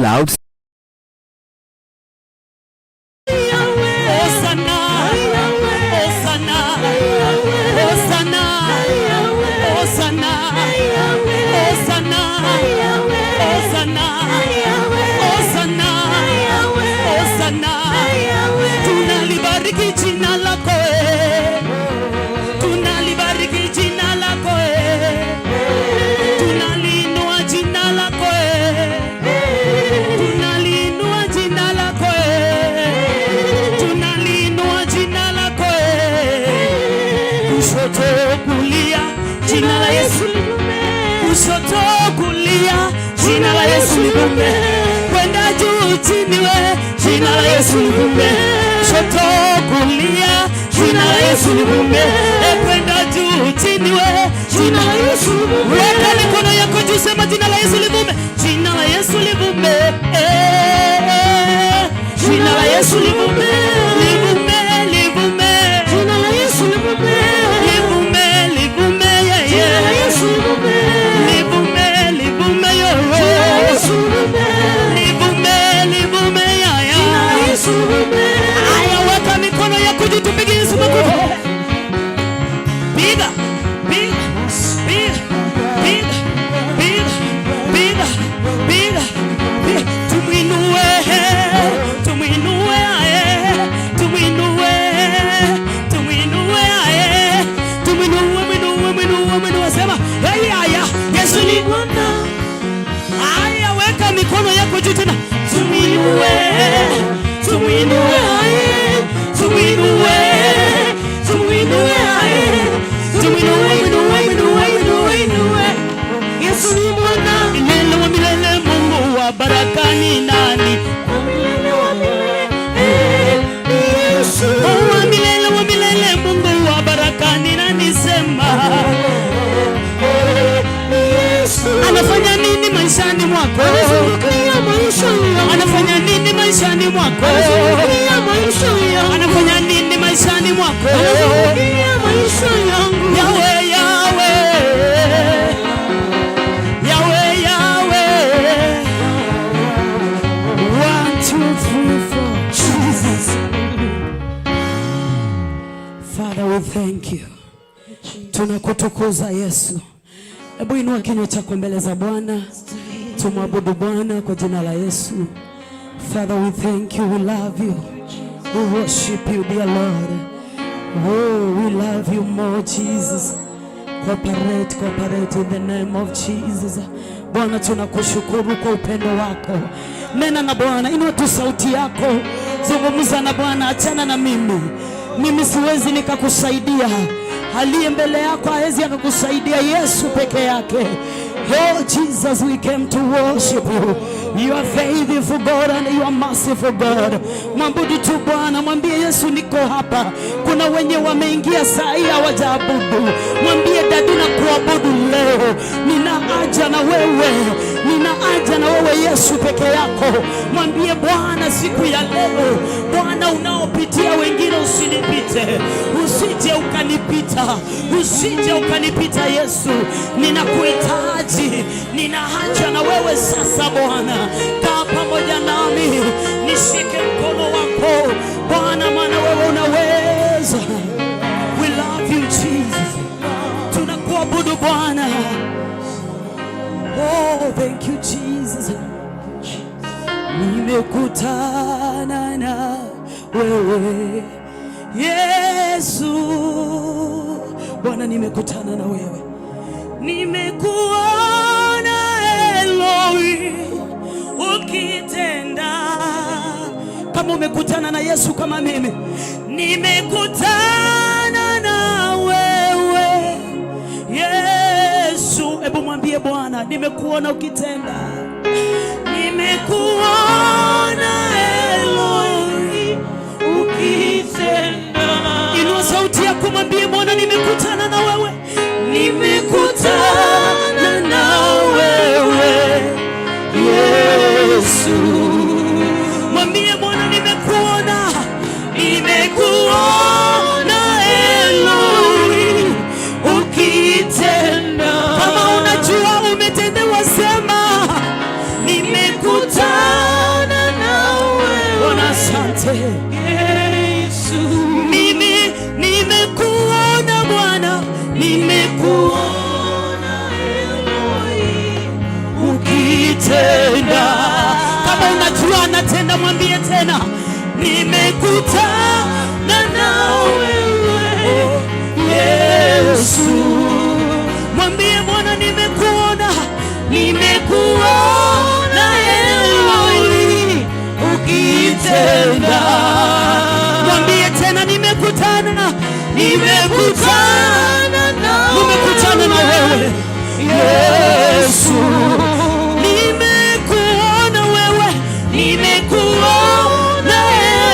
clouds. Jina la Yesu livume, kushoto kulia, jina la Yesu livume, kwenda juu chini we, jina la Yesu livume, kushoto kulia, jina la Yesu livume, kwenda juu chini we, jina la Yesu livume. Weka mikono yako juu, sema jina la Yesu livume, jina la Yesu livume, jina la Yesu livume, livume, livume, jina la Yesu livume, livume, livume, yeah, Yesu livume, livume, livume, yo, Yesu livume, livume, livume, yeah, yeah, Yesu livume. Aya, weka mikono yako juu, tupige Yesu makofi. Piga, piga, piga, piga, piga, piga, piga, piga. Tumuinue, tumuinue, tumuinue, tumuinue, tumuinue, minue, minue, minue. Sema, hey, aya, Yesu ni Bwana. Aya, weka mikono yako juu tena. Tumuinue, tumuinue, tumuinue, tumuinue, tumuinue, minue, minue, minue, minue. Yesu ni Bwana. Milele wa milele, Mungu wa baraka ni nani? Milele wa milele, Yesu. Wa milele wa milele, Mungu wa baraka ni nani? Sema, anafanya nini maishani mwako? Anafanya nini maishani mwako? Anafanya nini maishani mwako? Yawe, yawe, yawe, yawe. 1, 2, 3, 4. Jesus. Father, we thank you. Tunakutukuza Yesu. Hebu inua kinywa chako mbele za Bwana. Tumwabudu Bwana kwa jina la Yesu. Father, we thank you, we love you. We worship you, dear Lord. Oh, we love you more, Jesus. Cooperate in the name of Jesus. Bwana, tunakushukuru kwa upendo wako. Nena na Bwana, inua tu sauti yako. Zungumza na Bwana, achana na mimi. Mimi siwezi nikakusaidia. Aliye mbele yako hawezi akakusaidia, Yesu peke yake. Oh Jesus, we came to worship you. You are faithful God and you are merciful God. Mwabudu tu Bwana, mwambie Yesu niko hapa. Kuna wenye wameingia saa hii hawajaabudu. Mwambie dadi na kuabudu leo. Nina haja na wewe. Nina haja na wewe Yesu peke yako. Mwambie Bwana siku ya leo, Bwana unaopitia wengine usinipite. Usije ukanipita. Usije ukanipita Yesu. Ninakuhitaji. Nina haja na wewe sasa Bwana. Kaa pamoja nami. Nishike mkono wako Bwana, maana wewe unaweza. We love you Jesus. Tunakuabudu Bwana. Oh, thank you Jesus. Nimekutana na wewe Yesu. Bwana, nimekutana na wewe. Nimekuona Eloi ukitenda. Kama umekutana na Yesu kama mimi, nimekutana na wewe Yesu. Hebu mwambie Bwana, nimekuona ukitenda. Nimekuona Eloi ukitenda. Inua sauti yako, mwambie Bwana, nimekutana na wewe. Nimekutana na wewe Yesu. Mwambie Bwana, nimekuona. Nimekuona Eloi ukitenda. Kama unajua umetendewa, sema nimekutana unajua anatenda, mwambie tena, nimekutana na wewe Yesu. Mwambie Bwana, nimekuona Eloi ukitenda. Mwambie tena, nimekutana na wewe Yesu. Nimekuona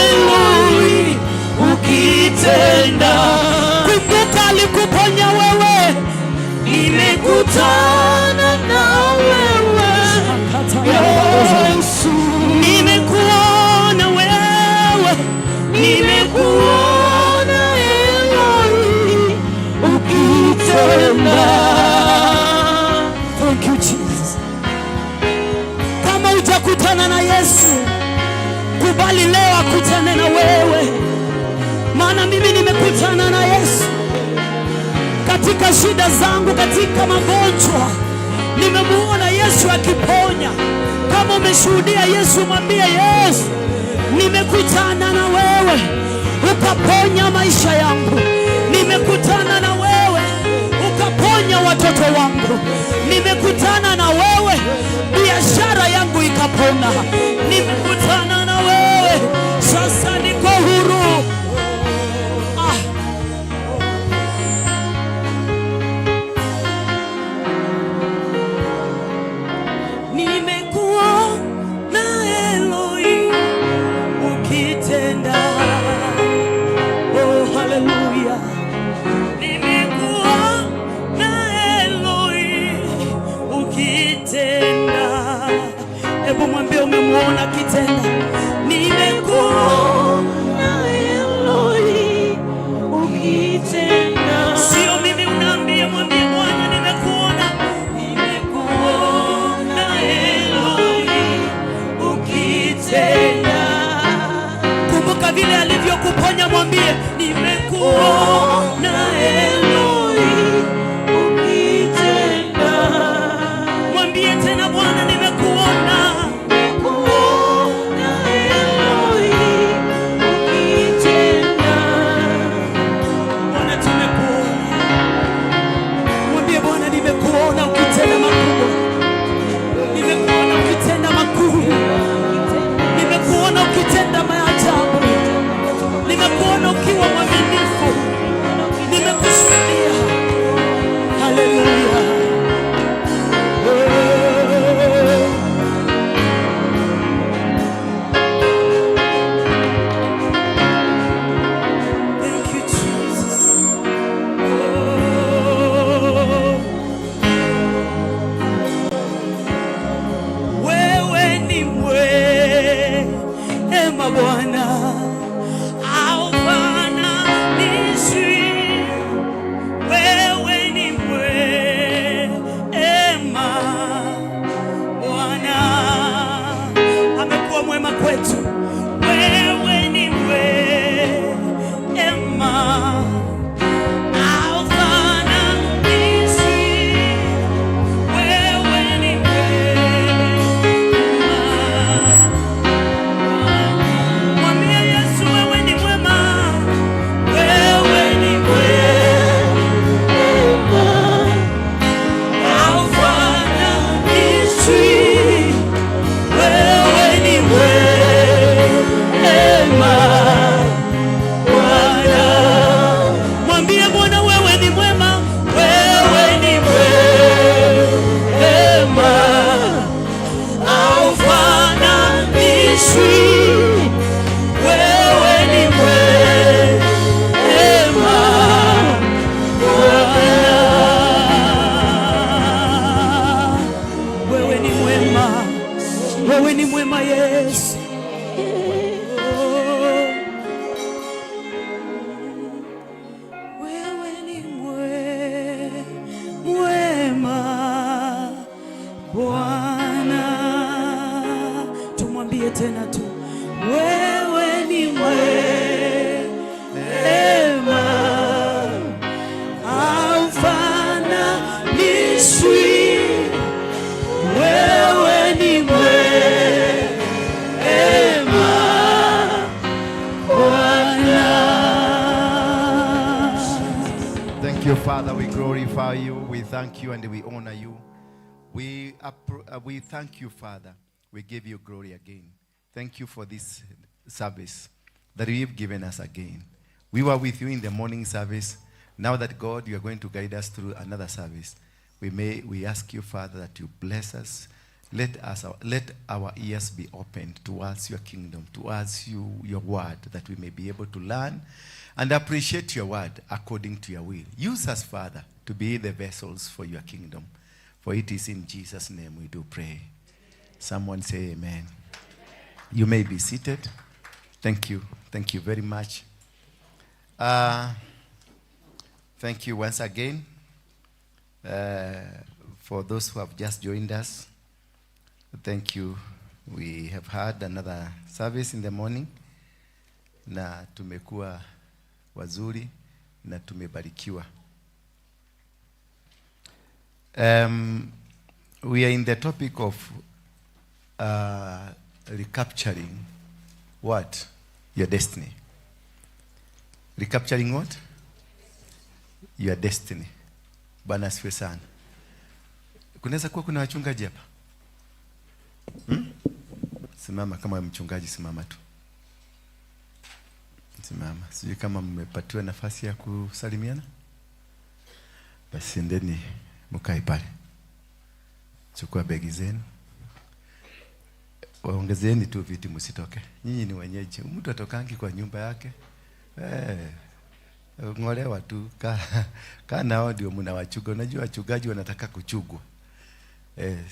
Eloi ukitenda. Kumbuka alikuponya wewe. Nimekutana na wewe Yesu. Nimekuona Eloi ukitenda. Thank you Jesus. Kama hujakutana na Yesu, kubali leo akutane na wewe, maana mimi nimekutana na Yesu katika shida zangu, katika magonjwa. Nimemuona Yesu akiponya. Kama umeshuhudia Yesu, mwambie Yesu, nimekutana na wewe ukaponya maisha yangu. Nimekutana na wewe ukaponya watoto wangu. Nimekutana na wewe biashara yangu ikapona. Nimekutana na wewe, sasa niko huru. Hebu mwambie umemuona kitenda. Nimekuona Eloi ukitenda. Sio mimi unaambia, mwambie Bwana, nimekuona Eloi ukitenda. Kumbuka vile alivyokuponya, mwambie nimekuona Eloi ukitenda. Mwambie tena, Bwana, nimekuona Eloi ukitenda. Bwana, tumekuona. Mwambie Bwana, nimekuona ukitenda makubwa. Nimekuona ukitenda makubwa. Nimekuona ukitenda maajabu. Nimekuona ukiwa mwaminifu. Nimekushuhudia. Haleluya. Bwana haufananishwi, wewe ni mwema. Bwana amekuwa mwema kwetu, wewe ni mwema. Wewe ni mwema Yesu. Wewe ni mwema Bwana. Tumwambie tena tu, wewe ni mwema, haufananishwi. Wewe ni mwema glorify you, we thank you, and we honor you. We thank you, Father. We give you glory again. Thank you for this service that you've given us again. We were with you in the morning service. Now that, God, you are going to guide us through another service, we ask you, Father, that you bless us. Let our ears be opened towards your kingdom, towards your word, that we may be able to learn and appreciate your word according to your will. Use us, Father, to be the vessels for your kingdom. For it is in Jesus' name we do pray. Someone say amen. You may be seated. Thank you. Thank you very much. Thank you once again for those who have just joined us. Thank you. We have had another service in the morning, na tumekuwa wazuri na tumebarikiwa. We are in the topic of recapturing what? Your destiny. Recapturing what? Your destiny. Bwana asifiwe sana. Kunaweza kuwa kuna wachungaji hapa? Simama kama mchungaji, simama tu. Simama. Sijui kama mmepatiwa nafasi ya kusalimiana. Basi ndeni mkae pale. Chukua begi zenu. Waongezeeni tu viti, msitoke. Nyinyi ni wenyeji. Mtu atokangi kwa nyumba yake. Ngolewa tu. Nao ndio mnawachuga. Unajua wachugaji wanataka kuchugwa.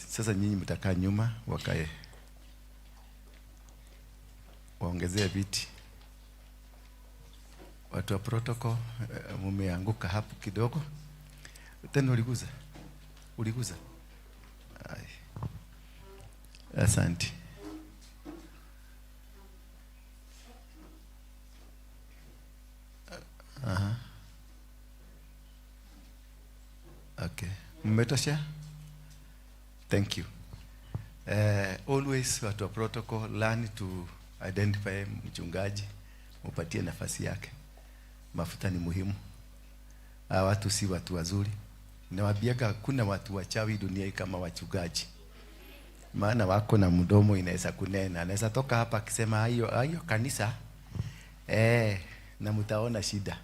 Sasa nyinyi mtakaa nyuma, wakae. Waongezee viti. Watu wa protocol, mumeanguka hapo kidogo. Tena uliguza. Asante. Okay. Mmetosha? Thank you. Always watu wa protocol learn to identify mchungaji, upatie nafasi yake. Mafuta ni muhimu. Watu si watu wazuri. Nawaambiaga kuna watu wachawi dunia kama wachungaji. Maana wako na mdomo inaweza kunena. Anaweza toka hapa akisema hiyo kanisa na mtaona shida.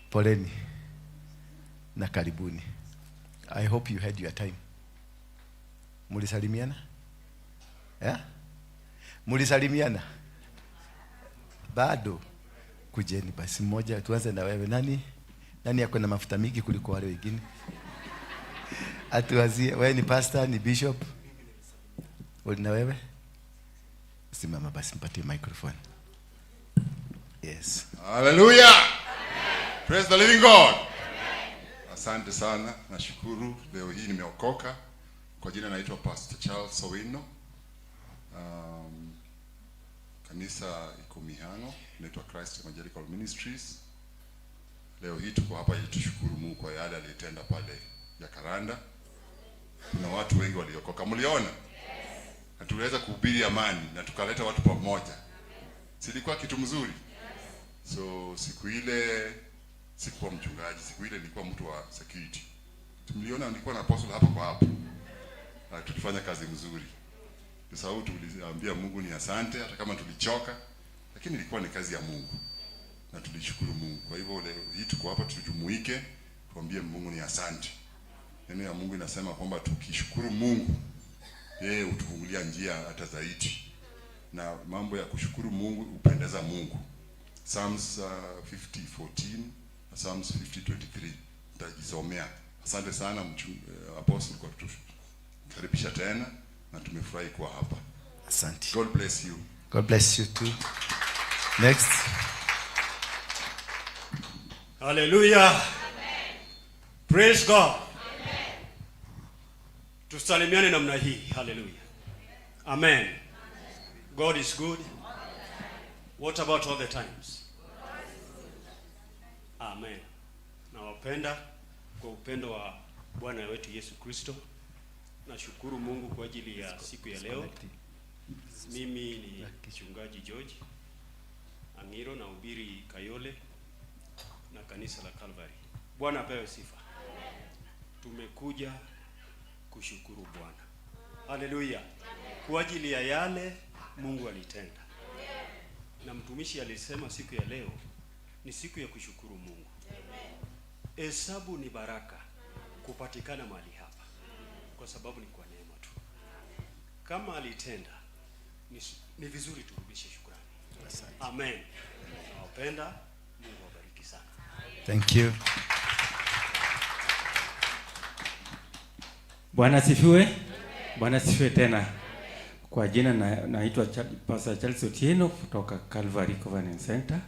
Poleni na karibuni. I hope you had your time. Mulisalimiana? Mulisalimiana? Bado? Kujeni basi mmoja, tuanze na wewe. Nani yako na mafuta mingi kuliko wale wengine? Atuwazie, wewe ni pastor, ni bishop? Na wewe? Simama basi, mpatie microphone. Yes. Hallelujah. Amen. Praise the living God. Amen. Asante sana, nashukuru leo hii nimeokoka. Kwa jina naitwa Pastor Charles Sowino. Kanisa iko Mihano, inaitwa Christ Evangelical Ministries. Leo hii tuko hapa ili tushukuru Mungu kwa yale aliyotenda pale ya Karanda. Kuna watu wengi waliokoka. Mliona? Yes. Na tuliweza kuhubiri amani na tukaleta watu pamoja. Silikuwa kitu mzuri. Yes. So siku ile sikuwa mchungaji, siku ile nilikuwa mtu wa security. Tumliona nilikuwa na apostle hapa kwa hapo. Na tulifanya kazi mzuri. Kwa sababu tuliambia Mungu ni asante, hata kama tulichoka, lakini ilikuwa ni kazi ya Mungu. Na tulishukuru Mungu. Kwa hivyo leo hii tuko hapa tujumuike, tuambie Mungu ni asante. Neno ya Mungu inasema kwamba tukishukuru Mungu, yeye hutufungulia njia hata zaidi. Na mambo ya kushukuru Mungu upendeza Mungu. Psalms 50:14 na Psalms 50:23 tutajisomea. Asante sana apostle kwa kutukaribisha tena na tumefurahi kuwa hapa. Asante. God bless you. God bless you too. Next. Hallelujah. Amen. Praise God. Amen. Tusalimiane namna hii. Hallelujah. Amen. Amen. God is good. What about all the times? Amen. Nawapenda kwa upendo wa Bwana wetu Yesu Kristo. Nashukuru Mungu kwa ajili ya siku ya leo. Mimi ni mchungaji George Angiro, na ubiri Kayole na kanisa la Calvary. Bwana apewe sifa. tumekuja kushukuru Bwana. Haleluya. Kwa ajili ya yale Mungu alitenda. Na mtumishi alisema siku ya leo ni siku ya kushukuru Mungu. Hesabu ni baraka kupatikana mahali hapa, kwa sababu ni kwa neema tu. Kama alitenda, ni vizuri turudishe shukrani. Amen. Nawapenda. Mungu awabariki sana. Thank you. Bwana asifiwe. Bwana asifiwe tena. Kwa jina naitwa Pastor Charles Otieno kutoka Calvary Covenant Center,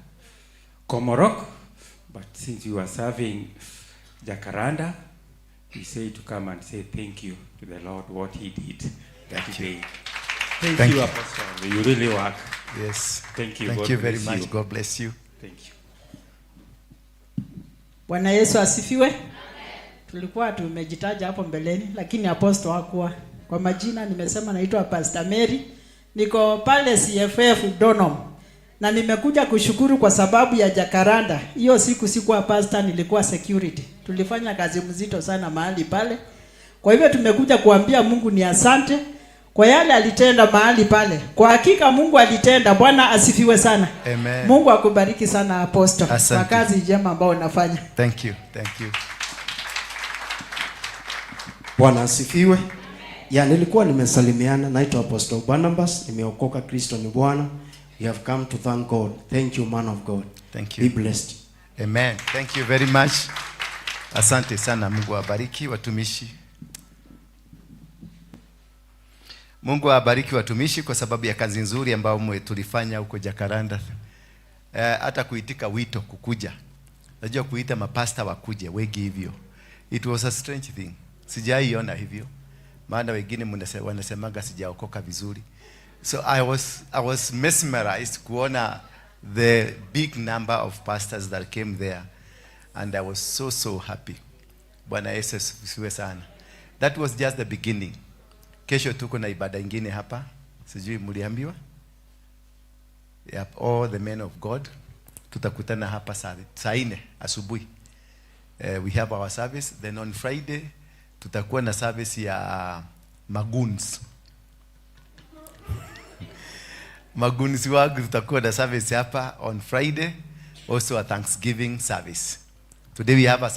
Komorok. But since you are serving Jacaranda, we say to come and say thank you to the Lord what he did that day. Thank you, Apostle. You really work. Yes. Thank you. Thank God you very bless much. you. God bless you. Thank you. Bwana Yesu asifiwe. Tulikuwa tumejitaja hapo mbeleni, lakini apostle hakuwa. Kwa majina nimesema naitwa Pastor Mary. Niko pale CFF Donom. Na nimekuja kushukuru kwa sababu ya Jacaranda. Hiyo siku sikuwa pastor, nilikuwa security. Tulifanya kazi mzito sana mahali pale. Kwa hivyo tumekuja kuambia Mungu ni asante kwa yale alitenda mahali pale. Kwa hakika Mungu alitenda. Bwana asifiwe sana. Amen. Mungu akubariki sana apostle. Asante. Kwa kazi njema ambayo unafanya. Thank you. Thank you. Bwana asifiwe. Ya nilikuwa nimesalimiana, naitwa Apostle Barnabas, nimeokoka, Kristo ni Bwana. We have come to thank God. Thank you, man of God. Thank Be you. blessed. Amen. Thank you very much. Asante sana. Mungu awabariki watumishi. Mungu awabariki watumishi kwa sababu ya kazi nzuri ambayo tulifanya huko Jacaranda. Hata kuitika wito kukuja. Najua kuita mapasta wakuje wengi hivyo. It was a strange thing. Sijaiona hivyo. Maana wengine wanasemaga sijaokoka vizuri. So I was mesmerized kuona the big number of pastors that came there, and I was so happy. Bwana Yesu asifiwe sana. That was just the beginning. Kesho tuko na ibada ingine hapa. Sijui mliambiwa? Yep, all the men of God tutakutana hapa saa 4 asubuhi. We have our service, then on Friday tutakuwa na service ya magoons. Magoons wangu tutakuwa na service hapa on Friday, also a Thanksgiving service. Today we have a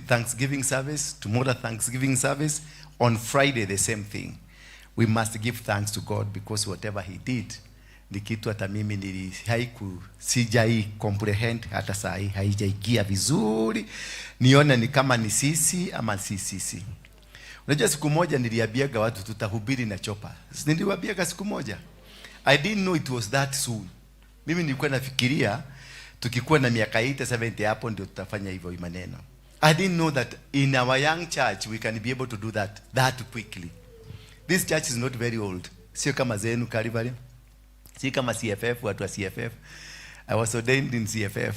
Thanksgiving service, tomorrow Thanksgiving service, on Friday the same thing. We must give thanks to God because whatever he did ni kitu hata mimi sijai comprehend, hata saa hii haijaigia vizuri niona ni kama ni sisi ama si sisi. Unajua siku moja niliambiaga watu tutahubiri na chopa. Niliwaambiaga siku moja. I didn't know it was that soon. Mimi nilikuwa nafikiria tukikuwa na miaka 70 hapo ndio tutafanya hivyo maneno. I didn't know that in our young church we can be able to do that quickly. This church is not very old. Sio kama zenu Calvary. Si kama CFF, watu wa CFF. I was ordained in CFF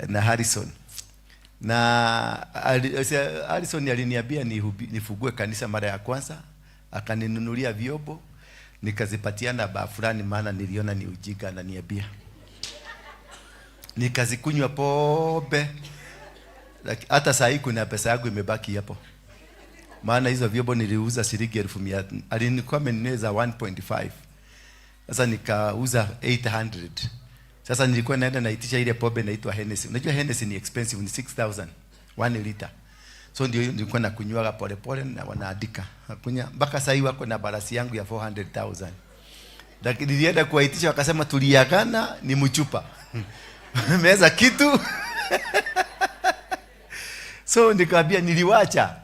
na Harrison. Na Harrison aliniambia nifugue kanisa mara ya kwanza, akaninunulia vyombo, nikazipatiana baba fulani maana niliona ni ujinga ananiambia. Nikazikunywa pombe. Hata saa hii kuna pesa yangu imebaki hapo. Maana hizo vyombo niliuza shilingi 1,000. Alinikuwa amenunua 1.5. Sasa nikauza 800. Sasa nilikuwa naenda naitisha ile pombe inaitwa Hennessy. Unajua Hennessy ni expensive, ni 6,000 1 liter. So ndio nilikuwa nakunywa pole pole na wanaandika. Hakunya mpaka sasa hivi wako na barasi yangu ya 400,000. Lakini nilienda kuwaitisha wakasema tuliagana ni mchupa. Meza kitu. So nikamwambia niliwacha.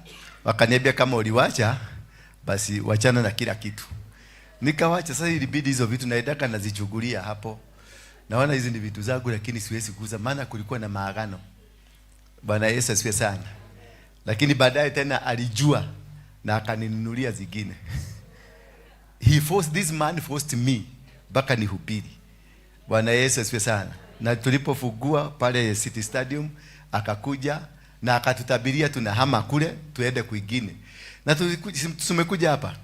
Wakaniambia kama uliwacha basi wachana na kila kitu. Nikawacha. Sasa ilibidi hizo vitu naendaka nazichugulia hapo. Naona hizi ni vitu zangu lakini siwezi kuuza maana kulikuwa na maagano. Bwana Yesu asifiwe sana. Lakini baadaye tena alijua na akaninunulia zingine. This man forced me mpaka nihubiri. Bwana Yesu asifiwe sana. Na tulipofungua pale City Stadium akakuja na akatutabiria tunahama kule tuende kwingine. Na tumekuja hapa.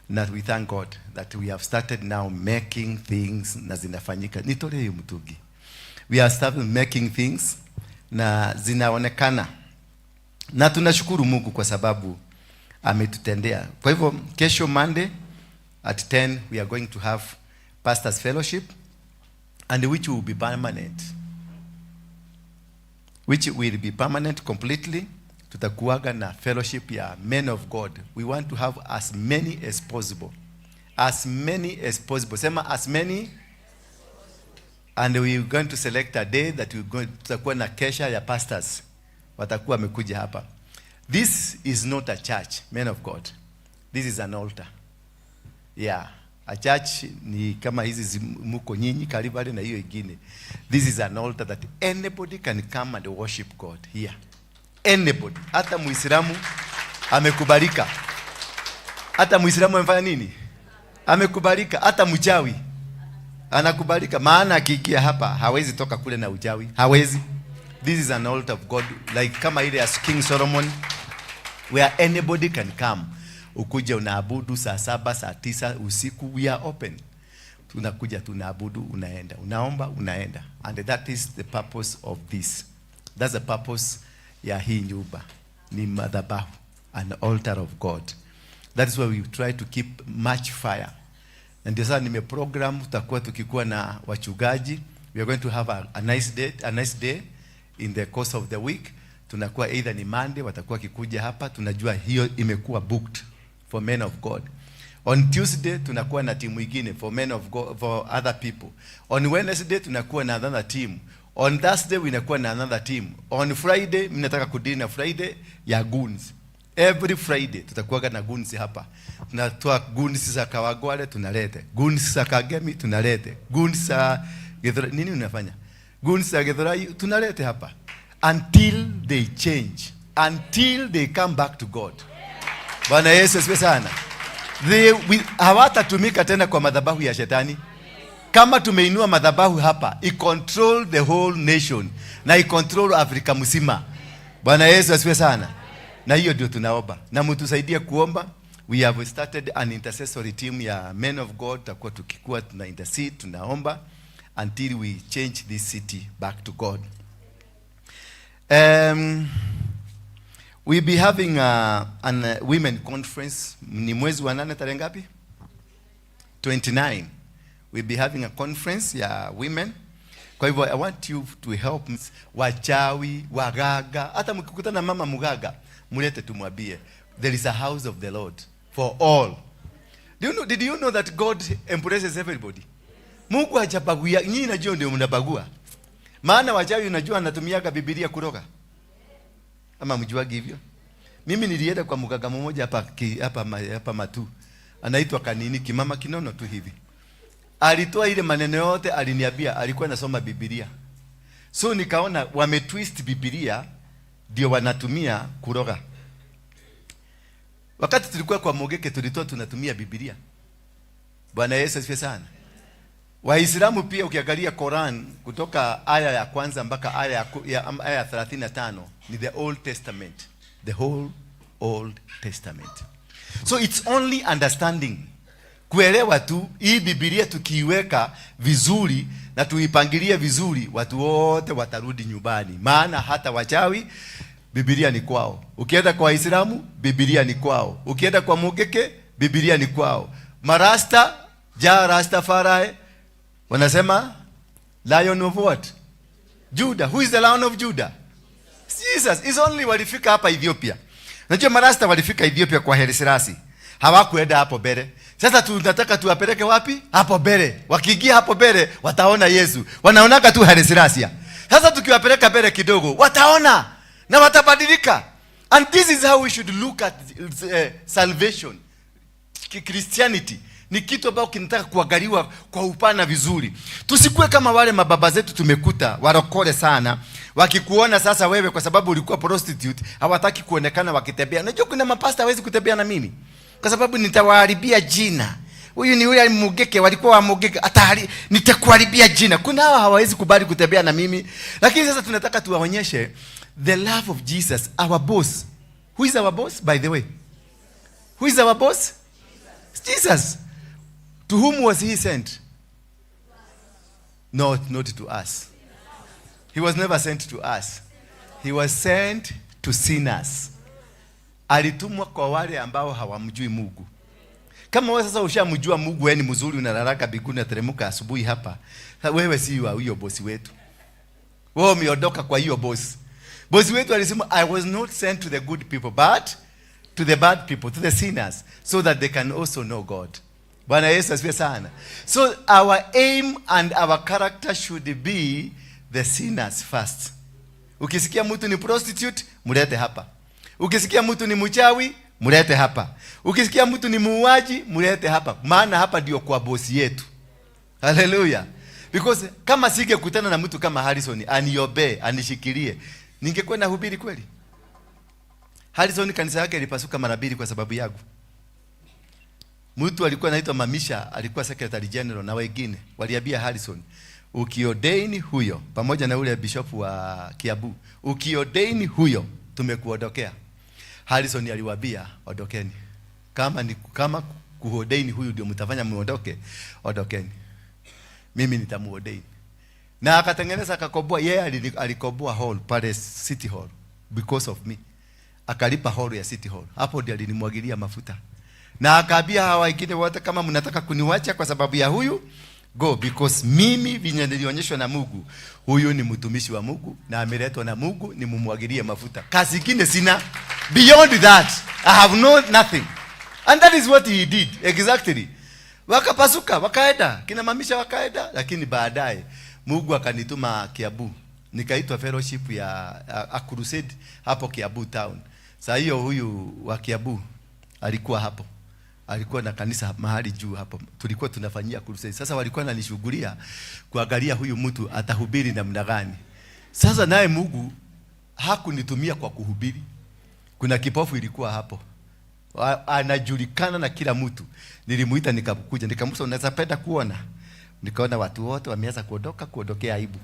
Na we thank God that we have started now making things na zinafanyika. Nitolee hiyo mtungi. We have started making things na zinaonekana. Na tunashukuru Mungu kwa sababu ametutendea. Kwa hivyo kesho Monday at 10 we are going to have pastors fellowship, and which will be permanent. Which will be permanent completely. Tutakuwaga na fellowship ya men of God. We want to have as many as possible. As many as possible. Sema as many. And we are going to select a day that tutakuwa na kesha ya pastors. Watakuwa wamekuja hapa. This is not a church, men of God. This is an altar. Yeah. A church ni kama hizi muko nyinyi Calvary na hiyo ingine. This is an altar that anybody can come and worship God here. Anybody. Hata Muislamu amekubalika. Hata Muislamu amefanya nini? Amekubalika. Hata mchawi anakubalika, maana akiingia hapa hawezi toka kule na uchawi. Hawezi. This is an altar of God, like kama ile ya King Solomon, where anybody can come. Ukuja unaabudu saa 7, saa 9 usiku, we are open. Tunakuja tunaabudu, unaenda. Unaomba, unaenda. And that is the purpose of this. That's the purpose ya hii nyumba. Ni madhabahu, an altar of God. That is why we try to keep much fire. And ndio sasa nimeprogram, tutakuwa tukikuwa na wachungaji. We are going to have a nice day in the course of the week. Tunakuwa either ni Monday, watakuwa kikuja hapa. Tunajua hiyo imekuwa booked for men of God. On Tuesday tunakuwa na timu nyingine for men of God, for other people. On Wednesday tunakuwa na another team. On Thursday inakuwa na another team. On Friday mimi nataka kudini na Friday ya goons. Every Friday tutakuwa na goons hapa. Tunatoa goons za Kawagware tunalete. Goons za Kagemi tunalete. Goons za Githurai, nini unafanya? Goons za Githurai tunalete hapa. Until they change. Until they come back to God. Bwana Yesu asifiwe sana. Hawatatumika tena kwa madhabahu ya shetani. Kama tumeinua madhabahu hapa, i control the whole nation na i control Afrika mzima. Bwana Yesu asifiwe sana. Na hiyo ndio tunaomba. Na mtusaidie kuomba. We have started an intercessory team ya men of God. Tutakuwa tukikuwa tuna intercede, tunaomba until we change this city back to God. We'll be having an women conference. Ni mwezi wa 8 tarehe ngapi? 29. We'll be having a conference ya women. Kwa hivyo I want you to help wachawi, wagaga, hata mkikutana mama mgaga, mulete tumwambie there is a house of the Lord for all. Did you know that God embraces everybody? Mungu hajabagua, nyinyi najua ndio mnabagua. Maana wachawi unajua anatumiaga Biblia kuroga. Ama mjuagi hivyo? Mimi nilienda kwa mganga mmoja hapa Matu. Anaitwa Kanini, kimama kinono tu hivi. Alitoa ile maneno yote aliniambia, alikuwa anasoma Biblia. So nikaona wametwist Biblia ndio wanatumia kuroga. Wakati tulikuwa kwa Mogeke tulitoa tunatumia Biblia. Bwana Yesu asifiwe sana. Waislamu pia ukiangalia Quran kutoka aya ya kwanza mpaka aya ya 35 ni the Old Testament. The whole Old Testament. So it's only understanding. Kuelewa tu hii Biblia tukiiweka vizuri na tuipangilie vizuri, watu wote watarudi nyumbani. Maana hata wachawi Biblia ni kwao. Ukienda kwa Waislamu Biblia ni kwao. Ukienda kwa Mogeke Biblia ni kwao. Marasta, Rastafari wanasema Lion of what? Judah. Who is the Lion of Judah? Jesus. Is only walifika hapa Ethiopia. Najua Marasta walifika Ethiopia kwa Haile Selassie. Hawakuenda hapo mbele. Sasa tunataka tuwapeleke wapi? Hapo mbele. Wakiingia hapo mbele wataona Yesu. Wanaonaka tu Haile Selassie. Sasa tukiwapeleka mbele kidogo wataona na watabadilika. And this is how we should look at salvation. Christianity ni kitu ambao kinataka kuangaliwa kwa upana vizuri. Tusikue kama wale mababa zetu tumekuta warokole sana. Wakikuona sasa wewe kwa sababu ulikuwa prostitute, hawataki kuonekana wakitembea. Unajua kuna mapasta hawezi kutembea na mimi kwa sababu nitawaharibia jina. Huyu ni yule Mogeke, walikuwa wa Mogeke, atahari nitakuharibia jina. Kuna hawa hawawezi kubali kutembea na mimi. Lakini sasa tunataka tuwaonyeshe the love of Jesus, our boss. Who is our boss, by the way? Who is our boss? Jesus. To whom was he sent? No, not to us. He was never sent to us. He was sent to to sinners. Alitumwa kwa wale ambao hawamjui Mungu. Kama wewe sasa ushamjua Mungu, wewe ni mzuri, unararaka biguni, ateremuka asubuhi hapa, wewe si wa huyo bosi wetu. Wewe umeondoka kwa hiyo bosi. Bosi wetu alisema, I was not sent to the good people, but to the bad people, to the sinners, so that they can also know God. Bwana Yesu asifiwe sana. So our aim and our character should be the sinners first. Ukisikia mtu ni prostitute, mulete hapa. Ukisikia mtu ni mchawi, mulete hapa. Ukisikia mtu ni muuaji, mulete hapa. Maana hapa ndio kwa bosi yetu. Hallelujah. Because kama singekutana na mtu kama Harrison, aniobe, anishikilie, ningekuwa nahubiri kweli? Harrison kanisa yake ilipasuka mara mbili kwa sababu yangu. Mtu alikuwa anaitwa Mamisha, alikuwa secretary general, na wengine waliambia Harrison, ukiodaini huyo pamoja na ule bishop wa Kiabu, ukiodaini huyo tumekuondokea. Harrison aliwaambia, ondokeni. Kama kuodaini huyu ndio mtafanya muondoke, ondokeni. Mimi nitamuodaini. Na akatengeneza, akakoboa, yeye alikoboa hall pale City Hall because of me. Akalipa hall ya City Hall. Hapo ndio alinimwagilia mafuta. Na akaambia hawa wengine wote, kama mnataka kuniwacha kwa sababu ya huyu, go, because mimi vinyo nilionyeshwa na Mungu, huyu ni mtumishi wa Mungu na ameletwa na Mungu, ni mumwagilie mafuta. Kazi nyingine sina. Beyond that, I have nothing. And that is what he did exactly. Wakapasuka, wakaenda, kina Mamisha wakaenda, lakini baadaye Mungu akanituma Kiabu. Nikaitwa fellowship ya a crusade hapo Kiabu town. Sasa hiyo huyu wa Kiabu alikuwa hapo. Alikuwa na kanisa mahali juu hapo. Tulikuwa tunafanyia crusade. Sasa walikuwa wananishughulia kuangalia huyu mtu atahubiri namna gani. Sasa naye Mungu hakunitumia kwa kuhubiri. Kuna kipofu ilikuwa hapo. Anajulikana na kila mtu. Nilimuita nikakuja, nikamwambia unaweza penda kuona. Nikaona watu wote wameanza kuondokea aibu.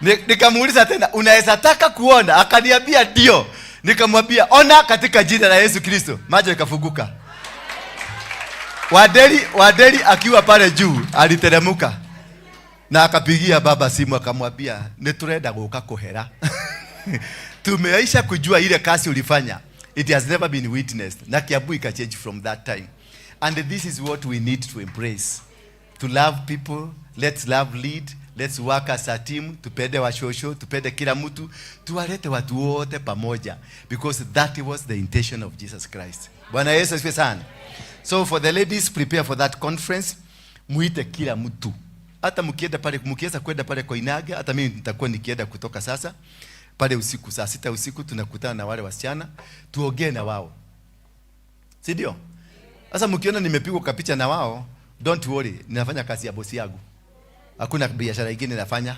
Nikamuuliza tena, unaweza taka kuona? Akaniambia ndio. Nikamwambia ona katika jina la Yesu Kristo. Macho ikafunguka. Wadeli akiwa pale juu aliteremuka. Na akapigia baba simu akamwambia, "Niturenda guka kuhera." Tumeisha kujua ile kazi ulifanya. It has never been witnessed. Na Kiabu ika change from that time. And this is what we need to embrace. To love people, let's love lead, let's work as a team, tupende washosho, tupende kila mtu, tuwalete watu wote pamoja, because that was the intention of Jesus Christ. Bwana Yesu asifiwe sana. So for the ladies, prepare for that conference. Muite kila mtu. Hata mkienda pale, mkiweza kwenda pale kwa Inaga, hata mimi nitakuwa nikienda kutoka sasa. Pale usiku saa 6 usiku tunakutana na wale wasichana, tuongee na wao. Si ndio? Sasa mkiona nimepigwa kapicha na wao, don't worry, ninafanya kazi ya bosi yangu. Hakuna biashara nyingine nafanya.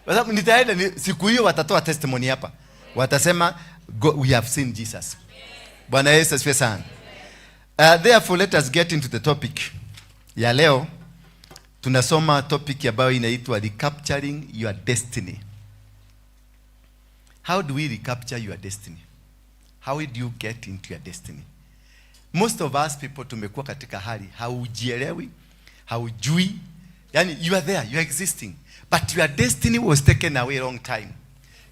Sasa nitaenda siku hiyo watatoa testimony hapa. Watasema we have seen Jesus. Bwana Yesu asifiwe sana. Therefore let us get into the topic. Ya leo tunasoma topic ambayo inaitwa recapturing your destiny. How do we recapture your destiny? How do you get into your destiny? Most of us people tumekuwa katika hali haujielewi, haujui, yani you are there, you are existing, but your destiny was taken away long time.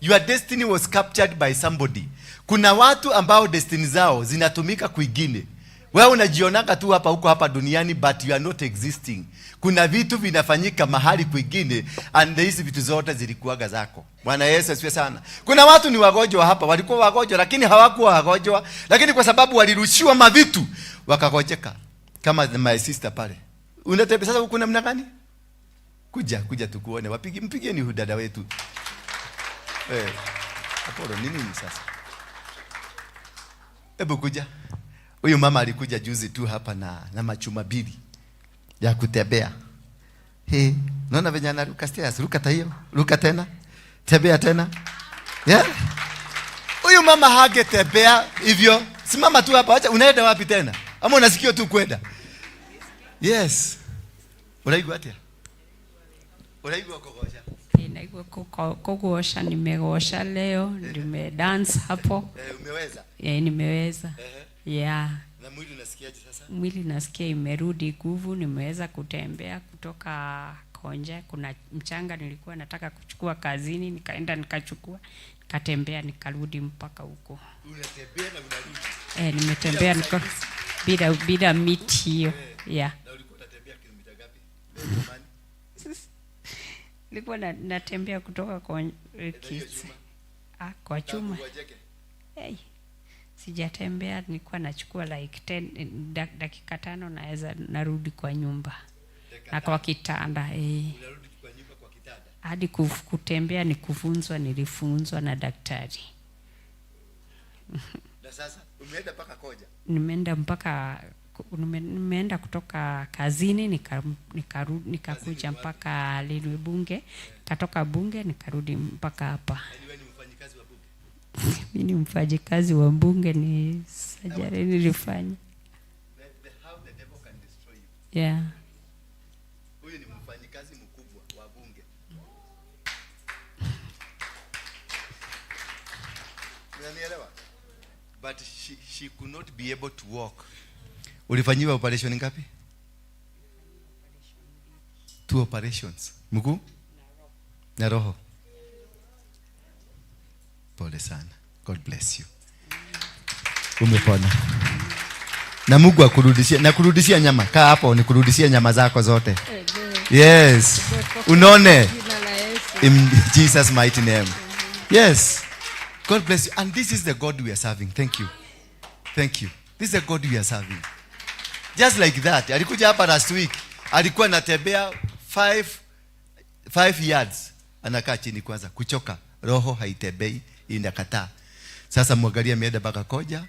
Your destiny was captured by somebody. Kuna watu ambao destiny zao zinatumika kwingine. Wewe unajionanga tu hapa duniani, but you are not existing. Kuna vitu vinafanyika mahali kwingine, and hizi vitu zote zilikuwaga zako. Bwana Yesu asifiwe sana. Kuna watu ni wagonjwa hapa, walikuwa wagonjwa lakini hawakuwa wagonjwa, lakini kwa sababu walirushiwa mavitu wakagojeka. Kama my sister pale. Unatembea sasa huko namna gani? Kuja tukuone. Mpigieni huyu dada wetu. Apolo nini sasa? Hebu kuja. Huyu mama alikuja juzi tu hapa na machuma bili ya kutembea. Naona venye anaruka stairs, ruka tena. Tembea tena. Yeah. Huyu mama hagetembea hivyo. Simama tu hapa, acha unaenda wapi tena? Ama unasikia tu kwenda? Yes. Unaigwa atia? Unaigwa kogosha? Ninaigwa kogosha, nimegosha leo, nimedance hapo. Umeweza? Nimeweza. Yeah. Na mwili unasikiaje sasa? Mwili nasikia imerudi nguvu, nimeweza kutembea kutoka Konje, kuna mchanga nilikuwa nataka kuchukua kazini, nikaenda nikachukua, nikatembea nikarudi mpaka huko. Unatembea na unarudi? Nimetembea niko bila miti hiyo. Yeah. Na ulikuwa unatembea kilomita ngapi? Nilikuwa natembea kutoka kwa kwa chuma. Hey. Sijatembea, nilikuwa nachukua like 10 dakika 5 naweza narudi kwa nyumba. Na kwa kitanda. Unarudi kwa nyumba kwa kitanda? Hadi kutembea ni kufunzwa, nilifunzwa na daktari. Na sasa umeenda mpaka Koja? Nimeenda kutoka kazini nikakuja mpaka Lilwe Bunge, katoka Bunge nikarudi mpaka hapa. Wewe ni mfanyikazi wa Bunge? Mimi ni mfanyikazi wa Bunge, ni sajari nilifanya. How the devil can destroy you. Yeah. Huyu ni mfanyikazi mkubwa wa Bunge. Unanielewa? But she could not be able to walk. Ulifanyiwa operation ngapi? 2 operations. Mguu na roho. Pole sana. God bless you. Umepona. Na Mungu akurudishie, na kurudishia nyama. Kaa hapo nikurudishie nyama zako zote. Yes. Unone. In Jesus mighty name. Yes. God bless you. And this is the God we are serving. Thank you. Thank you. This is the God we are serving. Just like that. Alikuja hapa last week. Alikuwa anatembea 5 yards. Anakaa chini kwanza. Kuchoka. Roho haitembei, inakataa. Sasa mwangalia ameenda mpaka Koja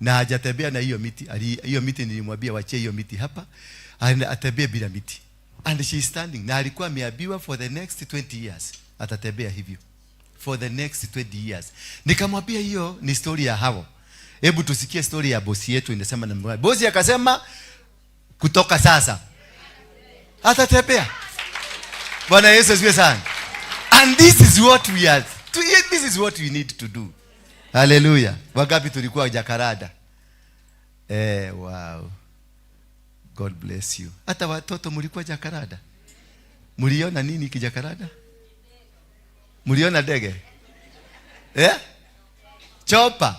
na hajatembea na hiyo miti. Hiyo miti nilimwambia waachie hiyo miti hapa. Atembee bila miti. And she is standing. Na alikuwa ameambiwa for the next 20 years atatembea hivyo. For the next 20 years. Nikamwambia hiyo ni story ya hao. Hebu tusikie story ya bosi yetu inasema na bosi akasema kutoka sasa atatembea. Bwana Yesu asifiwe sana. And this is what we are. This is what we need to do. Hallelujah. Wangapi tulikuwa Jakarada? Wow. God bless you. Hata watoto mlikuwa Jakarada? Mliona nini kijakarada? Mliona ndege? Chopa.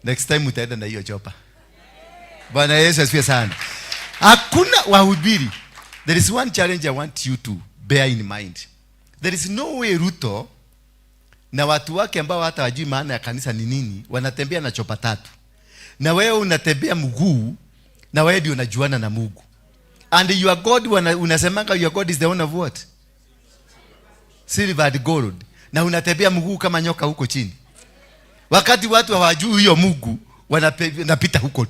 Next time utaenda na hiyo chopa. Bwana Yesu asifiwe sana. Hakuna wahubiri. There is one challenge I want you to bear in mind. There is no way Ruto na watu wake ambao hata wajui maana ya kanisa ni nini wanatembea na chopa 3. Na wewe unatembea mguu na wewe ndio unajuana na Mungu. And your God unasemanga your God is the one of what? Silver and gold. Na unatembea mguu kama nyoka huko chini. Wakati watu hawajui hiyo Mungu wanapita huko.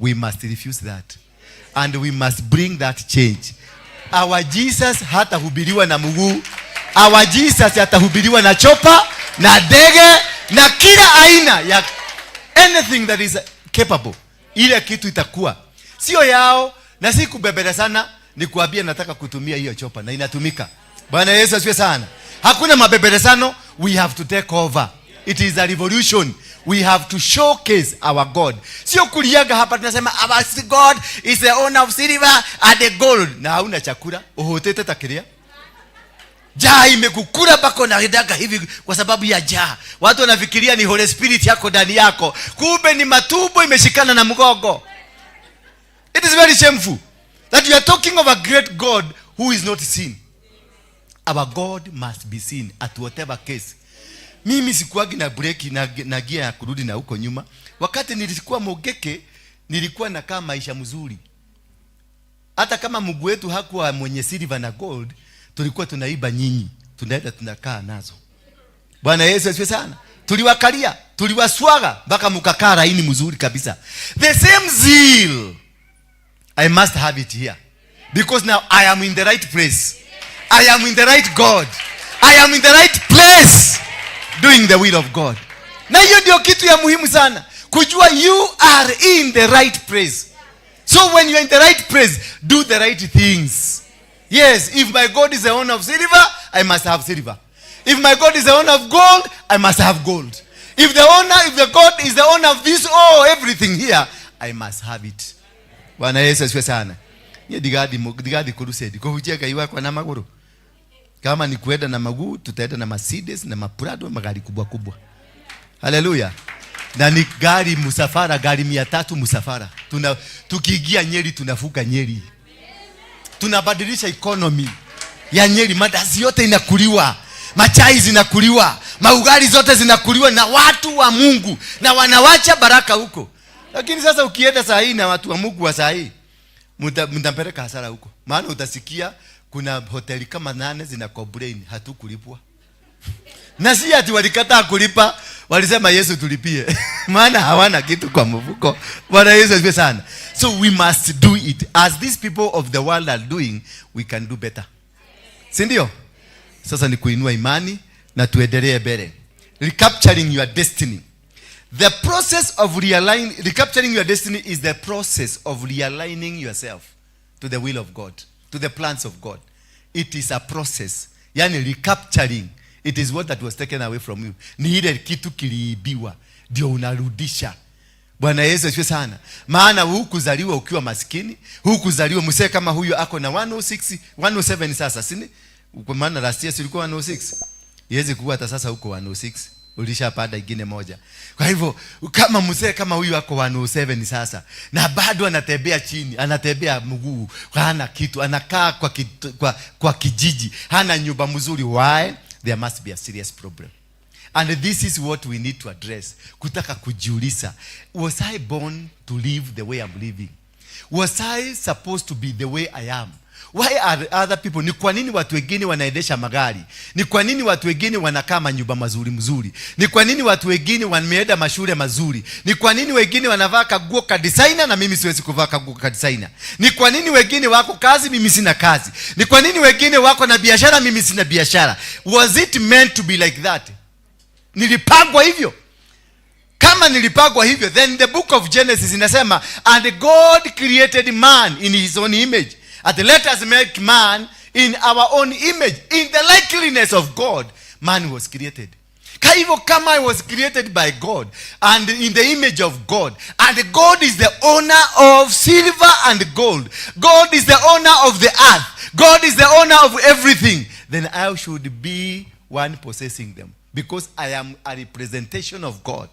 We must refuse that. And we must bring that change. Our Jesus hatahubiriwa na mguu. Our Jesus atahubiriwa na chopa, na ndege, na kila aina ya anything that is capable. Ile kitu itakuwa sio yao na si kubebera sana, ni kuambia nataka kutumia hiyo chopa na inatumika. Bwana Yesu asifiwe sana. Hakuna mabeberesano, we have to take over. It is a revolution. We have to showcase our God. Sio kuliaga hapa tunasema our God is the owner of silver and the gold. Na hauna chakula, uhotete takiria. Jaa imekukula bako na hidaga hivi kwa sababu ya jaa. Watu wanafikiria ni Holy Spirit yako ndani yako. Kumbe ni matumbo imeshikana na mgogo. It is very shameful that you are talking of a great God who is not seen. Our God must be seen at whatever case. Mimi sikuagi na break na gia ya kurudi na huko nyuma. Wakati nilikuwa Mogeke, nilikuwa nakaa maisha mzuri. Hata kama Mungu wetu hakuwa mwenye silver na gold, tulikuwa tunaiba nyinyi. Tunaenda tunakaa nazo. Bwana Yesu asifiwe sana. Tuliwakalia, tuliwaswaga mpaka mkakaa laini mzuri kabisa. The same zeal I must have it here. Because now I am in the right place. I am in the right God. I am in the right place. Doing the will of God. Na hiyo ndio kitu ya muhimu sana. Kujua you are in the right place. So when you are in the right place, do the right things. Yes, if my God is the owner of silver, I must have silver. If my God is the owner of gold, I must have gold. If the God is the owner of this everything here, I must have it. Bwana Yesu asifiwe sana. Nye digadi kurusedi. Kuhujia kaiwa kwa na maguru. Kama ni kuenda na maguu, tutaenda na Mercedes na Prado, magari kubwa kubwa. Haleluya. Na ni gari musafara, gari 300 musafara. Tukiingia Nyeri tunafuka Nyeri. Tunabadilisha economy ya Nyeri. Mandazi yote inakuliwa, machai zinakuliwa, maugari zote zinakuliwa na watu wa Mungu, na wanawacha baraka huko. Lakini sasa ukienda saa hii na watu wa Mungu wa saa hii, mtampeleka hasara huko. Maana utasikia kuna hoteli kama 8 zina complain hatukulipwa. Na si ati walikataa kulipa, walisema Yesu tulipie. Maana hawana kitu kwa mfuko. Bwana Yesu asifiwe sana. So we must do it as these people of the world are doing. We can do better. Si ndio? Sasa ni kuinua imani na tuendelee mbele. Recapturing your destiny. The process of recapturing your destiny is the process of realigning yourself to the will of God, to the plans of God. It is a process. Yani recapturing, it is what that was taken away from you. Ni ile kitu kiliibiwa ndio unarudisha. Bwana Yesu asifiwe sana. Maana hukuzaliwa ukiwa maskini, hukuzaliwa msee kama huyu ako na 106, 107 sasa, sini? Kwa maana last year ulikuwa 106. Yezi kuwa hata sasa huko 106. Ulishapanda ingine moja. Kwa hivyo kama mzee kama huyu ako 107 sasa na bado anatembea chini, anatembea mguu, hana kitu, anakaa kwa kijiji, hana nyumba mzuri, why? There must be a serious problem. And this is what we need to address. Kutaka kujiuliza, was I born to live the way I'm living? Was I supposed to be the way I am? Why are other people? Ni kwa nini watu wengine wanaendesha magari? Ni kwa nini watu wengine wanakaa manyumba mazuri mzuri? Ni kwa nini watu wengine wameenda mashule mazuri? Ni kwa nini wengine wanavaa kaguo ka designer na mimi siwezi kuvaa kaguo ka designer? Ni kwa nini wengine wako kazi mimi sina kazi? Ni kwa nini wengine wako na biashara mimi sina biashara? Was it meant to be like that? Nilipangwa hivyo? Kama nilipangwa hivyo, then the book of Genesis inasema, and God created man in his own image. And let us make man in our own image. In the likeness of God, man was created. Kwa hivyo kama I was created by God and in the image of God, and God is the owner of silver and gold, God is the owner of the earth, God is the owner of everything, then I should be one possessing them, because I am a representation of God.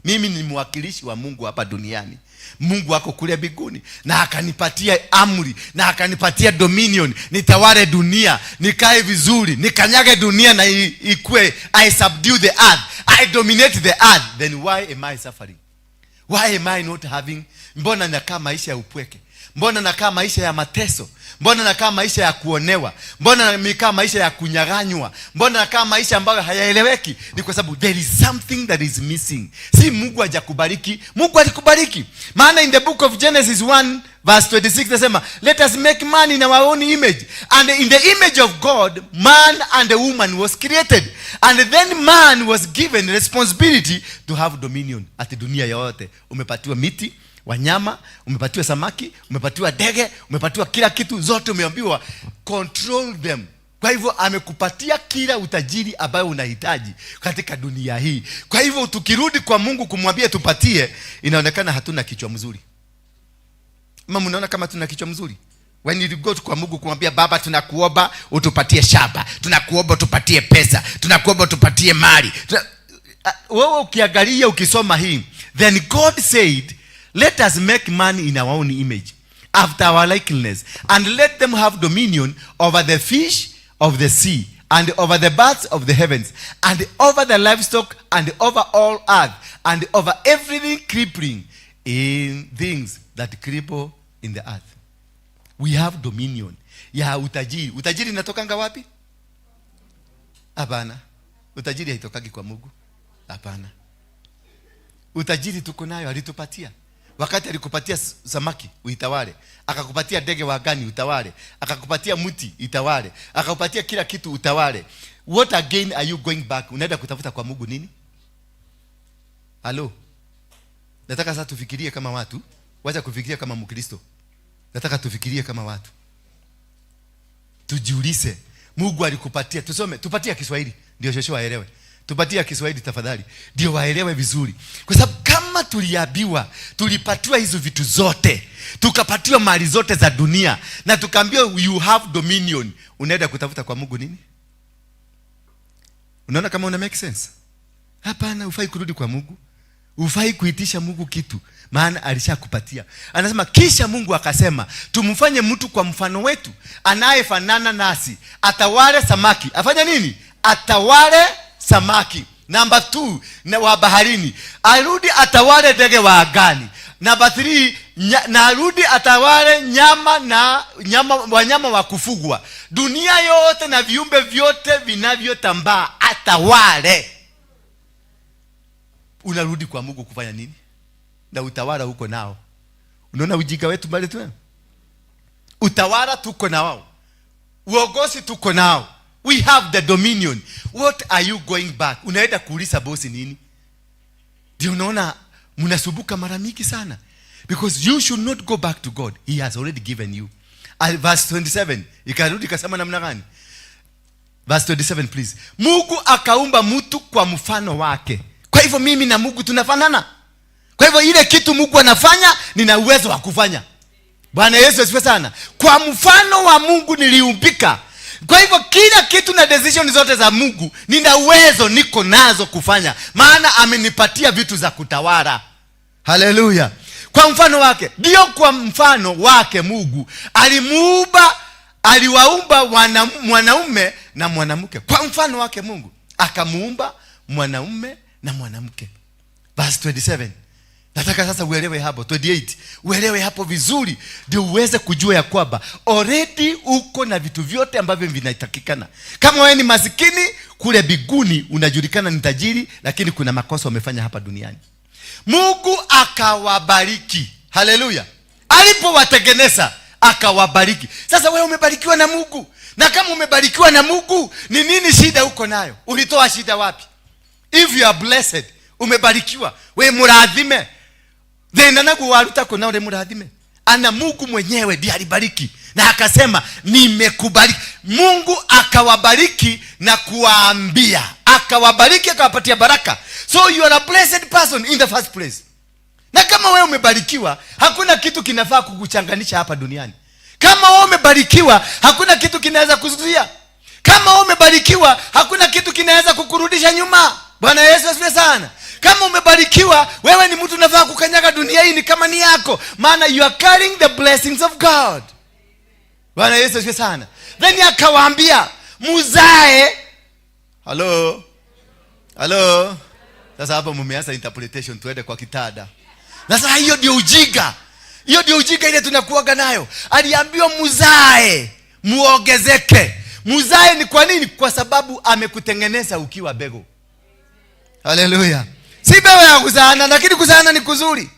Mimi ni mwakilishi wa Mungu hapa duniani. Mungu wako kule mbinguni na akanipatia amri na akanipatia dominion, nitawale dunia, nikae vizuri, nikanyage dunia na ikue, I subdue the earth, I dominate the earth. Then why am I suffering? Why am I not having? Mbona nakaa maisha ya upweke? Mbona nakaa maisha ya mateso? Mbona nakaa maisha ya kuonewa? Mbona nakaa maisha ya kunyaganywa? Mbona nakaa maisha ambayo hayaeleweki? Ni kwa sababu there is something that is missing. Si Mungu hajakubariki, Mungu alikubariki. Maana in the book of Genesis 1 verse 26 nasema, let us make man in our own image, and in the image of God man and a woman was created, and then man was given responsibility to have dominion. Ati dunia yote umepatiwa miti, wanyama, umepatiwa samaki, umepatiwa ndege, umepatiwa kila kitu, zote umeambiwa control them. Kwa hivyo amekupatia kila utajiri ambayo unahitaji katika dunia hii. Kwa hivyo tukirudi kwa Mungu kumwambia tupatie, inaonekana hatuna kichwa mzuri. Mama, mnaona kama tuna kichwa mzuri? When you go kwa Mungu kumwambia, Baba tunakuomba utupatie shamba, tunakuomba utupatie pesa, tunakuomba utupatie mali. Wewe ukiangalia ukisoma hii, then God said, let us make man in our own image, after our likeness, and let them have dominion over the fish of the sea, and over the birds of the heavens, and over the livestock, and over all earth, and over everything creeping in things that creep in the earth. We have dominion. Ya utajiri. Utajiri inatokanga wapi? Hapana. Utajiri haitokagi kwa Mungu. Hapana. Utajiri tuko nayo, alitupatia. Wakati alikupatia samaki uitawale, akakupatia ndege wa angani utawale, akakupatia mti itawale, akakupatia kila kitu utawale. What again are you going back? Unaenda kutafuta kwa Mungu nini? Halo. Nataka sasa tufikirie kama watu, wacha kufikiria kama Mkristo. Nataka tufikirie kama watu. Tujiulize, Mungu alikupatia, tusome, tupatie Kiswahili ndio shosho waelewe. Tupatie Kiswahili tafadhali ndio waelewe vizuri. Kwa sababu kama kama tuliambiwa, tulipatiwa hizo vitu zote, tukapatiwa mali zote za dunia, na tukaambiwa you have dominion, unaenda kutafuta kwa Mungu nini? Unaona kama una make sense? Hapana, ufai kurudi kwa Mungu. Ufai kuitisha Mungu kitu, maana alishakupatia. Anasema kisha Mungu akasema, tumfanye mtu kwa mfano wetu, anayefanana nasi, atawale samaki. Afanya nini? Atawale samaki. Number 2, na wa baharini. Arudi atawale ndege wa angani. Number 3, na arudi atawale wanyama wa kufugwa. Dunia yote na viumbe vyote vinavyotambaa atawale. Unarudi kwa Mungu kufanya nini? Na utawala huko nao. Unaona ujinga wetu mbali tu? Utawala tuko nao. Uongozi tuko nao. We have the dominion. What are you going back? Unaenda kuuliza bosi nini? Ndio unaona mnasubuka mara mingi sana. Because you should not go back to God. He has already given you. Verse 27. Ikarudi kasema namna gani? Verse 27 please. Mungu akaumba mtu kwa mfano wake. Kwa hivyo mimi na Mungu tunafanana. Kwa hivyo ile kitu Mungu anafanya, nina uwezo wa kufanya. Bwana Yesu asifiwe sana. Kwa mfano wa Mungu niliumbika. Kwa hivyo kila kitu na decision zote za Mungu nina uwezo, niko nazo kufanya, maana amenipatia vitu za kutawala. Haleluya. Kwa mfano wake. Ndio, kwa mfano wake Mungu aliwaumba mwanaume na mwanamke. Kwa mfano wake Mungu akamuumba mwanaume na mwanamke. Verse 27. Nataka sasa uelewe hapo. 28. Uelewe hapo vizuri ndio uweze kujua ya kwamba already uko na vitu vyote ambavyo vinatakikana. Kama wewe ni masikini, kule biguni unajulikana ni tajiri, lakini kuna makosa umefanya hapa duniani. Mungu akawabariki. Haleluya. Alipowatengeneza akawabariki. Sasa wewe umebarikiwa na Mungu. Na kama umebarikiwa na Mungu, ni nini shida uko nayo? Ulitoa shida wapi? If you are blessed, umebarikiwa, we muradhime. Thena nagu waruta kuna ule muradhime. Ana Mungu mwenyewe ndiye alibariki. Na akasema nimekubariki. Mungu akawabariki na kuwaambia. Akawabariki, akawapatia baraka. So you are a blessed person in the first place. Na kama wewe umebarikiwa, hakuna kitu kinafaa kukuchanganisha hapa duniani. Kama wewe umebarikiwa, hakuna kitu kinaweza kuzuia. Kama wewe umebarikiwa, hakuna kitu kinaweza kukurudisha nyuma. Bwana Yesu asifiwe sana. Kama umebarikiwa, wewe ni mtu unafaa kukanyaga dunia hii kama ni yako, maana you are carrying the blessings of God. Bwana Yesu asifiwe sana. Then akawaambia muzae. Hello. Sasa hapa mumeanza interpretation, tuende kwa kitada. Sasa hiyo ndio ujinga. Hiyo ndio ujinga ile tunakuaga nayo. Aliambiwa muzae, muongezeke. Muzae ni kwa nini? Kwa sababu amekutengeneza ukiwa bego. Haleluya. Si bego ya kuzaana, lakini kuzaana ni kuzuri.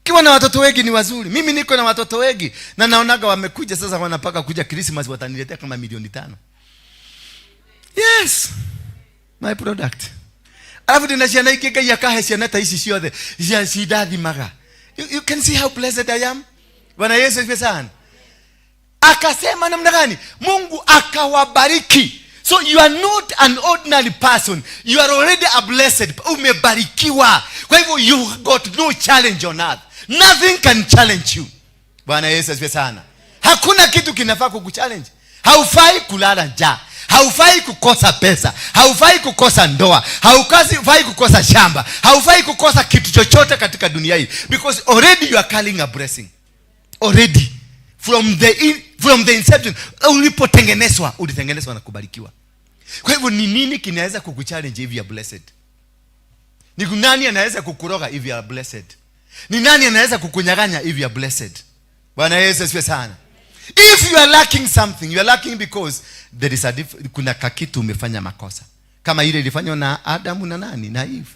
Ukiwa na watoto wengi ni wazuri. Mimi niko na watoto wengi na naonaga wamekuja sasa, wanapaka kuja Christmas wataniletea kama 5,000,000. Yes. My product. Alafu dinashia na ikeka ya kahesi na taisi siode. Ya sidadi maga. You can see how blessed I am. Bwana Yesu asifiwe sana. Akasema namna gani? Mungu akawabariki. So you are not an ordinary person. You are already a blessed. Umebarikiwa. Kwa hivyo you got no challenge on earth. Nothing can challenge you. Bwana Yesu asifiwe sana. Hakuna kitu kinafaa kukuchallenge. Haufai kulala njaa. Haufai kukosa pesa. Haufai kukosa ndoa. Haufai kukosa shamba. Haufai kukosa kitu chochote katika dunia hii. Because already you are carrying a blessing. Already. From the inception. Ulipotengenezwa, ulitengenezwa na kubarikiwa. Kwa hivyo ni nini kinaweza kukuchallenge if you are blessed? Ni nani anaweza kukuroga if you are blessed? Ni nani anaweza kukunyang'anya if you are blessed? Bwana Yesu asifiwe sana. If you are lacking something, you are lacking because there is kuna kakitu umefanya makosa. Kama ile ilifanywa na Adamu na nani? Na Eve.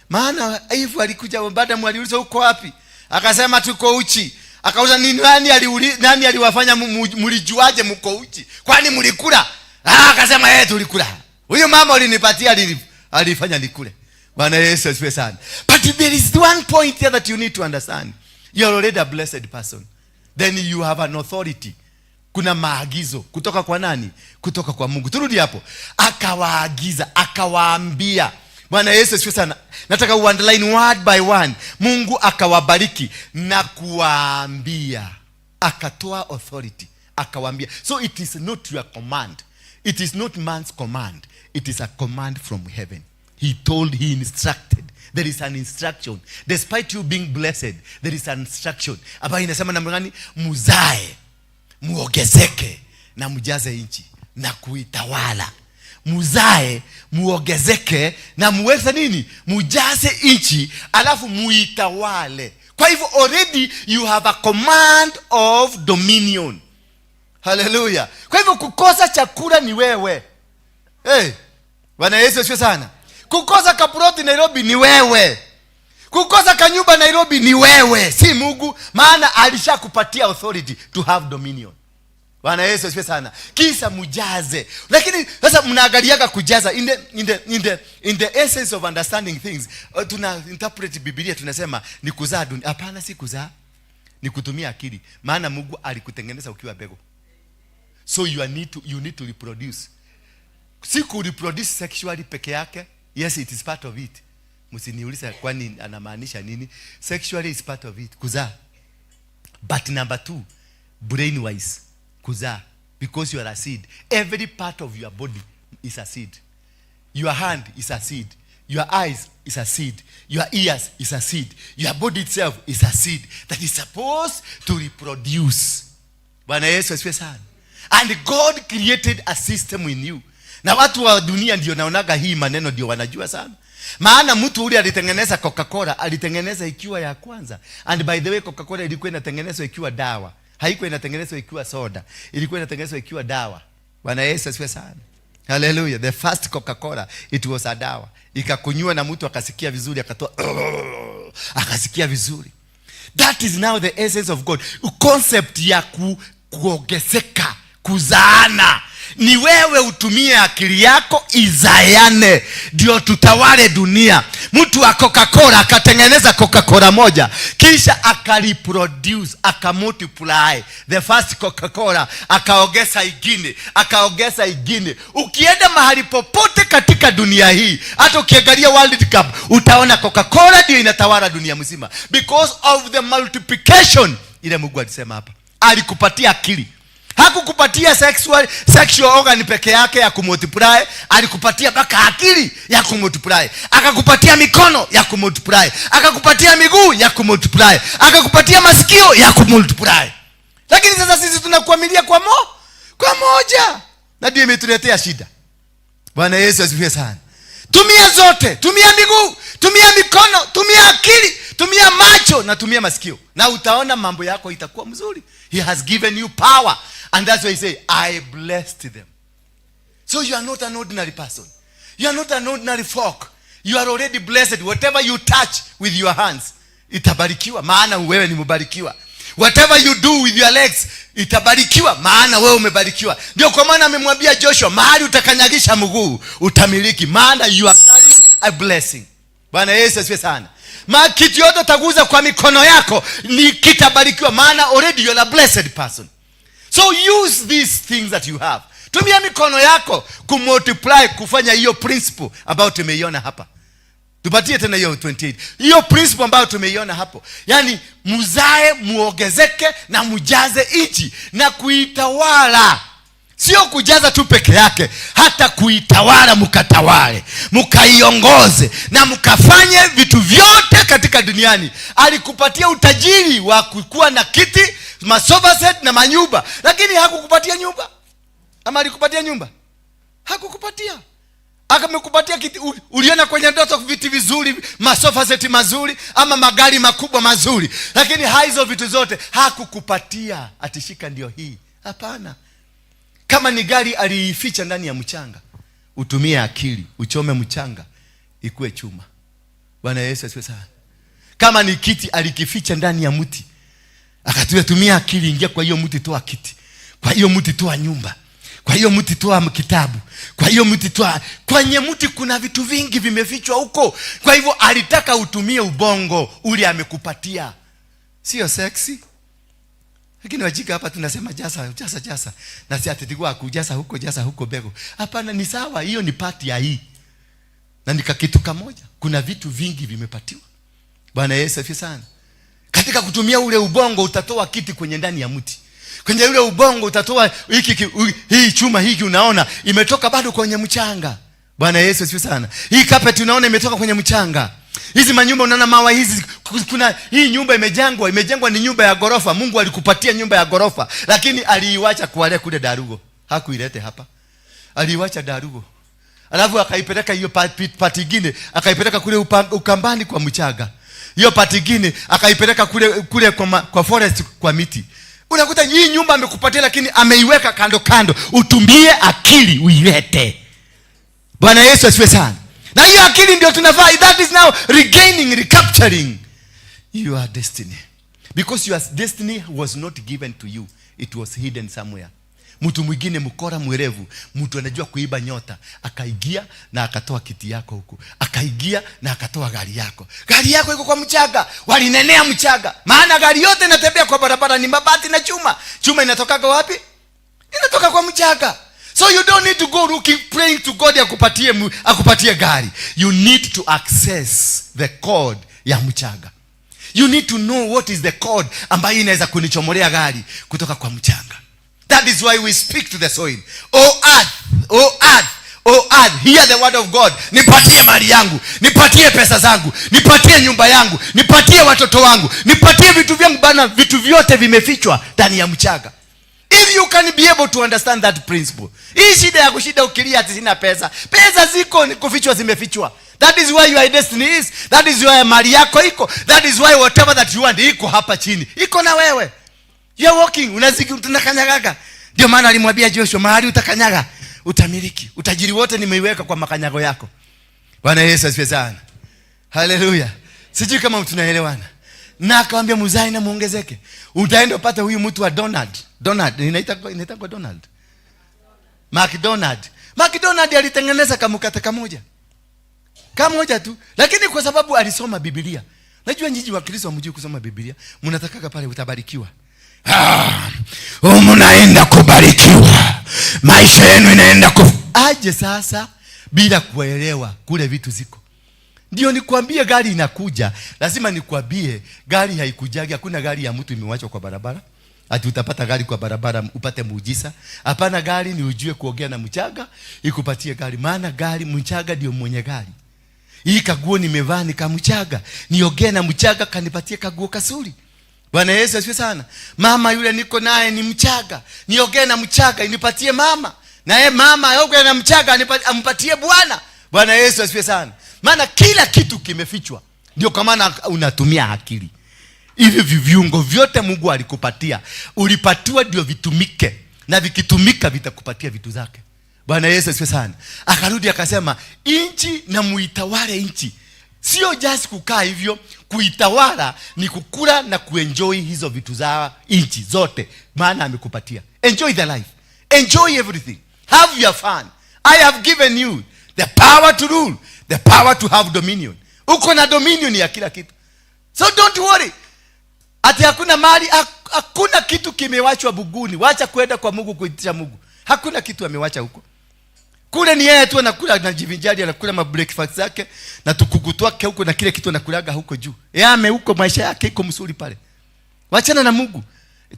Maana Eve alikuja, Adamu aliuliza uko wapi? Akasema tuko uchi. Akauza nani aliwafanya mlijuaje mko uchi? Kwani mlikula? Akasema tulikula. Huyo mama ulinipatia alifanya nikule. Bwana Yesu asifiwe sana. But there is one point here that you need to understand. You are already a blessed person. Then you have an authority. Kuna maagizo kutoka kwa nani? Kutoka kwa Mungu. Turudi hapo. Akawaagiza, akawaambia. Bwana Yesu asifiwe sana. Nataka underline word by one. Mungu akawabariki na kuwaambia, akatoa authority, akawaambia. So it is not your command, it is not man's command, it is a command from heaven. He told, he instructed. There is an instruction. Despite you being blessed, there is an instruction ambayo inasema namna gani? Muzae, muongezeke na mjaze nchi na kuitawala. Muzae, muongezeke na muweze nini? Mujaze nchi alafu muitawale. Kwa hivyo already you have a command of dominion. Hallelujah. Kwa hivyo kukosa chakula ni wewe. Bwana Yesu asifiwe sana. Kukosa kaploti Nairobi ni wewe. Kukosa kanyumba Nairobi ni wewe, si Mungu, maana alishakupatia authority to have dominion. Bwana Yesu asifiwe sana. Kisa mujaze. Lakini sasa mnaangaliaga kujaza in the essence of understanding things. Tuna interpret Biblia tunasema ni kuzaa dunia. Hapana, si kuzaa. Ni kutumia akili. Maana Mungu alikutengeneza ukiwa bego. So you need to reproduce. Si ku reproduce sexually peke yake. Yes, it is part of it. Msiniulize kwani anamaanisha nini. Sexually is part of it. Kuzaa. But number 2, brain wise. Kuzaa. Because you are a seed. Every part of your body is a seed. Your hand is a seed. Your eyes is a seed. Your ears is a seed. Your body itself is a seed that is supposed to reproduce. Bwana Yesu asifiwe sana. And God created a system in you. Na watu wa dunia ndio naonaga hii maneno ndio wanajua sana. Maana mtu ule alitengeneza Coca-Cola, alitengeneza ikiwa ya kwanza. And by the way, Coca-Cola ilikuwa inatengenezwa ikiwa dawa. Haikuwa inatengenezwa ikiwa soda. Ilikuwa inatengenezwa ikiwa dawa. Bwana Yesu asifiwe sana. Hallelujah. The first Coca-Cola, it was a dawa. Ikakunywa na mtu akasikia vizuri, akatoa akasikia vizuri. That is now the essence of God. Concept ya kuongezeka, kuzaana. Ni wewe utumie akili yako izaane ndio tutawale dunia. Mtu wa Coca-Cola akatengeneza Coca-Cola moja, kisha akaliproduce, akamultiply the first Coca-Cola, akaongeza ingine, akaongeza ingine. Ukienda mahali popote katika dunia hii, hata ukiangalia World Cup, utaona Coca-Cola ndio inatawala dunia mzima because of the multiplication. Ile Mungu alisema hapa, alikupatia akili. Hakukupatia sexual organ peke yake ya kumultiply, alikupatia mpaka akili ya kumultiply. Akakupatia mikono ya kumultiply, akakupatia miguu ya kumultiply, akakupatia masikio ya kumultiply. Lakini sasa sisi tunakuamilia kwa moja, na ndio imetuletea shida. Bwana Yesu asifiwe sana. Tumia zote, tumia miguu, tumia mikono, tumia akili, tumia macho na tumia masikio, na utaona mambo yako itakuwa mzuri. He has given you power. And that's why he say, I blessed them. So you are not an ordinary person. You are not an ordinary folk. You are already blessed. Whatever you touch with your hands, itabarikiwa, maana wewe ni mbarikiwa. Whatever you do with your legs, itabarikiwa, maana wewe umebarikiwa. Ndio kwa maana amemwambia Joshua, mahali utakanyagisha mguu utamiliki, maana you are carrying a blessing. Bwana Yesu asifiwe sana. Kitu yote utaguza kwa mikono yako ni kitabarikiwa, maana already you are a blessed person. So use these things that you have. Tumia mikono yako kumultiply, kufanya hiyo principle ambayo tumeiona hapa. Tupatie tena hiyo 28. Hiyo principle ambayo tumeiona hapo. Yaani muzae, muongezeke na mujaze nchi na kuitawala. Sio kujaza tu peke yake, hata kuitawala, mkatawale, mkaiongoze na mkafanye vitu vyote katika duniani. Alikupatia utajiri wa kukuwa na kiti, masofa set na manyumba, lakini hakukupatia nyumba. Ama alikupatia nyumba? Hakukupatia. Akamekupatia kiti, uliona kwenye ndoto viti vizuri, masofa set mazuri, ama magari makubwa mazuri, lakini hizo vitu zote hakukupatia. Atishika ndio hii. Hapana. Kama ni gari aliificha ndani ya mchanga, utumie akili, uchome mchanga ikue chuma. Bwana Yesu asifiwe sana. Kama ni kiti alikificha ndani ya mti, akatumia akili, ingia kwa hiyo mti, toa kiti. Kwa hiyo mti toa nyumba. Kwa hiyo mti toa kitabu. Kwa hiyo mti toa. Kwenye mti kuna vitu vingi vimefichwa huko. Kwa hivyo alitaka utumie ubongo ule amekupatia. Sio sexy. Lakini wajika hapa tunasema jasa. Na si ati kujaza huko bego. Hapana, ni sawa, hiyo ni part ya hii. Na nika kitu kamoja, kuna vitu vingi vimepatiwa. Bwana Yesu asifiwe sana. Katika kutumia ule ubongo utatoa kiti kwenye ndani ya mti. Kwenye ule ubongo utatoa hii chuma hiki unaona imetoka bado kwenye mchanga. Bwana Yesu asifiwe sana. Hii carpet unaona imetoka kwenye mchanga. Hizi manyumba unaona mawe hizi, kuna hii nyumba imejengwa ni nyumba ya gorofa. Mungu alikupatia nyumba ya gorofa, lakini aliiacha kuwale kule Darugo. Hakuilete hapa. Aliiacha Darugo. Alafu akaipeleka hiyo pati nyingine, akaipeleka kule Ukambani kwa mchaga. Hiyo pati nyingine akaipeleka kule kwa forest kwa miti. Unakuta hii nyumba amekupatia, lakini ameiweka kando kando. Utumie akili uilete. Bwana Yesu asifiwe sana. Na hiyo akili ndio tunafaa. That is now regaining, recapturing your destiny. Because your destiny was not given to you. It was hidden somewhere. Mtu mwingine mkora mwerevu, mtu anajua kuiba nyota, akaigia na akatoa kiti yako huku. Akaigia na akatoa gari yako. Gari yako iko kwa mchaga. Walinenea mchaga. Maana gari yote inatembea kwa barabara ni mabati na chuma. Chuma inatoka wapi? Inatoka kwa mchaga. So you don't need to go looking, praying to God akupatie gari. You need to access the code ya mchaga. You need to know what is the code ambayo inaweza kunichomolea gari kutoka kwa mchanga. That is why we speak to the soil. Oh earth, oh earth, oh earth, hear the word of God. Nipatie mali yangu, nipatie pesa zangu, nipatie nyumba yangu, nipatie watoto wangu, nipatie vitu vyangu bana. Vitu vyote vimefichwa ndani ya mchaga. If you can be able to understand that principle. Hii shida ya kushida ukilia ati sina pesa. Pesa ziko ni kufichwa, zimefichwa. That is why your destiny is. That is why mali yako iko. That is why whatever that you want iko hapa chini. Iko na wewe. You are walking, unaziki unakanyaga. Ndio maana alimwambia Joshua, mahali utakanyaga utamiliki. Utajiri wote nimeiweka kwa makanyago yako. Bwana Yesu asifiwe sana. Hallelujah. Sijui kama tunaelewana. Na akamwambia muzai na muongezeke. Utaenda upate huyu mtu wa Donald, inaita kwa Donald. McDonald alitengeneza kamukate kamoja tu, lakini kwa sababu alisoma Biblia. Najua nyinyi wa Kristo hamjui kusoma Biblia. Mnataka pale utabarikiwa. Mnaenda kubarikiwa. Maisha yenu inaenda aje sasa bila kuelewa kule vitu ziko. Ndio nikwambie gari inakuja, lazima nikwambie gari haikujagi. Hakuna gari ya mtu imewachwa kwa barabara. Ati utapata gari kwa barabara upate muujiza. Hapana, gari ni ujue kuongea na mchaga ikupatie gari. Maana gari mchaga ndio mwenye gari. Hii kaguo nimevaa ni kama mchaga. Niongee na mchaga kanipatie kaguo kasuri. Bwana Yesu asifiwe sana. Mama yule niko naye ni mchaga. Niongee na mchaga inipatie mama. Na mama aongee na mchaga ampatie Bwana. Bwana Yesu asifiwe sana. Maana kila kitu kimefichwa. Ndio kwa maana unatumia akili. Hivi viungo vyote Mungu alikupatia, ulipatiwa ndio vitumike, na vikitumika vitakupatia vitu zake. Bwana Yesu asifiwe sana. Akarudi akasema, inchi na muitawale inchi. Sio just kukaa hivyo, kuitawala ni kukula na kuenjoy hizo vitu za inchi zote. Maana amekupatia. Enjoy the life. Enjoy everything. Have your fun. I have given you the power to rule, the power to have dominion. Uko na dominion ya kila kitu. So don't worry. Ati hakuna mali, hakuna kitu kimewachwa buguni. Wacha kwenda kwa Mungu kuitisha Mungu. Hakuna kitu amewacha huko. Kule ni yeye tu anakula na jivinjari, anakula ma breakfast zake na tukuku twake huko, na kile kitu anakulaga huko juu. Yeye huko maisha yake iko msuri pale. Wachana na Mungu.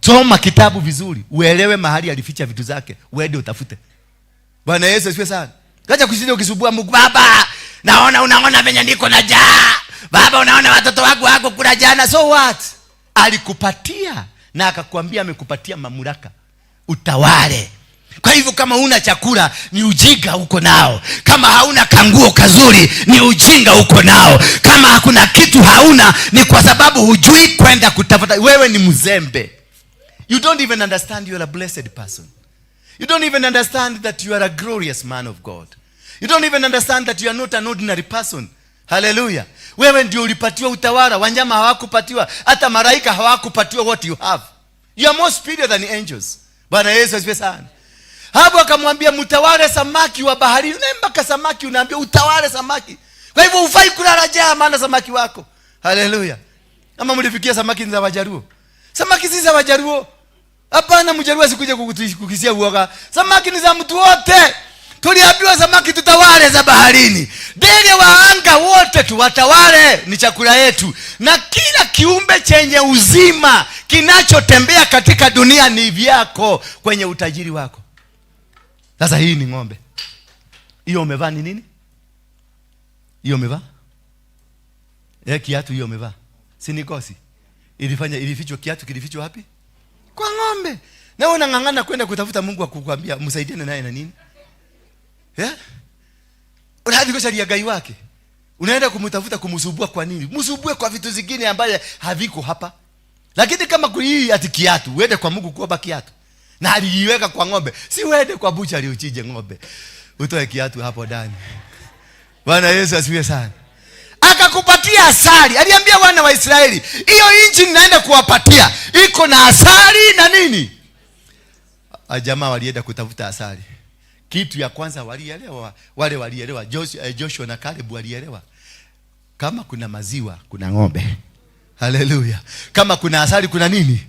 Soma kitabu vizuri, uelewe mahali alificha vitu zake, uende utafute. Bwana Yesu asifiwe sana. Acha kushinda ukisubua Mungu, baba, unaona venye niko na njaa. Baba, unaona watoto wangu wako kula jana. So what? Alikupatia na akakwambia amekupatia mamlaka utawale. Kwa hivyo kama una chakula ni ujinga uko nao. Kama hauna kanguo kazuri ni ujinga uko nao. Kama hakuna kitu hauna ni kwa sababu hujui kwenda kutafuta. Wewe ni mzembe. You don't even understand you are a blessed person. You don't even understand that you are a glorious man of God. You don't even understand that you are not an ordinary person. Hallelujah. Wewe ndio ulipatiwa utawala. Wanyama hawakupatiwa, hata malaika hawakupatiwa what you have. You are more superior than angels. Bwana Yesu asifiwe sana. Hapo akamwambia mtawale samaki wa bahari. Mpaka samaki unaambia utawale samaki. Kwa hivyo ufai kulala njaa maana samaki wako. Hallelujah. Ama mlifikia samaki za Wajaruo? Samaki si za Wajaruo. Hapana, Mjaruo asikuje kukisia uoga. Samaki ni za mtu wote. Tuliambiwa samaki tutawale za baharini, ndege wa anga wote tuwatawale, ni chakula yetu. Na kila kiumbe chenye uzima kinachotembea katika dunia ni vyako, kwenye utajiri wako. Sasa hii ni ng'ombe. Hiyo umevaa ni nini? Hiyo umevaa? Kiatu hiyo umevaa. Si ni kosi? Ilifichwa, kiatu kilifichwa wapi? Kwa ng'ombe. Na wewe unang'ang'ana kwenda kutafuta Mungu akukwambia msaidiane naye na nini? Unahadi kwa sharia gai wake. Unaenda kumtafuta kumsubua kwa nini? Msubue kwa vitu zingine ambaye haviko hapa. Lakini kama hii ati kiatu, uende kwa Mungu kuomba kiatu. Na aliiweka kwa ng'ombe. Si uende kwa bucha aliuchije ng'ombe. Utoe kiatu hapo ndani. Bwana Yesu asifiwe sana. Akakupatia asali. Aliambia wana wa Israeli, hiyo nchi ninaenda kuwapatia iko na asali na nini? Jamaa walienda kutafuta asali. Kitu ya kwanza walielewa, wale walielewa, Joshua na Caleb walielewa. Kama kuna maziwa, kuna ng'ombe. Haleluya. Kama kuna asali, kuna nini?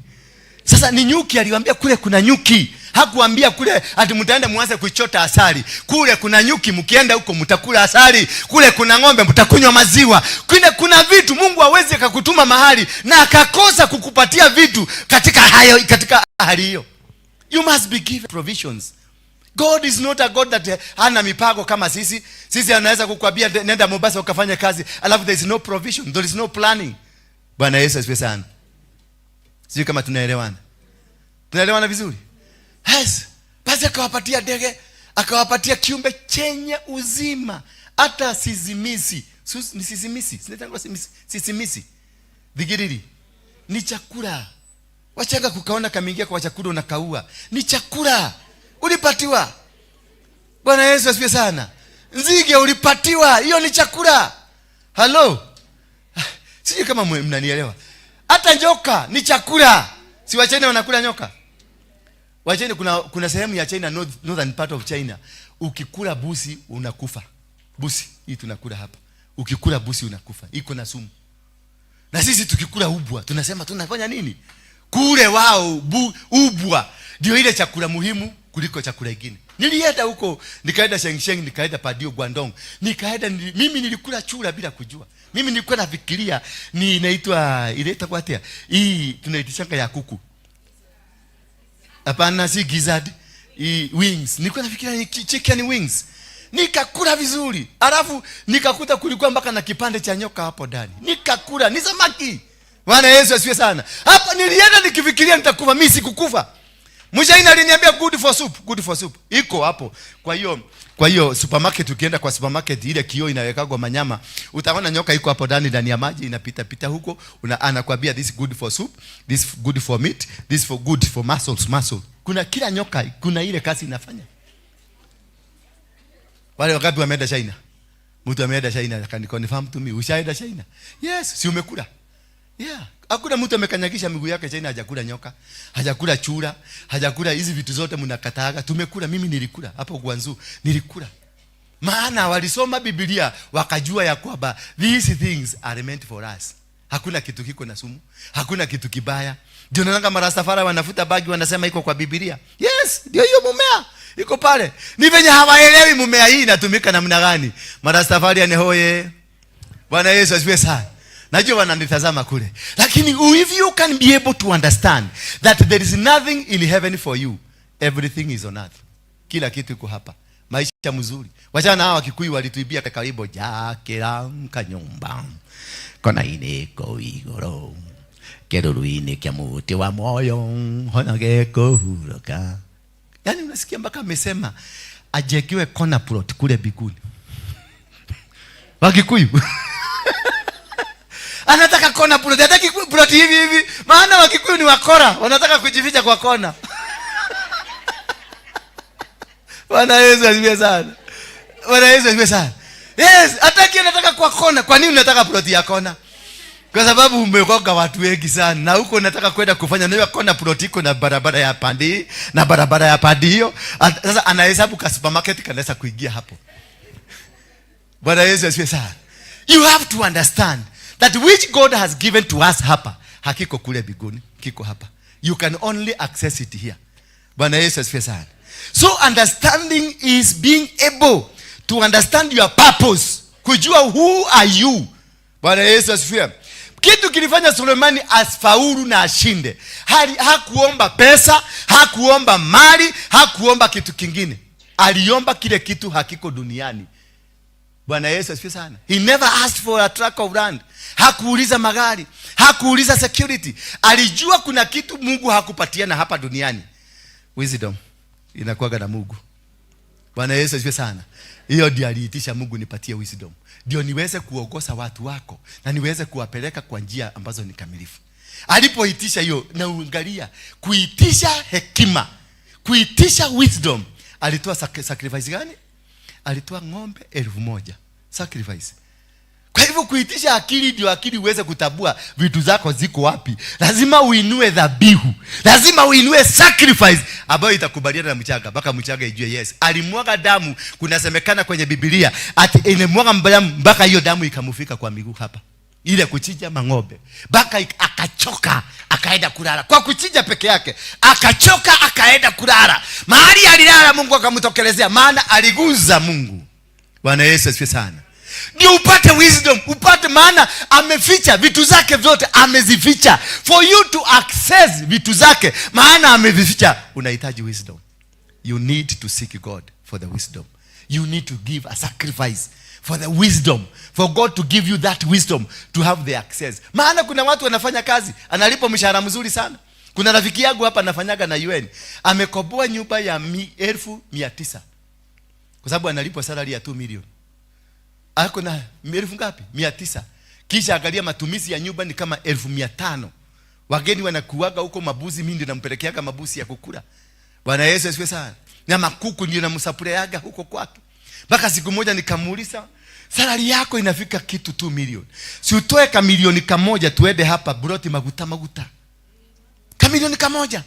Sasa ni nyuki, aliwaambia kule kuna nyuki. Hakuambia kule ati mtaenda muanze kuichota asali. Kule kuna nyuki, mkienda huko mtakula asali. Kule kuna ng'ombe, mtakunywa maziwa. Kule kuna vitu Mungu hawezi akakutuma mahali na akakosa kukupatia vitu katika hali hiyo. You must be given provisions. God is not a God that hana mipango kama sisi. Sisi anaweza kukwambia nenda Mombasa ukafanya kazi, alafu there is no provision, there is no planning. Bwana Yesu asifiwe sana. Sio kama tunaelewana. Tunaelewana vizuri? Yes. Basi akawapatia ndege, akawapatia kiumbe chenye uzima, hata sisimisi. Ni sisimisi. Sinaitangwa sisimisi. Dhigiriri. Ni chakula. Wachanga kukaona kamingia kwa chakula unakaua. Ni chakula. Ulipatiwa. Bwana Yesu asifiwe sana. Nzige ulipatiwa. Hiyo ni chakula. Hello. Sijui kama mnanielewa. Hata nyoka ni chakula. Si Wachina wanakula nyoka? Wachina kuna sehemu ya China, northern part of China, ukikula busi unakufa. Busi hii tunakula hapa. Ukikula busi unakufa. Iko na sumu. Na sisi tukikula ubwa tunasema tunafanya nini? Kule wao ubwa ndio ile chakula muhimu kuliko chakula kingine. Nilienda huko, nikaenda Shengsheng, nikaenda Padio Guangdong. Mimi nilikula chura bila kujua. Mimi nilikuwa nafikiria ni inaitwa kwa tia. Hii tunaitishanga ya kuku. Hapana, si gizzard. Wings. Nilikuwa nafikiria ni chicken wings. Nikakula vizuri. Alafu nikakuta kulikuwa mpaka na kipande cha nyoka hapo ndani. Nikakula, ni samaki. Bwana Yesu asifiwe sana. Hapa nilienda nikifikiria nitakufa, mimi sikukufa. Mshaina aliniambia good for soup. Iko hapo. Kwa hiyo supermarket, ukienda kwa supermarket ile kioo inawekagwa manyama, utaona nyoka iko hapo ndani ya maji inapita huko, anakuambia this good for soup, this good for meat, this for good for muscle. Kuna kila nyoka, kuna ile kazi inafanya. Wale wakati wameenda China. Mtu ameenda China akaniconfirm to me, ushaenda China? Yes, si umekula? Yeah. Hakuna mtu amekanyagisha miguu yake China hajakula nyoka, hajakula chura, hajakula hizi vitu zote mnakataaga. Tumekula, mimi nilikula hapo Guangzhou, nilikula. Maana walisoma Biblia wakajua ya kwamba these things are meant for us. Hakuna kitu kiko na sumu, hakuna kitu kibaya. Ndio naanga marastafari wanafuta bagi wanasema iko kwa Biblia. Yes, ndio hiyo mumea iko pale. Ni venye hawaelewi mumea hii inatumika namna gani. Marastafari anehoye. Bwana Yesu asifiwe sana. Najua wananitazama kule. Lakini if you can be able to understand that there is nothing in heaven for you, everything is on earth. Kila kitu iko hapa. Maisha mzuri. Wachana hawa Kikuyu walituibia karibu jakera kanyumba. Kona ine ko igoro. Keruruine kya muti wa moyo. Honage ko huroka. Yaani unasikia mpaka amesema ajekiwe kona plot kule biguni. Wakikuyu. Anataka kona plot, hataki plot hivi. Maana Wakikuyu ni wakora, wanataka kujificha kwa kona. Bwana Yesu asifiwe sana. Bwana Yesu asifiwe sana. Yes, hataki, anataka kwa kona. Kwa nini unataka plot ya kona? Kwa sababu umekoga watu wengi sana. Na huko unataka kwenda kufanya na kona plot iko na barabara ya pandi na barabara ya pandi hiyo. Sasa anahesabu ka supermarket kanaweza kuingia hapo. Bwana Yesu asifiwe sana. You have to understand that which God has given to us hapa hakiko kule biguni, kiko hapa. You can only access it here. Bwana Yesu asifiwe sana. So understanding is being able to understand your purpose. Kujua who are you. Bwana Yesu asifiwe. Kitu kilifanya Sulemani asfaulu na ashinde. Hakuomba pesa, hakuomba mali, hakuomba kitu kingine. Aliomba kile kitu hakiko duniani. Bwana Yesu asifiwe sana. He never asked for a tract of land. Hakuuliza magari, hakuuliza security. Alijua kuna kitu Mungu hakupatiana hapa duniani. Wisdom inakuwa na Mungu. Bwana Yesu asifiwe sana. Hiyo ndio aliitisha Mungu, nipatie wisdom. Ndio niweze kuongoza watu wako na niweze kuwapeleka kwa njia ambazo ni kamilifu. Alipoitisha hiyo, na uangalia kuitisha hekima, kuitisha wisdom, alitoa sacrifice gani? Alitoa ng'ombe 1,000 sacrifice. Kwa hivyo kuitisha akili ndio akili uweze kutabua vitu zako ziko wapi. Lazima uinue dhabihu. Lazima uinue sacrifice ambayo itakubaliana na mchanga. Mpaka mchanga ijue yes. Alimwaga damu, kunasemekana kwenye Biblia ati ilimwaga damu mpaka hiyo damu ikamufika kwa miguu hapa. Ile kuchinja mang'ombe. Mpaka akachoka, akaenda kulala. Kwa kuchinja peke yake, akachoka akaenda kulala. Mahali alilala Mungu akamtokelezea, maana aliguza Mungu. Bwana Yesu asifiwe sana. Ndio upate wisdom, upate, maana ameficha vitu zake vyote, amezificha. For you to access vitu zake, maana amevificha, unahitaji wisdom. You need to seek God for the wisdom. You need to give a sacrifice for the wisdom, for God to give you that wisdom to have the access. Maana kuna watu wanafanya kazi, analipo mshahara mzuri sana. Kuna rafiki yangu hapa anafanyaga na UN, amekoboa nyumba ya 1,900 kwa sababu analipwa salary ya 2 million. Ako na 1,000 ngapi? 900. Kisha angalia matumizi ya nyumba ni kama 1,500. Wageni wanakuaga huko mabuzi, mimi ndio nampelekeaga mabuzi ya kukula. Bwana Yesu asifiwe sana. Na makuku ndio namsapuleaga huko kwake. Mpaka siku moja nikamuuliza, salary yako inafika kitu 2 million. Si utoe ka milioni kamoja tuende hapa Buroti maguta. Ka milioni kamoja.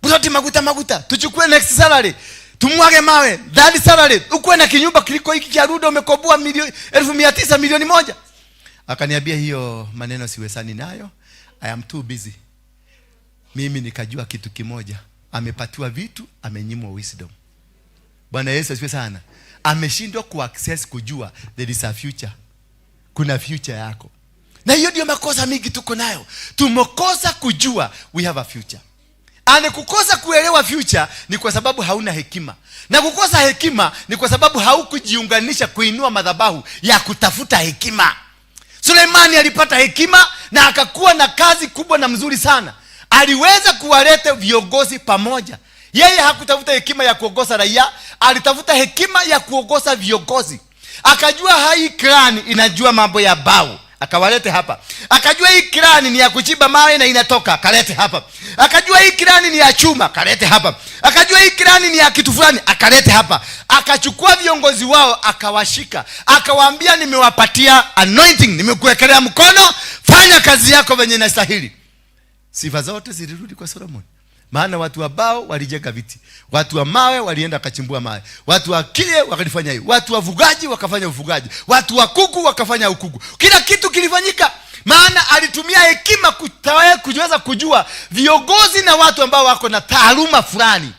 Buroti maguta. Tuchukue next salary. Tumwage mawe, that salary. Ukuwe na kinyumba kiliko hiki cha Rudo umekoboa 1,900 milioni 1. Akaniambia hiyo maneno siwezani nayo. I am too busy. Mimi nikajua kitu kimoja. Amepatiwa vitu, amenyimwa wisdom. Bwana Yesu asifiwe sana. Ameshindwa kuaccess kujua there is a future. Kuna future yako. Na hiyo ndio makosa mingi tuko nayo. Tumekosa kujua we have a future. Ane kukosa kuelewa future ni kwa sababu hauna hekima. Na kukosa hekima ni kwa sababu haukujiunganisha kuinua madhabahu ya kutafuta hekima. Sulemani alipata hekima na akakuwa na kazi kubwa na mzuri sana. Aliweza kuwaleta viongozi pamoja. Yeye hakutafuta hekima ya kuongoza raia, alitafuta hekima ya kuongoza viongozi. Akajua hii clan inajua mambo ya bao, akawalete hapa. Akajua hii clan ni ya kuchimba mawe na inatoka, kalete hapa. Akajua hii clan ni ya chuma, kalete hapa. Akajua hii clan ni ya kitu fulani, akalete hapa. Akachukua viongozi wao, akawashika, akawaambia nimewapatia anointing, nimekuwekelea mkono, fanya kazi yako venye inastahili. Sifa zote zilirudi kwa Solomon. Maana watu wa bao walijenga viti, watu wa mawe walienda kachimbua mawe, watu wa kile wakalifanya hiyo, watu wa vugaji wakafanya ufugaji, watu wa kuku wakafanya ukuku. Kila kitu kilifanyika, maana alitumia hekima kuweza kujua viongozi na watu ambao wako na taaluma fulani.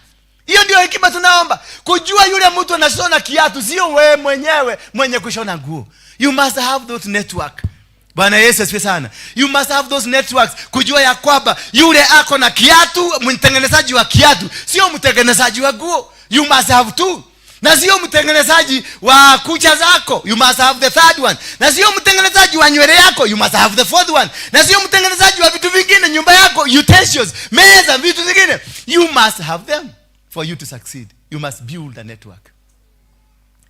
Hiyo ndio hekima tunaomba. Kujua yule mtu anashona kiatu, sio wewe mwenyewe mwenye kushona nguo. You must have those network. Bwana Yesu asifiwe sana. You must have those networks. Kujua ya kwamba yule ako na kiatu, mtengenezaji wa kiatu, sio mtengenezaji wa nguo. You must have two. Na sio mtengenezaji wa kucha zako. You must have the third one. Na sio mtengenezaji wa nywele yako. You must have the fourth one. Na sio mtengenezaji wa vitu vingine, nyumba yako, utensils, meza, vitu vingine. You must have them for you to succeed. You must build a network.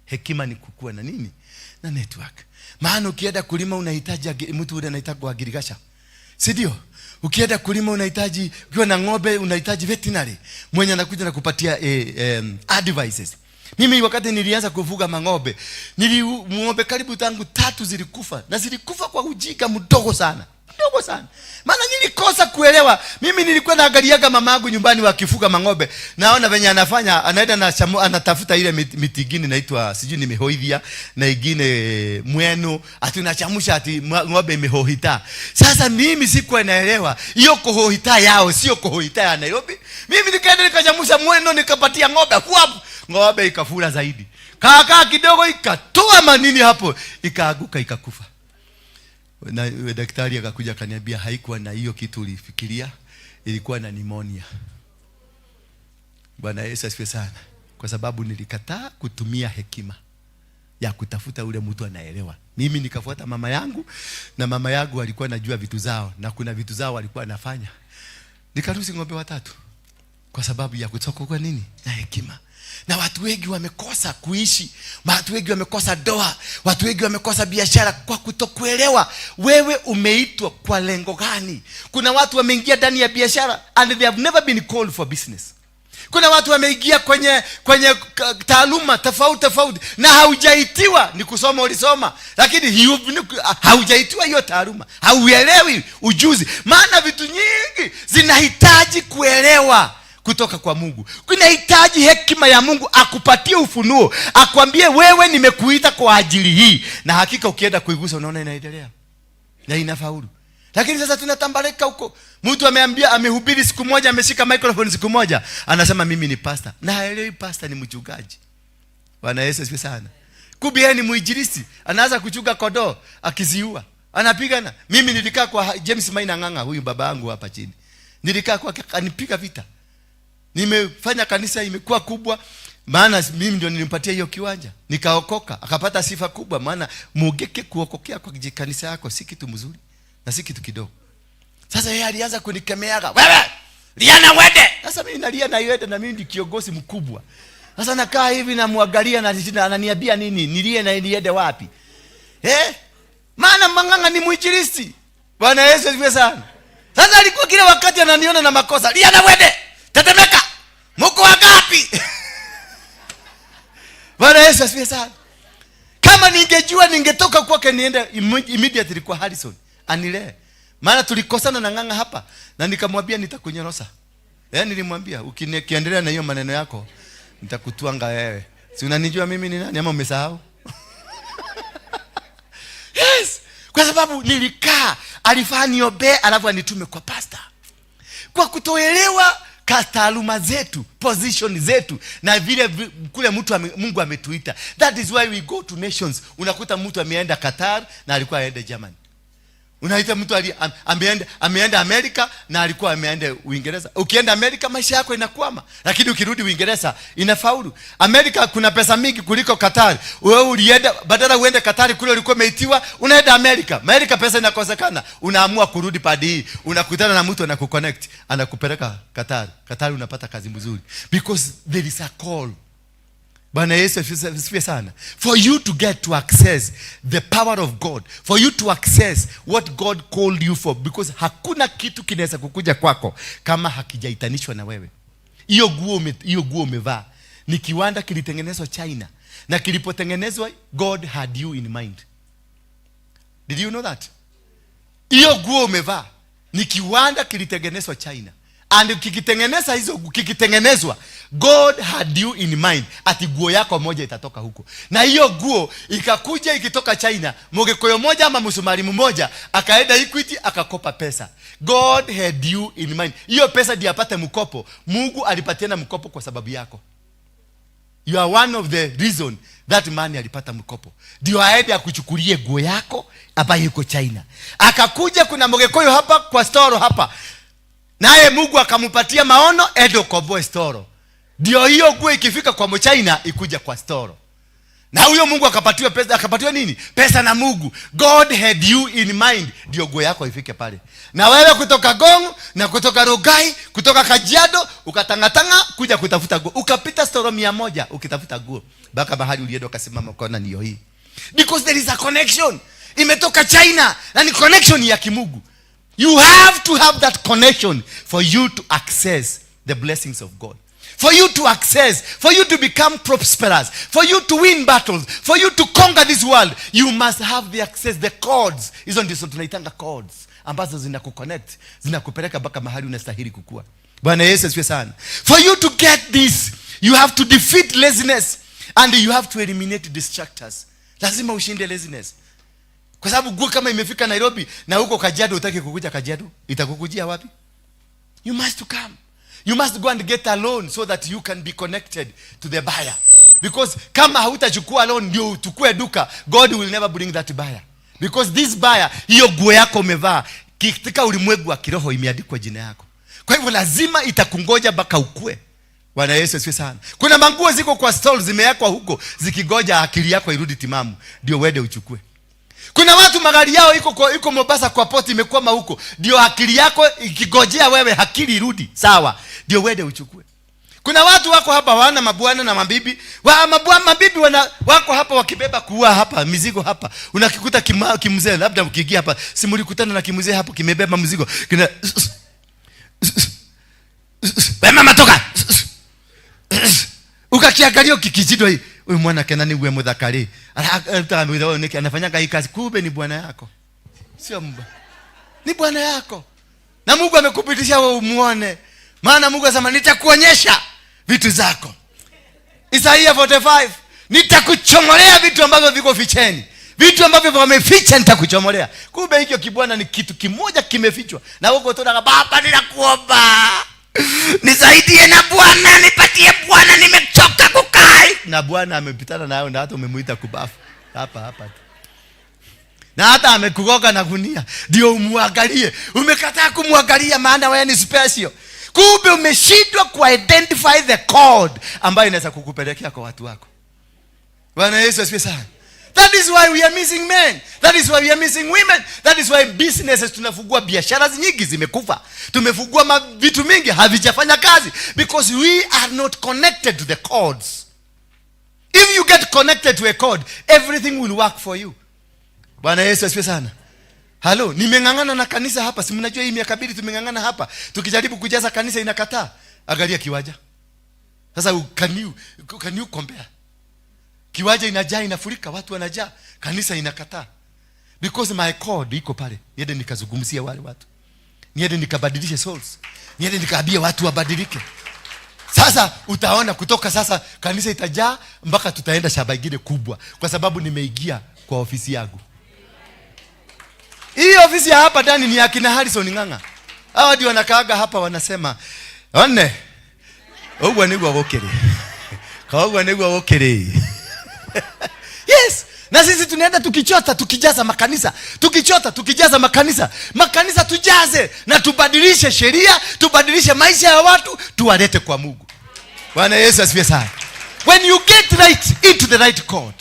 Hekima ni kukua na nini? Na network. Maana ukienda kulima unahitaji mtu ule anahitaji kwa agriculture. Si ndio? Ukienda kulima unahitaji, ukiwa na ng'ombe unahitaji veterinary mwenye anakuja na kupatia advices. Mimi wakati nilianza kufuga mang'ombe, ng'ombe karibu tangu 3 zilikufa, na zilikufa kwa ujinga mdogo sana. Mdogo sana. Maana nilikosa kuelewa. Mimi nilikuwa naangaliaga mamangu nyumbani wakifuga mang'ombe. Naona venye anafanya, anaenda na anatafuta ile miti ingine inaitwa sijui nimehoidhia na ingine mwenu, ati unachamusha ati ng'ombe imehohita. Sasa mimi sikuwa naelewa hiyo kuhohita yao sio kuhohita ya Nairobi. Mimi nikaenda nikachamusha mwenu nikapatia ng'ombe. Ng'ombe ikafura zaidi. Kaka kidogo ikatoa manini hapo, ikaaguka ikakufa. Na daktari akakuja akaniambia haikuwa na hiyo kitu ulifikiria, ilikuwa na pneumonia. Bwana Yesu asifiwe sana. Kwa sababu nilikataa kutumia hekima ya kutafuta ule mtu anaelewa. Mimi nikafuata mama yangu, na mama yangu alikuwa anajua vitu zao, na kuna vitu zao walikuwa anafanya. Nikaruhusu ng'ombe 3 kwa sababu ya kutoka kwa nini? Na hekima. Na watu wengi wamekosa kuishi, watu wengi wamekosa doa, watu wengi wamekosa biashara kwa kutokuelewa wewe umeitwa kwa lengo gani. Kuna watu wameingia ndani ya biashara and they have never been called for business. Kuna watu wameingia kwenye taaluma tofauti na haujaitiwa. Ni kusoma ulisoma, lakini haujaitiwa hiyo taaluma, hauelewi ujuzi. Maana vitu nyingi zinahitaji kuelewa kutoka kwa Mungu. Kunahitaji hekima ya Mungu akupatie ufunuo, akwambie wewe nimekuita kwa ajili hii, na hakika ukienda kuigusa unaona inaendelea na inafaulu. Lakini sasa tunatambaleka huko. Mtu amehubiri siku moja, ameshika microphone siku moja, anasema mimi ni pastor. Na haelewi pastor ni mchungaji. Bwana Yesu asifiwe sana. Kumbe yeye ni muinjilisti, anaanza kuchunga kondoo akiziua. Anapigana. Mimi nilikaa kwa James Maina Ng'ang'a, huyu baba yangu hapa chini. Nilikaa kwa anipiga vita. Nimefanya kanisa imekuwa kubwa, maana mimi ndio nilimpatia hiyo kiwanja. Nikaokoka, akapata sifa kubwa, maana mugeke kuokokea kwa kanisa yako si kitu mzuri na si kitu kidogo. Sasa yeye alianza kunikemeaga, wewe liana wende. Sasa mimi nalia na yeye, na mimi ndi kiongozi mkubwa. Sasa nakaa hivi na muangalia, na ananiambia nini? Nilie na niende wapi? Maana Mang'ang'a ni muinjilisti. Bwana Yesu asifiwe sana. Sasa alikuwa kila wakati ananiona na makosa. Liana wende. Tetemeka. Mko wangapi? Bwana Yesu asifiwe sana. Kama ningejua ningetoka kwake niende immediately kwa Harrison anilee. Maana tulikosana na Ng'ang'a hapa, na nikamwambia nitakunyorosa. Nilimwambia ukiendelea na hiyo maneno yako nitakutuanga wewe. Si unanijua mimi ni nani ama umesahau? Yes. Kwa sababu nilikaa, alifanya niombe alafu anitume kwa pastor. Kwa kutoelewa taaluma zetu, position zetu, na vile kule Mungu ametuita. That is why we go to nations. Unakuta mtu ameenda Qatar na alikuwa aende Germany. Unaita mtu ameenda Amerika na alikuwa ameenda Uingereza. Ukienda Amerika maisha yako inakwama, lakini ukirudi Uingereza inafaulu. Amerika kuna pesa mingi kuliko Qatar. Wewe ulienda, badala uende Qatar kule ulikuwa umeitiwa, unaenda Amerika. Amerika pesa inakosekana, unaamua kurudi padi hii. Unakutana na mtu anakukonnect, anakupeleka Qatar. Qatar unapata kazi mzuri because there is a call. Bwana Yesu asifiwe sana. For you to get to access the power of God, for you to access what God called you for, because hakuna kitu kinaweza kukuja kwako kama hakijaitanishwa na wewe. Hiyo nguo umevaa ni kiwanda kilitengenezwa China, na kilipotengenezwa God had you in mind. Did you know that? Hiyo nguo umevaa ni kiwanda kilitengenezwa China. And kikitengenezwa God had you in mind, ati guo yako moja itatoka huko. Na hiyo guo ikakuja ikitoka China, Mgikuyu moja ama Msomali mmoja akaenda Equity akakopa pesa. God had you in mind. Hiyo pesa ndiyo apate mkopo. Mungu alipatiana mkopo kwa sababu yako. You are one of the reason that man alipata mkopo. Ndio aende akuchukulie guo yako ambayo yuko China. Akakuja kuna Mgikuyu hapa kwa store hapa, naye Mungu akamupatia maono, edo koboe store. Ndio hiyo nguo ikifika kwa Mchina ikuja kwa store. Na huyo Mungu akapatiwa pesa, akapatiwa nini? Pesa na Mungu. God had you in mind, ndio nguo yako ifike pale. Na wewe kutoka Gong na kutoka Rogai, kutoka Kajiado, ukatangatanga kuja kutafuta nguo. Ukapita store 100 ukitafuta nguo. Baka bahari ulienda ukasimama ukaona niyo hii. Because there is a connection. Imetoka China na ni connection ya kimungu. You have to have that connection for you to access the blessings of God. for you to access, for you to become prosperous, for you to win battles, for you to conquer this world, you must have the access, the codes. Hizo ndizo tunaitanga codes ambazo zinakuconnect, zinakupeleka mpaka mahali unastahili kukua. Bwana Yesu asifiwe sana. For you to get this, you have to defeat laziness and you have to eliminate distractors. Lazima ushinde laziness. Kwa sababu kama imefika Nairobi na huko Kajiado utaki kukuja Kajiado, itakukujia wapi? You must come. You must go and get a loan so that you can be connected to the buyer. Because kama hautachukua loan ndio utukue duka, God will never bring that buyer. Because this buyer, hiyo nguo yako umevaa, katika ulimwengu wa kiroho imeandikwa jina yako. Kwa hivyo lazima itakungoja mpaka ukue. Bwana Yesu asifiwe sana. Kuna manguo ziko kwa stall zimewekwa huko zikigoja akili yako irudi timamu ndio uende uchukue. Kuna watu magari yao iko Mombasa kwa port imekwama huko ndio akili yako ikigojea wewe akili irudi sawa ndio uende uchukue. Kuna watu wako hapa wana mabwana na mabibi, mabibi wako hapa wakibeba kuua hapa mizigo hapa. Unakikuta kimzee labda ukiingia hapa simulikutana na kimzee hapo kimebeba mzigo. Kina mama toka. Ukakiangalia ukikijidwa hii huyu mwana kenani uwe mudhakari. Anafanya hii kazi kumbe ni bwana yako. Sio mbwa. Ni bwana yako. Na Mungu amekupitisha wewe umuone. Maana Mungu anasema nitakuonyesha vitu zako. Isaiah 45, nitakuchomolea vitu ambavyo viko ficheni. Vitu ambavyo wameficha nitakuchomolea. Kumbe hicho kibwana ni kitu kimoja kimefichwa. Na huko tunataka baba ninakuomba. Nisaidie na Bwana, nipatie Bwana, nimechoka kukai. Na Bwana amepitana nayo na hata umemuita kubafu. Hapa. Na hata amekugoga na gunia. Ndio umuangalie. Umekataa kumwangalia maana wewe ni special. Kumbe umeshindwa ku-identify the code ambayo inaweza kukupelekea kwa watu wako. Bwana Yesu asifiwe sana. That is why we are missing men. That is why we are missing women. That is why businesses tunafungua biashara nyingi zimekufa. Tumefungua vitu mingi havijafanya kazi because we are not connected to the codes. If you get connected to a code, everything will work for you. Bwana Yesu asifiwe sana. Halo, nimengangana na kanisa hapa. Si mnajua hii miaka 2 tumengangana hapa. Tukijaribu kujaza kanisa inakataa. Angalia kiwanja. Sasa can you compare? Kiwanja inajaa inafurika, watu wanajaa, kanisa inakataa. Because my code iko pale. Niende nikazungumzia wale watu. Niende nikabadilishe souls. Niende nikaambia watu wabadilike. Sasa utaona kutoka sasa kanisa itajaa mpaka tutaenda shamba ingine kubwa kwa sababu nimeingia kwa ofisi yangu. Hii ofisi ya hapa ndani ni akina Harrison Nganga. Hawa ndio wanakaaga hapa wanasema, "One. Ogwa nigwa wokere." Kaogwa nigwa wokere. Yes. Na sisi tunaenda tukichota tukijaza makanisa. Tukijaza makanisa. Makanisa tujaze na tubadilishe sheria, tubadilishe maisha ya watu, tuwalete kwa Mungu. Bwana Yesu asifiwe sana. When you get right into the right code,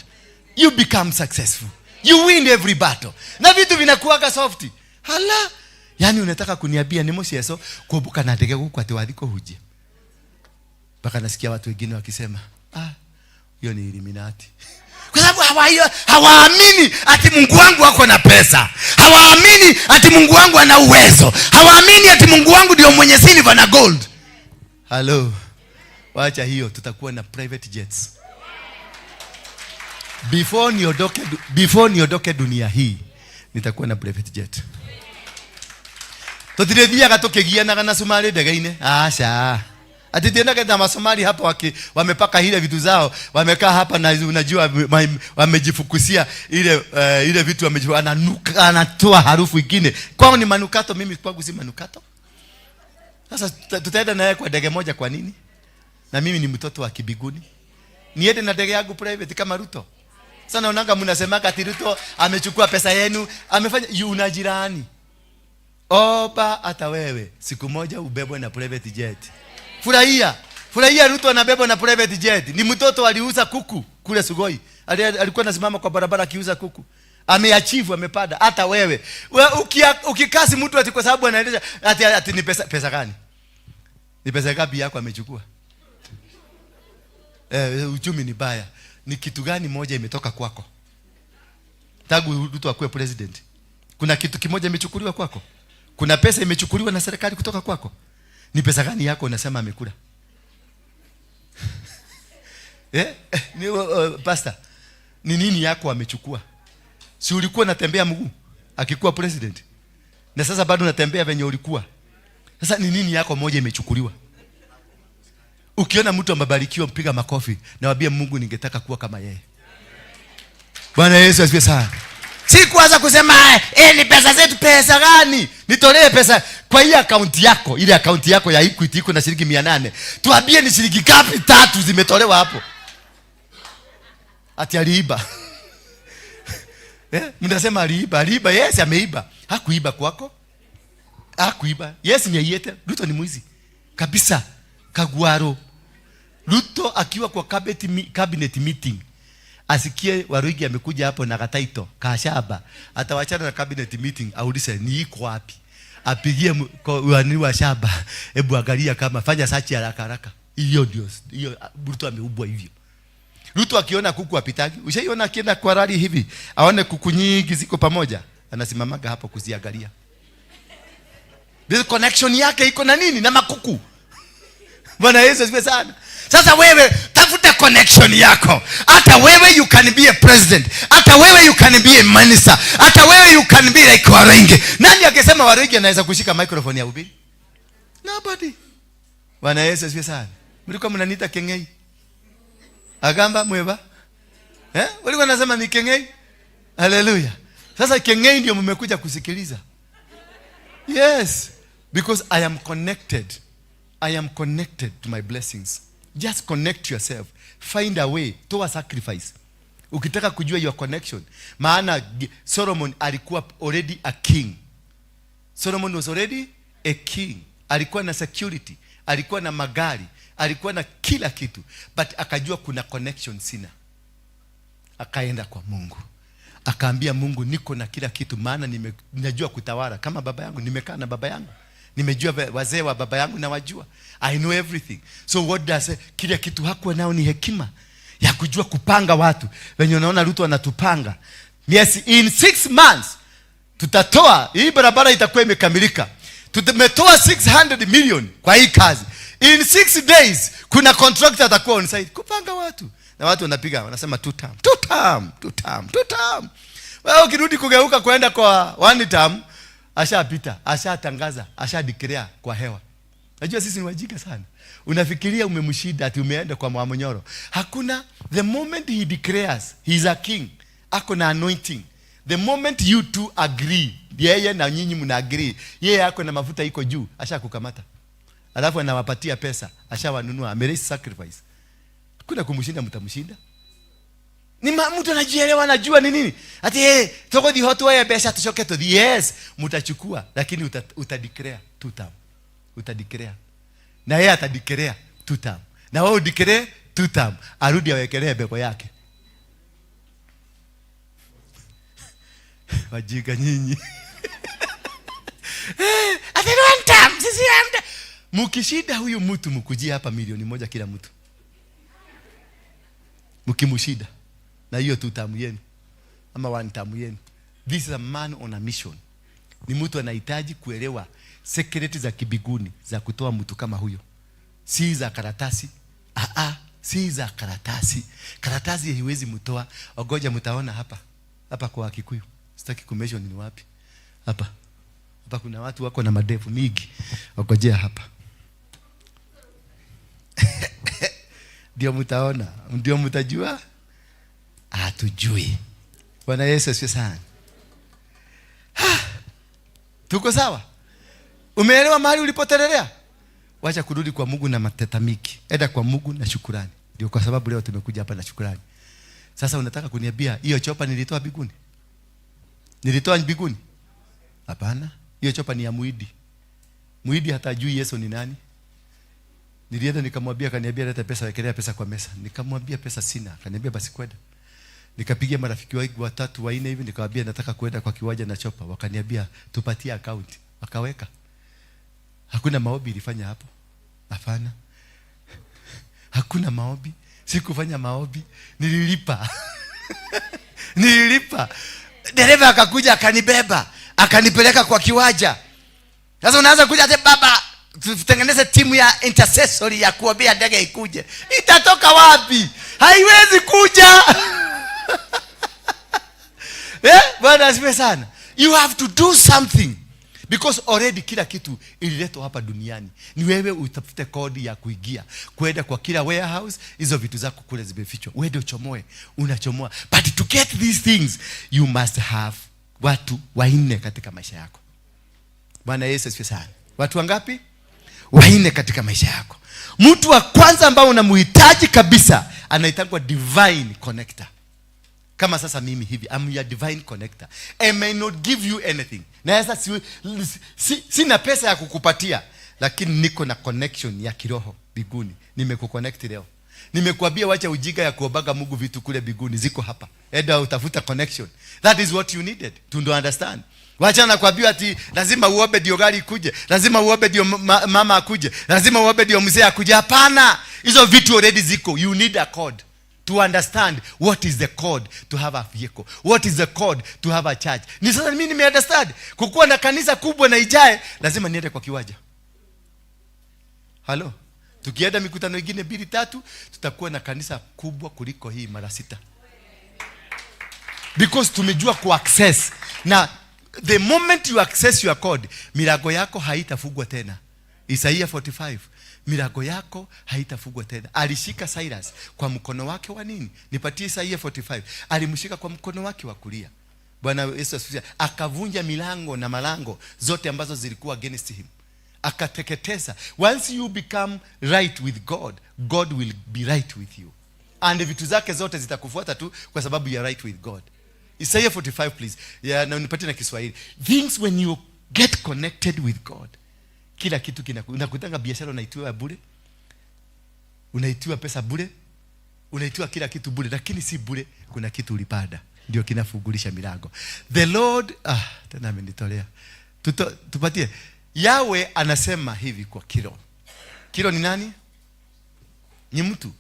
you become successful. You win every battle. Na vitu vinakuwa soft. Hala. Yaani unataka kuniambia ni Mose Yesu kubuka na ndege huko atiwadhiko huje. Mpaka nasikia watu wengine wakisema, hiyo ni Illuminati. Kwa sababu hawaamini ati Mungu wangu wako na pesa. Hawaamini ati Mungu wangu ana uwezo. Hawaamini ati Mungu wangu ndio mwenye silver na gold. Hello. Wacha hiyo, tutakuwa na private jets. Before niondoke dunia hii, nitakuwa na private jet. Tutirethia gatokegia na Somali ndege-ine. Asha. Ati tena kama Masomali hapa wamepaka ile vitu zao, wamekaa hapa na unajua wamejifukusia ile vitu wamejua ananuka anatoa harufu nyingine. Kwao ni manukato, mimi kwangu si manukato. Sasa tutaenda naye kwa ndege moja kwa nini? Na mimi ni mtoto wa kibiguni. Niende na ndege yangu private kama Ruto. Sana unanga mnasemaka ati Ruto amechukua pesa yenu, amefanya unajirani. Oba hata wewe siku moja ubebwe na private jet. Furahia Ruto anabebwa na private jet. Ni mtoto aliuza kuku kule Sugoi. Alikuwa anasimama kwa barabara akiuza kuku. Ameachieve amepada hata wewe. Ukikasi mtu ati kwa sababu anaendesha ati ni pesa gani? Ni pesa gapi yako amechukua? Uchumi ni baya. Ni kitu gani moja imetoka kwako? Tangu Ruto akuwe president. Kuna kitu kimoja imechukuliwa kwako? Kuna pesa imechukuliwa na serikali kutoka kwako? Ni pesa gani yako unasema amekula? Pastor, ni nini yako amechukua? Si ulikuwa unatembea mguu akikuwa president, na sasa bado unatembea venye ulikuwa. Sasa ni nini yako moja imechukuliwa? Ukiona mtu amebarikiwa, mpiga makofi na waambie Mungu, ningetaka kuwa kama yeye. Bwana Yesu asifiwe sana. Si kuanza kusema ni pesa zetu. Pesa gani? Nitolee pesa kwa hii account yako. Ile account yako ya Equity iko na shilingi 800. Tuambie ni shilingi ngapi 3 zimetolewa hapo? Ati aliiba. Mnasema aliiba. Aliiba, yes ameiba. Hakuiba kwako. Hakuiba. Yes ni yeye. Ruto ni mwizi kabisa. Kagwaro. Ruto akiwa kwa cabinet meeting, asikie Waruigi amekuja hapo na kataito kashaba, atawachana na cabinet meeting, aulize ni iko wapi, apigie wani wa shaba, hebu angalia kama fanya search haraka haraka. Hiyo ndio hiyo. Ruto ameubwa hivyo. Ruto akiona kuku apitagi, ushaiona akienda kwa rally hivi aone kuku nyingi ziko pamoja, anasimamaga hapo kuziangalia. This connection yake iko na nini? Na makuku. Bwana Yesu asifiwe sana. Sasa wewe tafuta connection yako. Hata wewe you can be a president. Hata wewe you can be a minister. Hata wewe you can be like Waruigi. Nani akisema Waruigi anaweza kushika microphone ya ubiri? Nobody. Bwana Yesu asifiwe sana. Mlikuwa mnaniita Kengei? Agamba mweba? Walikuwa nasema ni Kengei? Hallelujah. Sasa Kengei ndio mmekuja kusikiliza. Yes, because I am connected. I am connected to my blessings. Just connect yourself. Find a way. Toa sacrifice. Ukitaka kujua your connection. Maana Solomon alikuwa already a king. Solomon was already a king. Alikuwa na security. Alikuwa na magari. Alikuwa na kila kitu. But akajua kuna connection sina. Akaenda kwa Mungu. Akaambia Mungu, niko na kila kitu, maana ninajua kutawala kama baba yangu. Nimekaa na baba yangu. Nimejua wazee wa baba yangu na wajua. I know everything. So what does kile kitu hakuwa nao ni hekima ya kujua kupanga watu. Wenye unaona Ruto anatupanga. Yes, in 6 months tutatoa hii barabara, itakuwa imekamilika. Tumetoa 600 million kwa hii kazi. In 6 days kuna contractor atakuwa on site kupanga watu. Na watu wanapiga wanasema 2 term. Wewe ukirudi kugeuka kwenda kwa 1 term, ashapita, ashatangaza, ashadeclare kwa hewa. Najua sisi ni wajinga sana. Unafikiria umemshida ati umeenda kwa Mwamonyoro. Hakuna. The moment he declares he is a king, ako na anointing. The moment you two agree, yeye na nyinyi mna agree, yeye ako na mafuta iko juu, ashakukamata. Alafu anawapatia pesa, ashawanunua, ameraise sacrifice. Hakuna kumshinda, mtamshinda. Ni mtu anajielewa, anajua ni nini. Ati toko di hotu ya pesa tushoke to the yes, mtachukua, lakini utadeclare 2 term. Utadeclare. Na yeye atadeclare 2 term. Na wewe udeclare 2 term. Arudi awekelee beko yake. Wajiga nyinyi. Ati 1 term, sisi amda. Mkishida huyu mtu mkujia hapa 1,000,000 kila mtu. Mkimushida na hiyo 2 term yenu ama 1 term yenu. This is a man on a mission. Ni mtu anahitaji kuelewa secret za kibiguni za kutoa mtu kama huyo. Si za karatasi. Si za karatasi. Karatasi haiwezi mtoa. Ogoja mtaona hapa. Hapa kwa Kikuyu. Sitaki kumention ni wapi. Hapa. Hapa kuna watu wako na madevu mingi. Ogojea hapa. Ndio mtaona. Ndio mtajua. Hatujui. Bwana Yesu asifiwe sana. Tuko sawa? Umeelewa mahali ulipotelelea? Wacha kurudi kwa Mungu na matetamiki. Enda kwa Mungu na shukrani. Ndio kwa sababu leo tumekuja hapa na shukrani. Sasa unataka kuniambia hiyo chopa nilitoa biguni? Nilitoa biguni? Hapana. Hiyo chopa ni ya Muidi. Muidi hatajui Yesu ni nani. Nilienda nikamwambia, akaniambia leta pesa, wekelea pesa kwa mesa. Nikamwambia pesa sina. Akaniambia basi kwenda. Nikapigia marafiki wangu 3 4 hivi, nikamwambia nataka kwenda kwa kiwanja na chopa. Wakaniambia tupatie account. Akaweka. Hakuna maombi ilifanya hapo. Hapana. Hakuna maombi. Sikufanya maombi. Nililipa. Nililipa. Dereva akakuja akanibeba, akanipeleka kwa kiwanja. Sasa unaanza kuja ate baba, tutengeneze timu ya intercessory ya kuombea ndege ikuje. Itatoka wapi? Haiwezi kuja. Bwana asifiwe sana. You have to do something. Because already kila kitu ililetwa hapa duniani. Ni wewe utafute kodi ya kuingia, kwenda kwa kila warehouse, hizo vitu zako kule zimefichwa. Wewe uchomoe, unachomoa. But to get these things, you must have watu wanne katika maisha yako. Bwana Yesu asifiwe sana. Watu wangapi? Wanne katika maisha yako. Mtu wa kwanza ambao unamhitaji kabisa anaitwa divine connector. Kama sasa mimi hivi, I'm your divine connector. I may not give you anything. Na sasa sina pesa ya kukupatia, lakini niko na connection ya kiroho biguni. Nimekuconnect leo. Nimekuambia wacha ujinga ya kuobaga Mungu vitu kule biguni ziko hapa. Enda utafuta connection. That is what you needed to understand. Wacha na kuambia ati lazima uombe ndio gari ikuje, lazima uombe ndio mama akuje, lazima uombe ndio mzee akuje. Hapana. Hizo vitu already ziko. You need a code to understand what is the code to have a vehicle, what is the code to have a church. Ni sasa mimi nimeunderstand kukuwa na kanisa kubwa na ijae, lazima niende kwa kiwanja. Halo, tukienda mikutano mingine 2-3 tutakuwa na kanisa kubwa kuliko hii mara 6, because tumejua ku access. Na the moment you access your code, milango yako haitafungwa tena. Isaiah 45, milango yako haitafungwa tena. Alishika Cyrus kwa mkono wake wa nini? Nipatie Isaiah 45. Alimshika kwa mkono wake wa kulia. Bwana Yesu asifiwe. Akavunja milango na malango zote ambazo zilikuwa against him. Akateketeza. Once you become right with God, God will be right with you. And vitu zake zote zitakufuata tu kwa sababu you are right with God. Isaiah 45 please. Yeah, na nipatie na Kiswahili. Things when you get connected with God, kila kitu unakutanga biashara unaitiwa bure, unaitiwa pesa bure, unaitiwa kila kitu bure, lakini si bure, kuna kitu ulipada ndio kinafungulisha milango. The Lord tena amenitolea. Tupatie. Yawe anasema hivi kwa Kiro. Kiro ni nani? Ni mtu.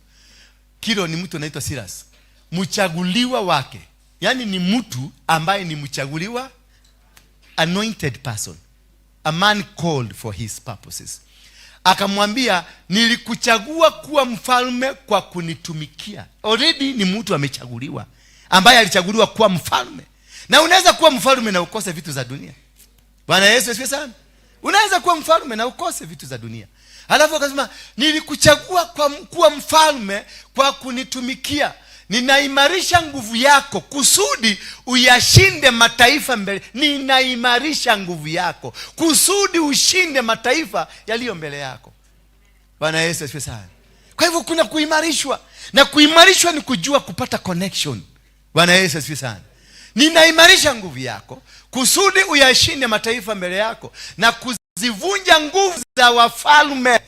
Kiro ni mtu anaitwa Silas. Mchaguliwa wake. Yaani ni mtu ambaye ni mchaguliwa, anointed person. A man called for his purposes. Akamwambia, nilikuchagua kuwa mfalme kwa kunitumikia. Already ni mtu amechaguliwa, ambaye alichaguliwa kuwa mfalme. Na unaweza kuwa mfalme na ukose vitu za dunia. Bwana Yesu asifiwe sana. Unaweza kuwa mfalme na ukose vitu za dunia. Alafu akasema, nilikuchagua kuwa mfalme kwa kunitumikia. Ninaimarisha nguvu yako kusudi uyashinde mataifa mbele. Ninaimarisha nguvu yako kusudi ushinde mataifa yaliyo mbele yako. Bwana Yesu asifiwe sana. Kwa hivyo kuna kuimarishwa, na kuimarishwa ni kujua kupata connection. Bwana Yesu asifiwe sana. Ninaimarisha nguvu yako kusudi uyashinde mataifa mbele yako na kuzivunja nguvu za wafalme.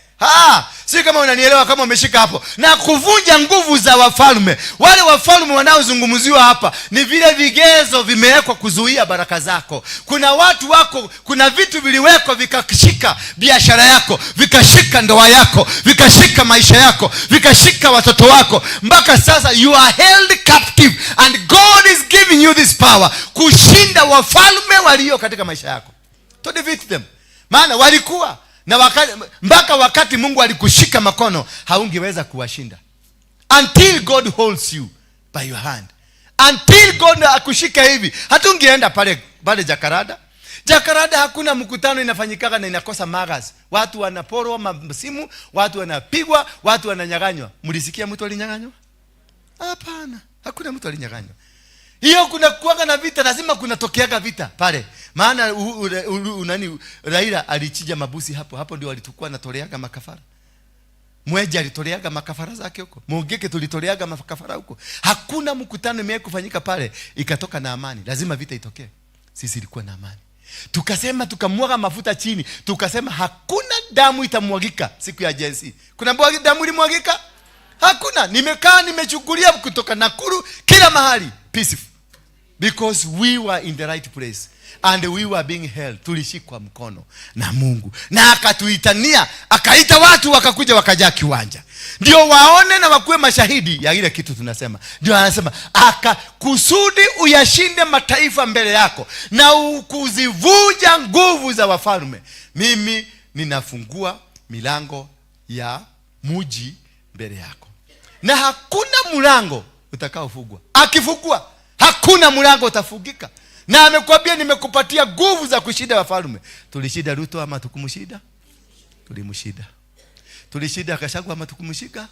Si kama unanielewa, kama umeshika hapo. Na kuvunja nguvu za wafalme. Wale wafalme wanaozungumziwa hapa ni vile vigezo vimewekwa kuzuia baraka zako. Kuna watu wako, kuna vitu viliwekwa vikashika biashara yako, vikashika ndoa yako, vikashika maisha yako, vikashika watoto wako. Mpaka sasa you are held captive, and God is giving you this power kushinda wafalme walio katika maisha yako. To defeat them. Maana walikuwa na mpaka wakati Mungu alikushika makono haungeweza kuwashinda. Until God holds you by your hand. Until God akushika hivi, hatungeenda pale Jakarada. Jakarada hakuna mkutano inafanyikaga na inakosa magas. Watu wanaporwa masimu, watu wanapigwa, watu wananyang'anywa. Mlisikia mtu alinyang'anywa? Hapana, hakuna mtu alinyang'anywa. Hiyo kuna kuwaga na vita, lazima kunatokeaga vita pale. Maana Raila alichija mabusi hapo ndio alitukua natoleaga makafara. Mweja alitoleaga makafara zake huko. Mugeke tulitoleaga makafara huko. Hakuna mkutano imewahi kufanyika pale ikatoka na amani. Lazima vita itokee. Sisi ilikuwa na amani. Tukasema, tukamwaga mafuta chini. Tukasema hakuna damu itamwagika siku ya JNC. Kuna damu ilimwagika? Hakuna. Nimekaa nimechukulia kutoka Nakuru kila mahali peaceful. Because we were in the right place and we were being held. Tulishikwa mkono na Mungu, na akatuitania, akaita watu wakakuja wakajaa kiwanja, ndio waone na wakuwe mashahidi ya ile kitu tunasema. Ndio anasema kusudi uyashinde mataifa mbele yako na kuzivunja nguvu za wafalme. Mimi ninafungua milango ya muji mbele yako, na hakuna mlango utakaofungwa. Akifungwa hakuna mlango utafungika. Na amekwambia nimekupatia nguvu za kushinda wafalme. Tulishinda Ruto ama tukumshida? Tulimshida. Tulishinda Gachagua ama tukumshika?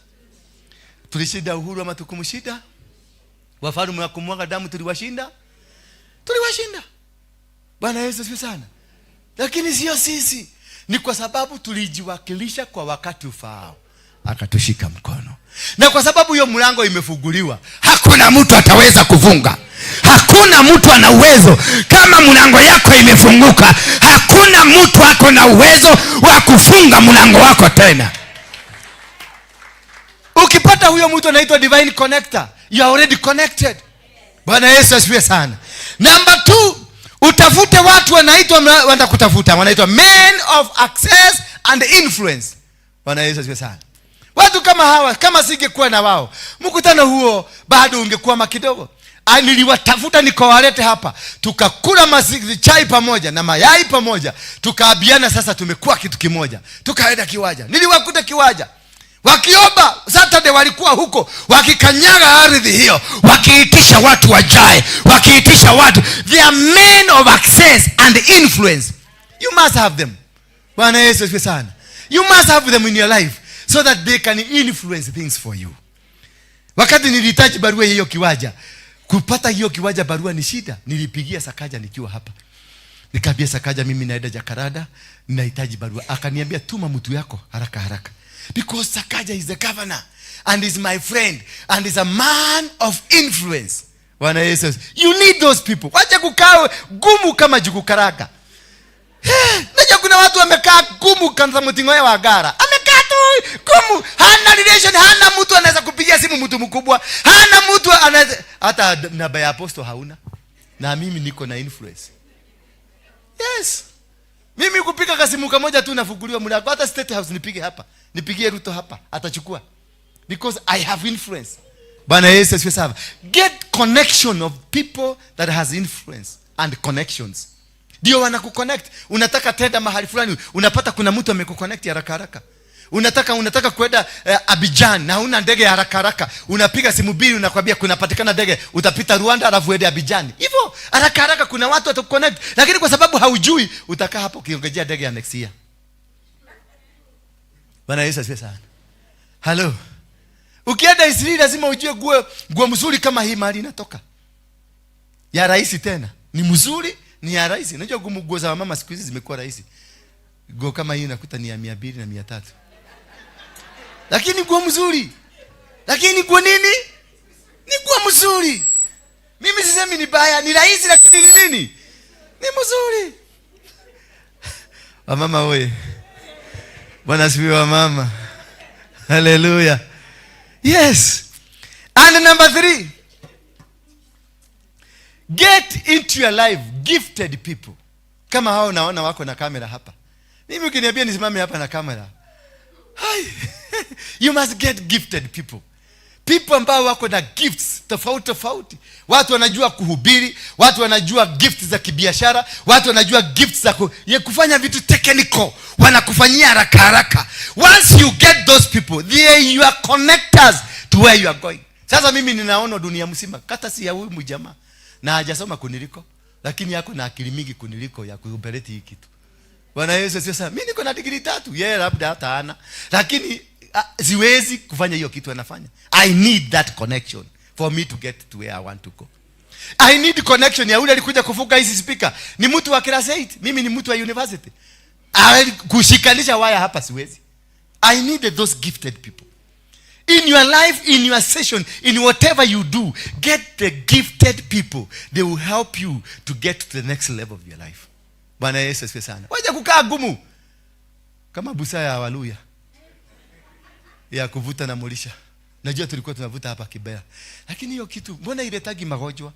Tulishinda Uhuru ama tukumshida? Wafalme wa kumwaga damu tuliwashinda? Tuliwashinda. Bwana Yesu asifiwe sana. Lakini sio sisi, ni kwa sababu tulijiwakilisha kwa wakati ufaao, akatushika mkono. Na kwa sababu hiyo mlango imefunguliwa, hakuna mtu ataweza kufunga. Hakuna mtu ana uwezo. Kama mlango yako imefunguka, hakuna mtu ako na uwezo wa kufunga mlango wako tena. Ukipata huyo mtu anaitwa divine connector, you are already connected. Bwana Yesu asifiwe sana. Number 2, utafute watu wanaitwa men of access and influence. Bwana Yesu asifiwe sana. Watu kama hawa, kama singekuwa na wao, mkutano huo bado ungekuwa kidogo. Niliwatafuta nikawalete hapa, tukakula chai pamoja na mayai pamoja, tukaabiana sasa tumekuwa kitu kimoja. Tukaenda kiwaja. Niliwakuta kiwaja wakiomba. Saturday walikuwa huko wakikanyaga ardhi hiyo, wakiitisha watu wajae, wakiitisha watu. They are men of access and influence. You must have them. Bwana Yesu asifiwe sana. You must have them in your life so that they can influence things for you. Wakati nilihitaji barua hiyo kiwaja, kupata hiyo kiwaja barua ni shida. Nilipigia Sakaja nikiwa hapa. Nikaambia Sakaja, mimi naenda Jakaranda, ninahitaji barua. Akaniambia tuma mtu yako haraka haraka. Because Sakaja is the governor and is my friend and is a man of influence. Bwana Yesu. You need those people. Wacha kukaa gumu kama juku karaka. Naja kuna watu wamekaa gumu kama mtingoe wa gara. Amekaa tu gumu. Hana relation, hana mtu anaweza kupigia simu mtu mkubwa. Hana mtu anaweza, hata namba ya apostle hauna. Na mimi niko na influence. Yes. Mimi kupiga kasimu kamoja tu nafunguliwa mlango. Hata State House nipige hapa. Nipigie Ruto hapa, atachukua. Because I have influence. Bwana Yesu asifiwe sana. Get connection of people that has influence and connections. Ndio wanakuconnect. Unataka tenda mahali fulani, unapata kuna mtu amekuconnect haraka haraka. Unataka kwenda Abidjan na una ndege haraka haraka. Unapiga simu bili, unakwambia kunapatikana ndege, utapita Rwanda alafu uende Abidjan. Hivyo haraka haraka kuna watu watakuconnect, lakini kwa sababu haujui utakaa hapo ukiongejea ndege ya next year. Bwana Yesu asifiwe sana. Hello. Ukienda Israeli lazima ujue nguo mzuri kama hii mahali inatoka. Ya rais tena. Ni mzuri, ni ya rais. Unajua nguo za mama siku hizi zimekuwa rais. Nguo kama hii unakuta ni ya 200 na 300. Lakini nguo mzuri. Lakini nguo nini? Ni nguo mzuri. Mimi sisemi ni baya, ni rais lakini ni nini? Ni mzuri. Wamama wewe. Bwana asifiwe mama. Hallelujah. Yes. And number 3. Get into your life gifted people. Kama hao naona wako na kamera hapa. Mimi ukiniambia nisimame hapa na kamera. You must get gifted people. People ambao wako na gifts tofauti. Watu wanajua kuhubiri, watu wanajua gifts za kibiashara, watu wanajua gifts za kufanya vitu technical, wanakufanyia haraka haraka. Once you get those people, they you are connectors to where you are going. Sasa mimi ninaona dunia mzima kata si ya huyu mjamaa na hajasoma kuniliko, lakini yako na akili mingi kuniliko ya kuoperate hii kitu. Bwana Yesu sasa mimi niko na degree 3, yeye labda hata hana, lakini siwezi kufanya hiyo kitu anafanya. I need that connection for me to get to where I want to go. I need connection ya ule alikuja kufuka hizi speaker. Ni mtu wa class 8, mimi ni mtu wa university. Kushikanisha waya hapa siwezi. I need those gifted people. In your life, in your session, in whatever you do, get the gifted people. They will help you to get to the next level of your life. Bwana Yesu asifiwe sana. Waje kukaa gumu kama busaa ya Waluya ya kuvuta na mulisha. Najua tulikuwa tunavuta hapa Kibera, lakini hiyo kitu mbona iletagi magonjwa?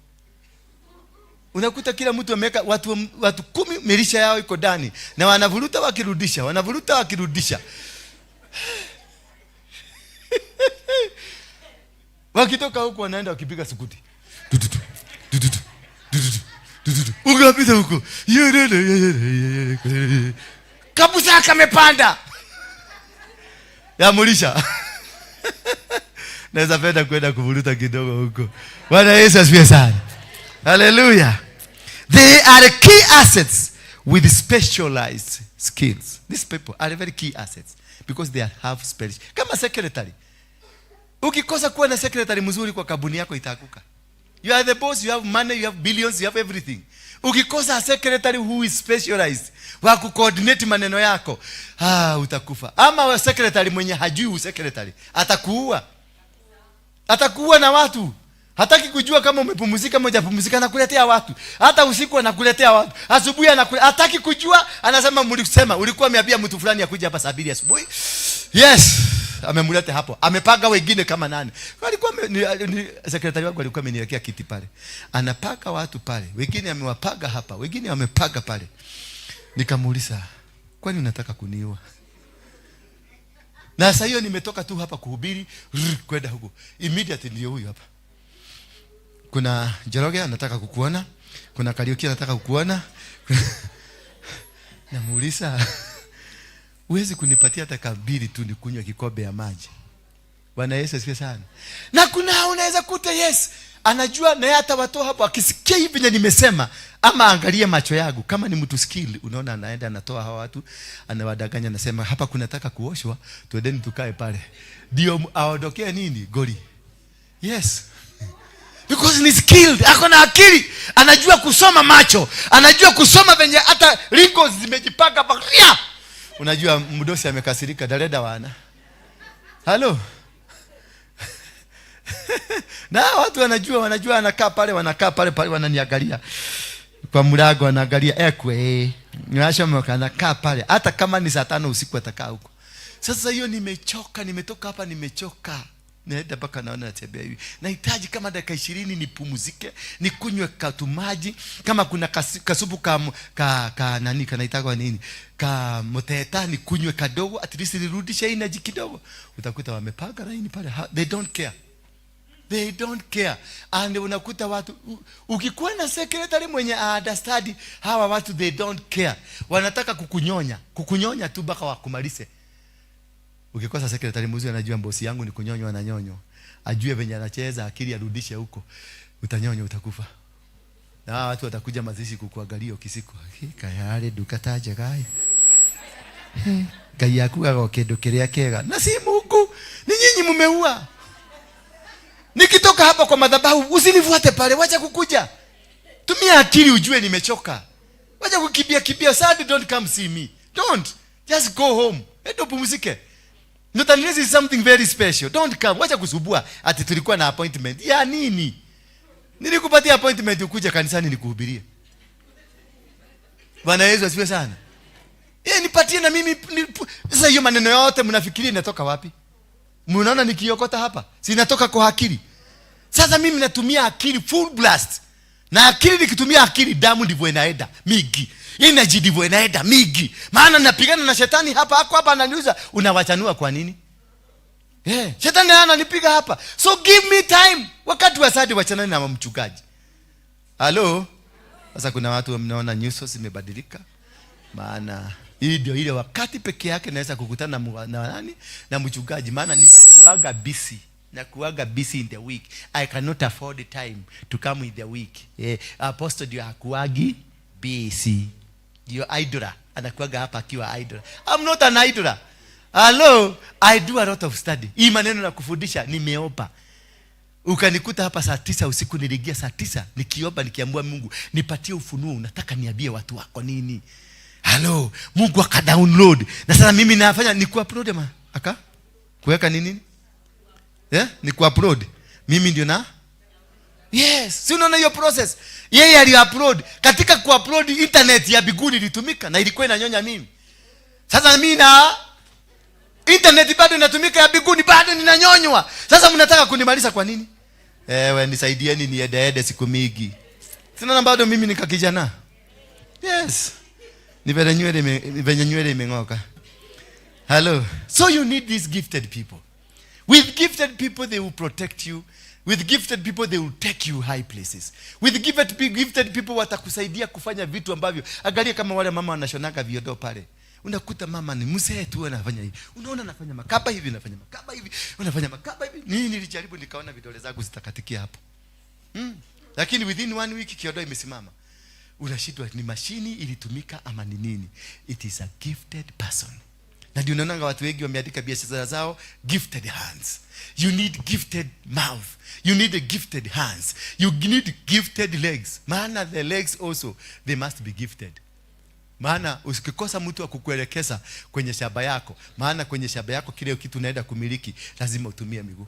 Unakuta kila mtu ameweka watu 10 milisha yao iko ndani na wanavuruta wakirudisha. Wakitoka huko wanaenda wakipiga sukuti. Ukapita huko. Kabusa kamepanda. ya Mulisha. Naweza penda kwenda kuvuruta kidogo huko. Bwana Yesu asifiwe sana. Hallelujah. They are key assets with specialized skills. These people are very key assets because they have special. Kama secretary. Ukikosa kuwa na secretary mzuri kwa kampuni yako itakuka. You are the boss, you have money, you have billions, you have everything. Ukikosa a secretary who is specialized wa kucoordinate maneno yako, utakufa. Ama wa secretary mwenye hajui secretary, atakuua. Atakuua na watu. Hataki kujua kama umepumzika ama hujapumzika, anakuletea watu. Hata usiku anakuletea watu. Asubuhi anakuletea. Hataki kujua, anasema mlisema ulikuwa umeambia mtu fulani akuje hapa saa 2 asubuhi. Yes, amemleta hapo. Amepanga wengine kama nani. Alikuwa secretary wangu alikuwa ameniwekea kiti pale. Anapaka watu pale. Wengine amewapaga hapa, wengine wamepaga pale. Nikamuuliza, kwani unataka kuniua? Na sasa hiyo nimetoka tu hapa kuhubiri kwenda huko. Immediately ndio huyu hapa. Kuna Njoroge anataka kukuona, kuna Kariuki anataka kukuona. Namuuliza, uwezi kunipatia hata kabili tu nikunywe kikombe ya maji? Bwana Yesu asifiwe sana. Na kuna unaweza kuta yes, anajua na hata watu hapo akisikia hivi venye nimesema, ama angalia macho yangu kama ni mtu skill, unaona anaenda anatoa hawa watu, anawadanganya, anasema hapa kunataka kuoshwa, twendeni tukae pale. Ndio aondokea nini? Goli. Yes. Because ni skilled, ako na akili, anajua kusoma macho, anajua kusoma venye hata wrinkles zimejipaka pakia. Unajua mdosi amekasirika, dareda wana. Halo. Na watu wanajua anakaa pale wananiangalia. Kwa mlango wanaangalia ekwe. Niwasha anakaa pale hata kama ni saa 5 usiku atakaa huko. Sasa hiyo nimechoka, nimetoka hapa nimechoka. Naenda mpaka naona natembea hivi. Nahitaji kama dakika 20 nipumzike, nikunywe katumaji, kama kuna kasupu ka nani kanaitwa nini? Ka moteta nikunywe kadogo, at least nirudishe energy kidogo. Utakuta wamepaga laini pale. They don't care. They don't care. And unakuta watu ukikuwa na secretary mwenye understand hawa watu they don't care. Wanataka kukunyonya tu mpaka wakumalize. Ukikosa secretary mzuri anajua bosi yangu ni kunyonywa na nyonyo. Ajue venye anacheza, akili arudishe huko. Utanyonywa utakufa. Na watu watakuja mazishi kukuangalia ukisiku. Kayale dukataje gai. Gai yakuwa kendo kiria kega. Na si Mungu. Ni nyinyi mumeua. Nikitoka hapa kwa madhabahu usinifuate pale, wacha kukuja. Tumia akili ujue nimechoka. Wacha kukimbia. Sad, don't come see me. Don't. Just go home. Endo pumzike. Not unless it's something very special. Don't come. Wacha kusubua ati tulikuwa na appointment. Ya nini? Nilikupatia appointment ukuje kanisani nikuhubirie. Bwana Yesu asifiwe sana. Nipatie na mimi. Sasa hiyo maneno yote mnafikiria inatoka wapi? Mnaona nikiokota hapa? Si inatoka kwa akili. Sasa mimi natumia akili full blast. Na akili nikitumia akili, damu ndivyo inaenda migi. Energy ndivyo inaenda migi. Maana napigana na shetani hapa ananiuza, unawachanua kwa nini? Shetani ananipiga hapa. So give me time. Wakati wa sadi wachanani na mchungaji. Halo? Sasa kuna watu mnaona nyuso zimebadilika. Maana hii ndio ile wakati peke yake naweza kukutana na nani? Na mchungaji. Maana nakuaga busy in the week. I cannot afford the time to come in the week. Apostle ndio hakuagi busy. Ndio idler. Anakuaga hapa akiwa idler. I'm not an idler. Hello, I do a lot of study. Hii maneno na kufundisha nimeomba. Ukanikuta hapa saa 9 usiku, niliingia saa 9 nikiomba nikiambia Mungu nipatie ufunuo, unataka niambie watu wako nini? Hello, Mungu akadownload. Na sasa mimi nafanya ni kuupload kuweka nini? Ni kuupload. Mimi ndio na yes, si unaona hiyo process. Yeye ali-upload. Katika kuupload internet ya biguni ilitumika na ilikuwa inanyonya mimi. Sasa mimi na internet bado inatumika ya biguni bado ninanyonywa. Sasa mnataka kunimaliza kwa nini? Nisaidieni niende siku mingi. Sina bado mimi nikakijana. Yes. Ni venye nywele imeng'oka. Hello. So you need these gifted people. With gifted people they will protect you. With gifted people they will take you high places. With gifted people watakusaidia kufanya vitu ambavyo, angalia kama wale mama wanashonaka viodo pale. Unakuta mama ni mzee tu anafanya hivi. Unaona anafanya makaba hivi, anafanya makaba hivi, anafanya makaba hivi. Nini nilijaribu nikaona vidole zangu zitakatikia hapo. Lakini within 1 week kiodo imesimama. Unashindwa ni mashini ilitumika ama ni nini? It is a gifted person. Na ndio unaona watu wengi wameandika biashara zao gifted hands. You need gifted mouth. You need a gifted hands. You need gifted legs. Maana the legs also they must be gifted. Maana usikikosa mtu wa kukuelekeza kwenye shamba yako, maana kwenye shamba yako kile kitu unaenda kumiliki lazima utumie miguu.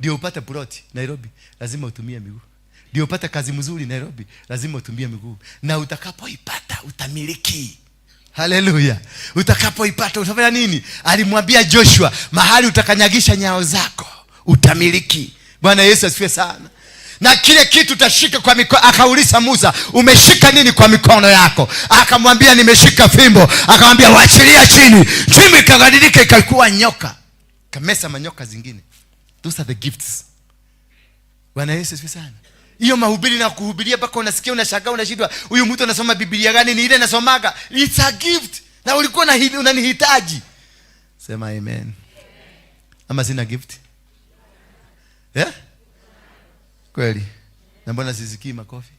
Ndio upate plot Nairobi, lazima utumie miguu. Ndio upate kazi mzuri Nairobi, lazima utumie miguu. Na utakapoipata utamiliki. Haleluya. Utakapoipata utafanya nini? Alimwambia Joshua, mahali utakanyagisha nyao zako utamiliki. Bwana Yesu asifiwe sana. Na kile kitu utashika kwa mikono. Akauliza Musa, umeshika nini kwa mikono yako? Akamwambia nimeshika fimbo. Akamwambia waachilia chini. Fimbo ikabadilika ikakuwa nyoka. Kamesa manyoka zingine. Those are the gifts. Bwana Yesu asifiwe sana. Hiyo mahubiri na kuhubiria mpaka unasikia unashangaa unashindwa, huyu mtu anasoma Biblia gani? Ni ile nasomaga. It's a gift. Na ulikuwa unanihitaji. Sema amen. Ama sina gift? Yeah? Kweli. Na mbona sisikii makofi?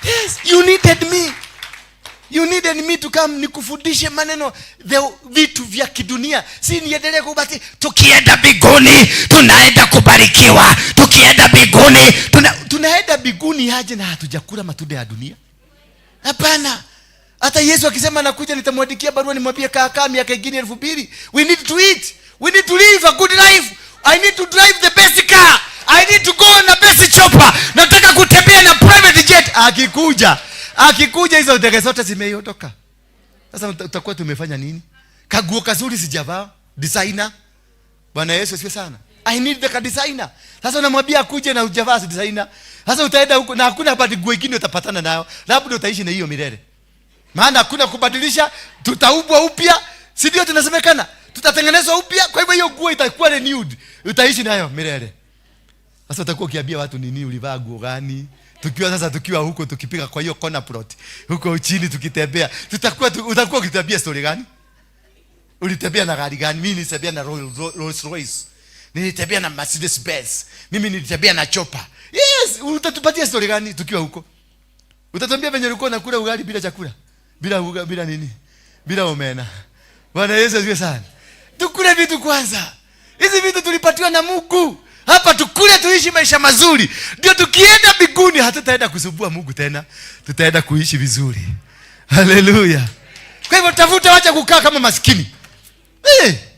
Yes, you needed me. You needed me to come nikufundishe maneno vitu vya kidunia. Si niendelee kubati tukienda biguni tunaenda kubarikiwa. Tukienda biguni tunaenda biguni aje na hatujakula matunda ya dunia? Hapana. Hata Yesu akisema nakuja nitamwandikia barua nimwambie kaa miaka ingine 2000. We need to eat. We need to live a good life. I need to drive the best car. I need to go on a best chopper. Nataka kutembea na private jet. Akikuja hizo ndege zote zimeondoka. Sasa utakuwa tumefanya nini? Kaguo kazuri sijavaa, designer. Bwana Yesu asifiwe sana. I need the designer. Sasa unamwambia akuje na hujavaa designer. Sasa utaenda huko na hakuna habari nguo nyingine utapatana nayo. Labda utaishi na hiyo milele. Maana hakuna kubadilisha, tutaubwa upya. Si ndio tunasemekana? Tutatengenezwa upya, kwa hivyo hiyo nguo itakuwa renewed. Utaishi nayo milele. Sasa utakuwa ukiambia watu nini ulivaa nguo gani? Tukiwa huko tukipiga kwa hiyo corner plot. Huko chini tukitembea, utakuwa ukitembea story gani? Ulitembea na gari gani? Mimi nilitembea na Rolls Royce. Nilitembea na Mercedes Benz. Mimi nilitembea na chopper. Yes, utatupatia story gani tukiwa huko? Utatuambia venye ulikuwa unakula ugali bila chakula. Bila nini? Bila omena. Bwana Yesu asifiwe sana. Tukule vitu kwanza. Hizi vitu tulipatiwa na Mungu. Hapa tukule tuishi maisha mazuri. Ndio tukienda mbinguni hatutaenda kusumbua Mungu tena. Tutaenda kuishi vizuri. Haleluya. Kwa hivyo tafuta, wacha kukaa kama maskini.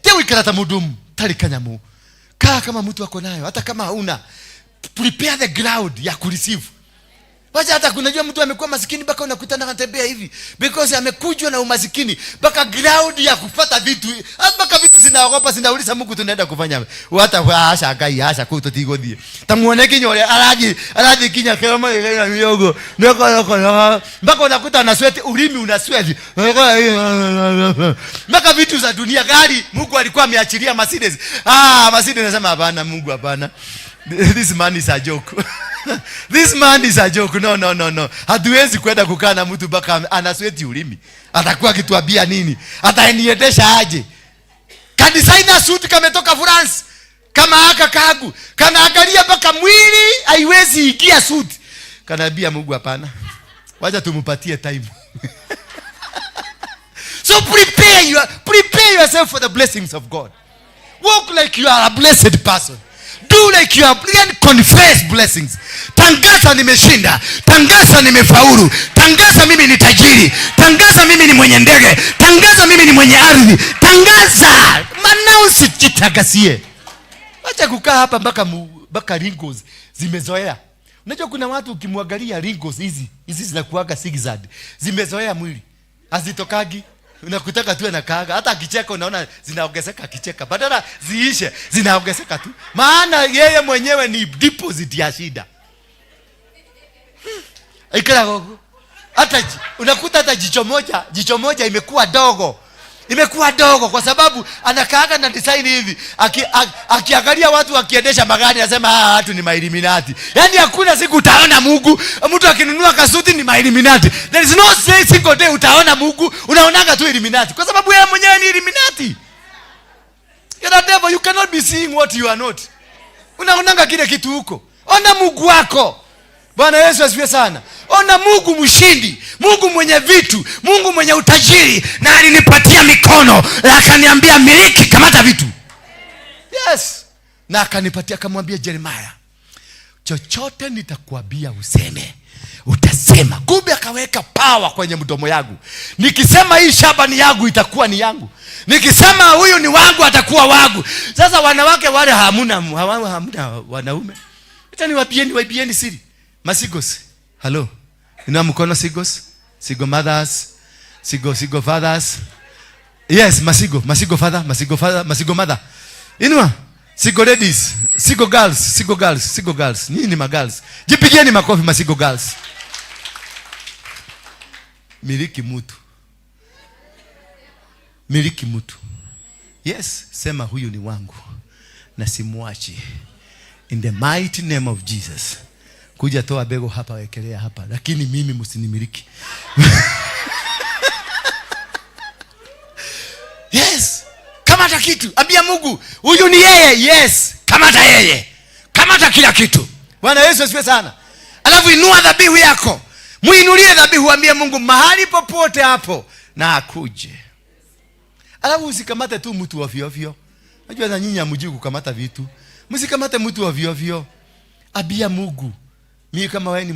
Tewi karata mudumu, talikanyamu. Kaa kama mtu wako nayo, hata kama hauna. Prepare the ground ya kureceive. Wacha hata kunajua mtu amekuwa maskini mpaka unakutana anatembea hivi because amekujwa na umaskini mpaka ground ya kupata vitu. Mpaka vitu zinaogopa, zinauliza Mungu tunaenda kufanya. Hata asha gai asha kutotigodhie. Tamuone kinyole alaji kinya kama ile miogo. Mpaka unakuta na sweat, ulimi una sweat. Mpaka vitu za dunia, gari Mungu alikuwa ameachilia Mercedes. Mercedes anasema hapana Mungu hapana. This man is a joke. This man is a joke. No. Hatuwezi kwenda kukaa na mtu mpaka anasweti ulimi. Atakuwa kituambia nini? Ataniendesha aje? Ka designer suit kametoka France. Kama aka kagu. Kana angalia mpaka mwili haiwezi ingia suit. Kanaambia Mungu hapana. Wacha tumupatie time. So prepare yourself for the blessings of God. Walk like you are a blessed person. Do like you are, confess blessings. Tangaza nimeshinda. Tangaza nimefaulu. Tangaza mimi ni tajiri. Tangaza mimi ni mwenye ndege. Tangaza mimi ni mwenye ardhi. Tangaza. Maana usijitagasie. Acha kukaa hapa mpaka wrinkles zimezoea. Unajua kuna watu ukimwangalia wrinkles hizi zinakuaga zigzag. Zimezoea mwili. Hazitokagi. Unakutaka tu na kaaga. Hata akicheka unaona zinaongezeka akicheka. Badala ziishe zinaongezeka tu. Maana yeye mwenyewe ni deposit ya shida. Ikala gogo. Hata unakuta hata jicho moja imekuwa dogo. imekuwa dogo, kwa sababu anakaaga na design hivi, akiangalia watu wakiendesha magari anasema watu ni Illuminati. Yaani hakuna siku utaona Mungu. Mtu akinunua kasuti ni Illuminati. There is no single day utaona Mungu, unaonaga tu Illuminati, kwa sababu yeye mwenyewe ni Illuminati. You're the devil, you cannot be seeing what you are not. Unaonanga kile kitu huko. Ona Mungu wako. Bwana Yesu asifiwe sana. Ona Mungu mshindi, Mungu mwenye vitu, Mungu mwenye utajiri, na alinipatia mikono, na akaniambia miliki, kamata vitu. Yes. Na akanipatia, akamwambia Jeremiah, chochote nitakwambia useme, utasema. Kumbe akaweka power kwenye mdomo yangu. Nikisema hii shamba ni yangu, itakuwa ni yangu. Nikisema huyu ni wangu, atakuwa wangu. Sasa wanawake wale hamuna wanaume. Acha niwapieni siri. Masigos. Hello. Inua mkono sigos. Sigo mothers. Sigo fathers. Yes, masigo father, masigo mother. Inua. Sigo ladies, sigo girls. Nini ma girls? Jipigieni makofi masigo girls. Miliki mtu. Yes, sema huyu ni wangu na simwachi. In the mighty name of Jesus. Kuja toa bego hapa, wekelea hapa, lakini mimi msinimiliki. Yes. Kamata kitu. Ambia Mungu, huyu ni yeye. Yes. Kamata yeye. Kamata kila kitu. Bwana Yesu asifiwe sana. Alafu inua dhabihu yako. Muinulie dhabihu, ambia Mungu mahali popote hapo na akuje. Alafu usikamate tu mtu ovyo ovyo. Unajua na nyinyi hamjui kukamata vitu. Msikamate mtu ovyo ovyo. Ambia Mungu, mimi kama wewe ni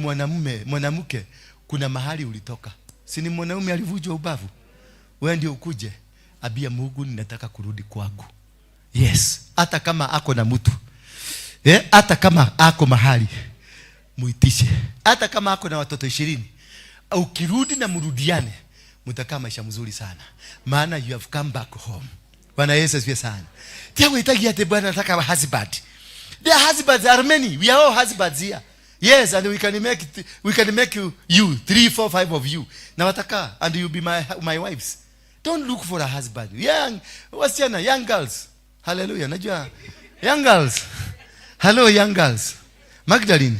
mwanamke, kuna mahali ulitoka. Si ni mwanaume alivujwa ubavu? Wewe ndio ukuje. Abia Mungu, ninataka kurudi kwangu. Yes, hata kama ako na mtu. Hata kama ako mahali, muitishe. Hata kama ako na watoto 20, ukirudi na murudiane, mtakaa maisha mzuri sana. Maana you have come back home. Bwana Yesu asifiwe sana. Tiawe itaki ate Bwana nataka husband. Their husbands are many. We are all husbands here. Yes, and we can make you 3, 4, 5 of you. Na wataka, and you be my wives. Don't look for a husband. Young girls. Hallelujah. Najua young girls. Hello young girls. Magdalene.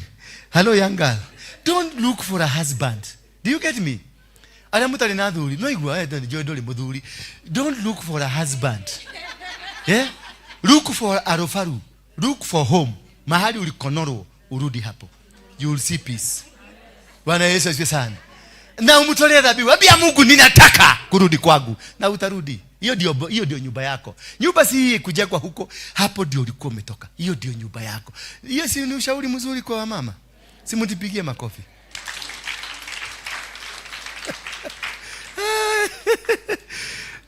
Hello young girl. Don't look for a husband. Do you get me? Don't look for a husband. Yeah? Look for arofaru. Look for home. Mahali ulikonoro, urudi hapo. You will see peace. Bwana Yesu asifiwe sana. Na umtolee dhabihu. Ambia Mungu, ninataka kurudi kwangu, na utarudi. Hiyo ndio nyumba yako. Nyumba si kujengwa huko, hapo ndio ulikuwa umetoka. Hiyo ndio nyumba yako. Hiyo si ni ushauri mzuri kwa mama? Si mtipigie makofi.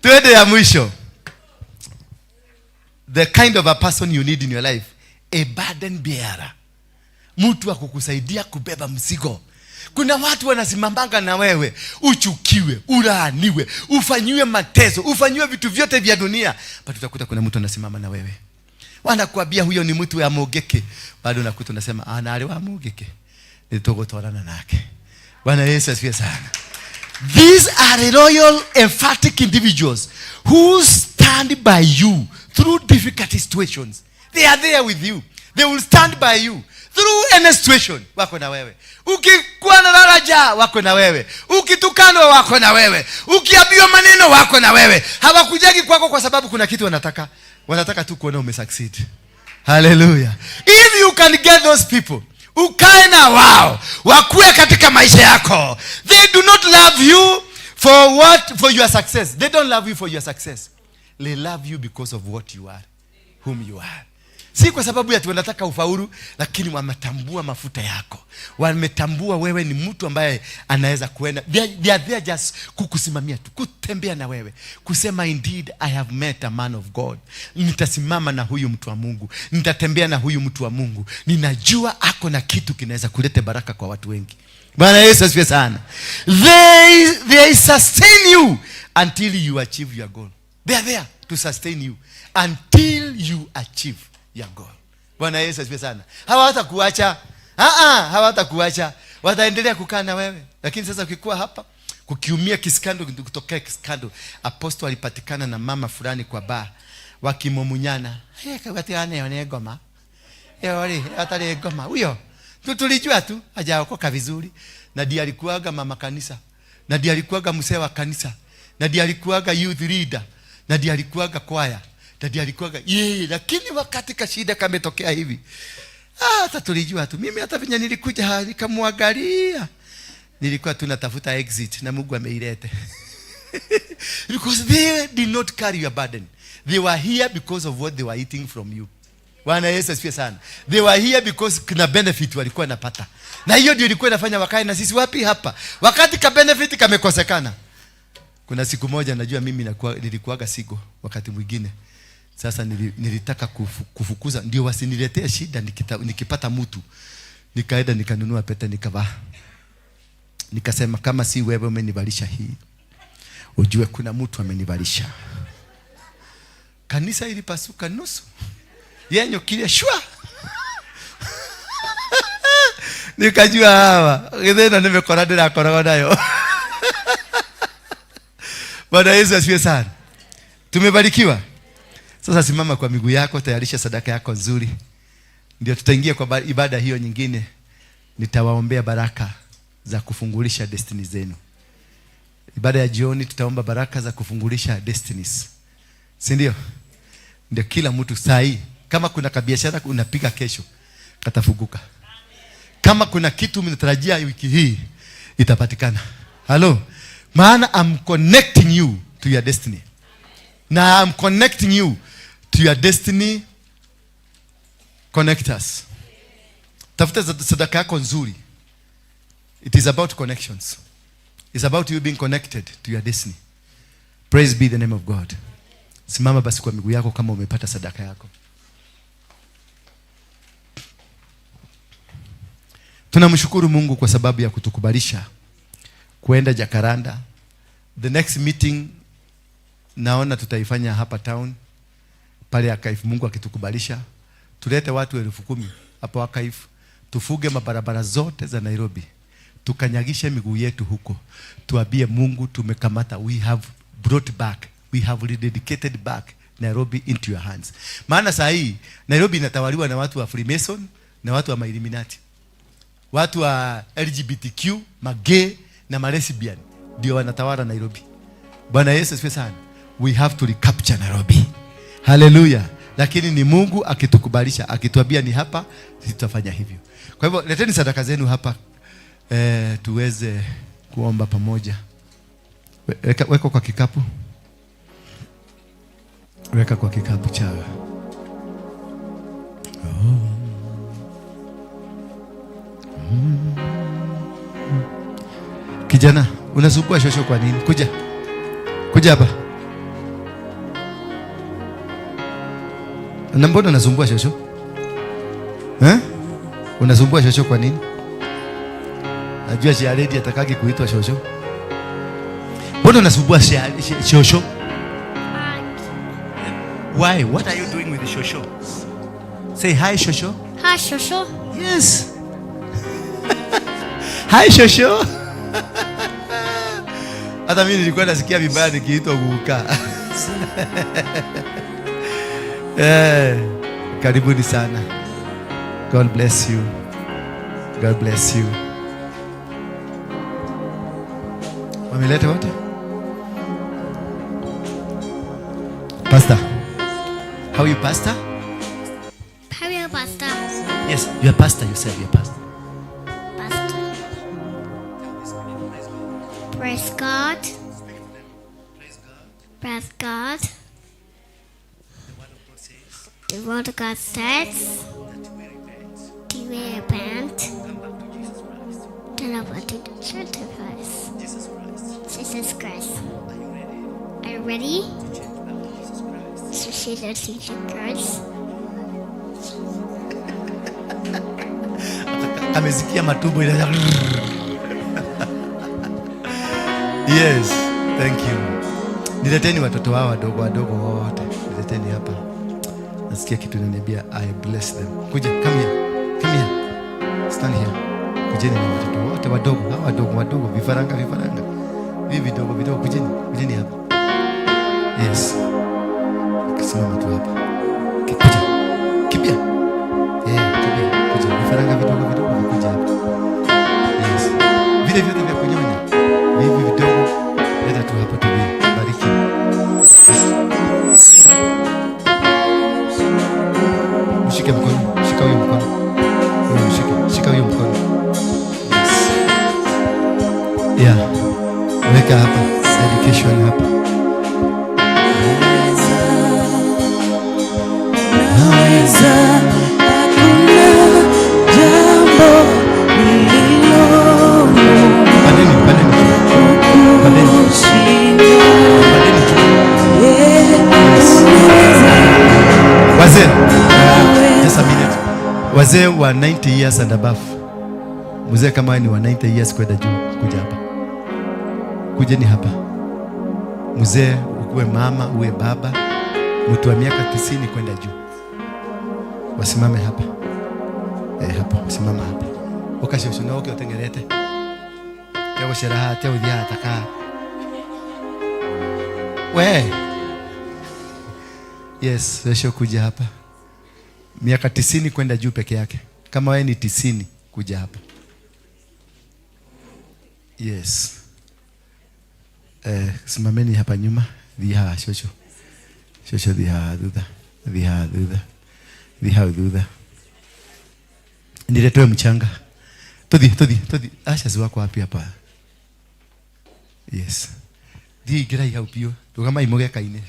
Tuende ya mwisho. The kind of a person you need in your life, a burden bearer. Mtu wa kukusaidia kubeba mzigo. Kuna watu wanasimamanga na wewe, uchukiwe, ulaaniwe, ufanyiwe mateso, ufanyiwe vitu vyote vya dunia, but utakuta kuna mtu anasimama na wewe. Wanakuambia huyo ni mtu ya mogeke, bado unakuta unasema anale wa mogeke. Nitogotorana nake. Bwana Yesu asifiwe sana. These are loyal, emphatic individuals who stand by you through difficult situations. They are there with you. They will stand by you through any situation. Wako na wewe. Ukikuwa na daraja, wako na wewe. Ukitukanwa, wako na wewe. Ukiambiwa maneno, wako na wewe. Hawakujagi kwako kwa sababu kuna kitu wanataka. Wanataka tu kuona umesucceed. Hallelujah. If you can get those people, ukae na wao, wakue katika maisha yako. They do not love you for your success. They don't love you for your success. They love you because of what you are, whom you are. Si kwa sababu ya wanataka ufaulu, lakini wametambua mafuta yako. Wametambua wewe ni mtu ambaye anaweza kuenda. They are there just kukusimamia tu, kutembea na wewe, kusema indeed I have met a man of God. Nitasimama na huyu mtu wa Mungu, nitatembea na huyu mtu wa Mungu. Ninajua ako na kitu kinaweza kuleta baraka kwa watu wengi. Bwana Yesu asifiwe sana. They sustain you until you achieve your goal. They are there to sustain you until you achieve your goal. Bwana Yesu asifiwe sana. Hawatakuacha. Hawatakuacha. Wataendelea kukaa na wewe. Lakini sasa ukikuwa hapa, kukiumia kiskando, kutokea kiskando. Apostle alipatikana na mama fulani kwa bar wakimumunyana. Kagati ane ngoma. Yori atale ngoma. Huyo tulijua tu hajaokoka vizuri. Na ndiye alikuwaga mama kanisa. Na ndiye alikuwaga mzee wa kanisa. Na ndiye alikuwaga youth leader. Na ndiye alikuwaga kwaya. Na ndiye alikuwaga lakini wakati kashida kametokea hivi. Hata tulijua tu. Mimi hata venye nilikuja nikamwangalia. Nilikuwa tunatafuta exit na Mungu ameilete. Because they did not carry your burden. They were here because of what they were eating from you. Bwana Yesu asifiwe sana. They were here because kuna benefit walikuwa napata. Na hiyo ndio ilikuwa inafanya wakae na sisi wapi hapa. Wakati ka benefit kamekosekana. Kuna siku moja najua mimi nilikuwaga sigo wakati mwingine. Sasa nilitaka kufukuza ndio wasiniletee shida nikipata mtu. Nikaenda nikanunua pete nikavaa. Nikasema kama si wewe umenivalisha hii, ujue kuna mtu amenivalisha. Kanisa ilipasuka nusu. Yenyo kile shwa. Nikajua hawa. Ngethena nimekorana na koroga nayo. Bwana Yesu asifiwe sana. Tumebarikiwa. Sasa simama kwa miguu yako, tayarisha sadaka yako nzuri. Ndio tutaingia kwa ibada hiyo nyingine. Nitawaombea baraka za kufungulisha destiny zenu. Ibada ya jioni tutaomba baraka za kufungulisha destinies. Si ndio? Ndio kila mtu sahi. Kama kuna kabiashara unapiga kesho, katafunguka. Kama kuna kitu mnatarajia wiki hii, itapatikana. Hello. Maana I'm connecting you to your destiny. Na I'm connecting you to your destiny connectors. Tafuta sadaka yako nzuri. It is about connections. It's about you being connected to your destiny. Praise be the name of God. Simama basi kwa miguu yako kama umepata sadaka yako. Tunamshukuru Mungu kwa sababu ya kutukubalisha kuenda Jacaranda. The next meeting naona tutaifanya hapa town pale Archive. Mungu akitukubalisha tulete watu 10,000 hapo Archive, tufuge mabarabara zote za Nairobi, tukanyagishe miguu yetu huko, tuambie Mungu tumekamata, we have brought back, we have rededicated back Nairobi into your hands. Maana saa hii Nairobi inatawaliwa na watu wa Freemason na watu wa Illuminati, watu wa LGBTQ, magay na lesbian ndio wanatawala Nairobi. Bwana Yesu asifiwe sana. We have to recapture Nairobi. Hallelujah. Lakini ni Mungu akitukubalisha, akituambia ni hapa, sisi tutafanya hivyo. Kwa hivyo leteni sadaka zenu hapa tuweze kuomba pamoja. Weka kwa kikapu. Weka kwa kikapu chao. Kijana, unasumbua shosho kwa nini? Kuja hapa. Na mbona unasumbua shosho? Unasumbua shosho kwa nini? Najua Sharedi atakagi kuitwa shosho. Mbona unasumbua shosho? Why? What are you doing with the shosho? Say hi shosho. Hi shosho. Yes. Hi shosho. Hata mimi nilikuwa nasikia vibaya nikiitwa kukaa. Karibuni sana. God bless you. God bless you. Wameleta wote? Pastor. How are you, Pastor? How are you, Pastor? Yes, you are Pastor. You said you are Pastor. Pastor. Praise God. Praise God. The word of God says, to repent, turn over to the church of Christ. Jesus Christ. Are you ready to see the teaching Christ? Amesikia matumbo ina. Yes, thank you. Nileteni watoto wao wadogo wote. Nileteni hapa. Nasikia kitu inaniambia I bless them. Kuja, come here. Stand here. Kujeni na watoto wote wadogo, hawa wadogo, vifaranga. Hivi vidogo kujeni hapa. Yes. Kisimama tu hapa. Kipia. Kipia. Kuja. Vifaranga vidogo kuja hapa. Yes. Vile vyote vya kunyonya. Hivi vidogo leta tu hapa tu. Bariki. Mshike mkono. Shika huyo mkono. Shika huyo mkono. Yeah. Weka hapa. Dedication hapa. Naweza, hakuna jambo lililo kushinda. Wazee, just a minute. Wazee wa 90 years and above. Mzee kama ni wa 90 years kwenda juu, kuja hapa. Kujeni hapa. Mzee, uwe mama, uwe baba, mtu wa miaka 90 kwenda juu. Wasimame hapa. Hapa, simama hapa. Ukashushu na uke utengerete. Yao sheraha, teo dia ataka. We. Yes, sio kuja hapa. Miaka 90 kwenda juu peke yake. Kama wewe ni 90 kuja hapa. Yes. Simameni hapa nyuma. Dhiha shosho. Shosho dhiha dudha. Dhiha dudha. Niletwe mchanga. Todi. Asha wako wapi hapa? Yes. Gira ya upio. Rugama imoge kaine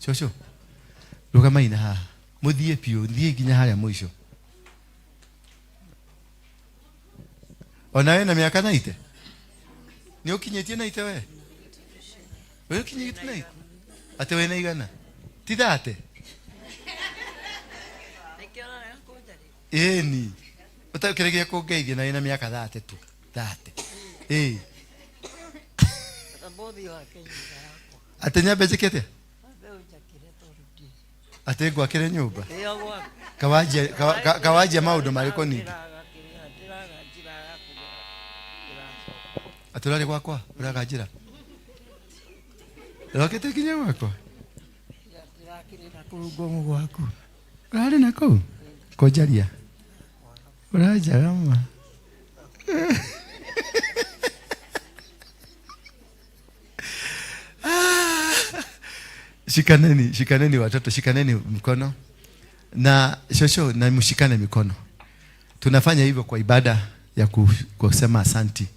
shosho. Rugama ina ha. Muthie pio, ndie ginya haya mwisho. Ona wewe na miaka 90? Ni ukinyetie 90 wewe? Wewe ukinyetie 90? Ate wewe na igana? Tidate. Ni. Utakiregea kugeithia na ina miaka 30 tu. 30. Atenya bezekete? Ate gwakire nyumba. Kawaje maundu mariko nini? Atulale gwakwa, uragajira. Rokete kinya gwakwa. Kurugomo gwako. Urale nako. Kojaria. Uraja kama. Shikaneni watoto, shikaneni mkono. Na shosho na mshikane mikono. Tunafanya hivyo kwa ibada ya kusema asanti.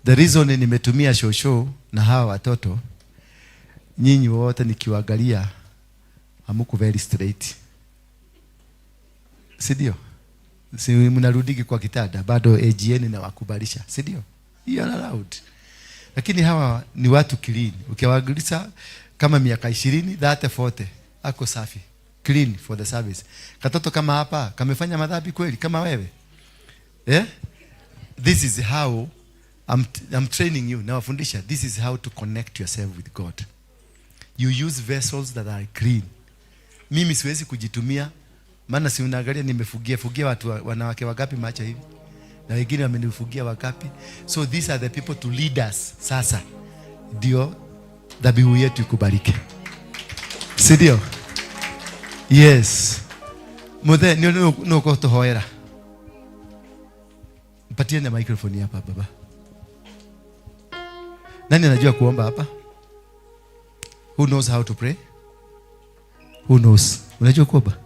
The reason nimetumia shosho na hawa watoto, nyinyi wote nikiwaangalia hamuko very straight. Sidio? Si mnarudiki kwa kitanda bado AGN na wakubalisha. Sidio? You are allowed. Lakini hawa ni watu clean. Ukiwaangalia kama miaka 20, 30, 40 ako safi. Clean for the service. Katoto kama hapa kamefanya madhambi kweli kama wewe? This is how I'm training you. Nawafundisha, this is how to connect yourself with God. You use vessels that are clean. Mimi siwezi kujitumia, maana si unaangalia nimefugia watu wanawake wangapi macho hivi, na wengine wamenifugia wangapi. So these are the people to lead us. Sasa ndio dhabihu yetu ikubariki. Sidio? Yes. Muthe no ko tohoera. Mpatie na microphone hapa baba. Nani anajua kuomba hapa? Who knows how to pray? Who knows? Unajua kuomba?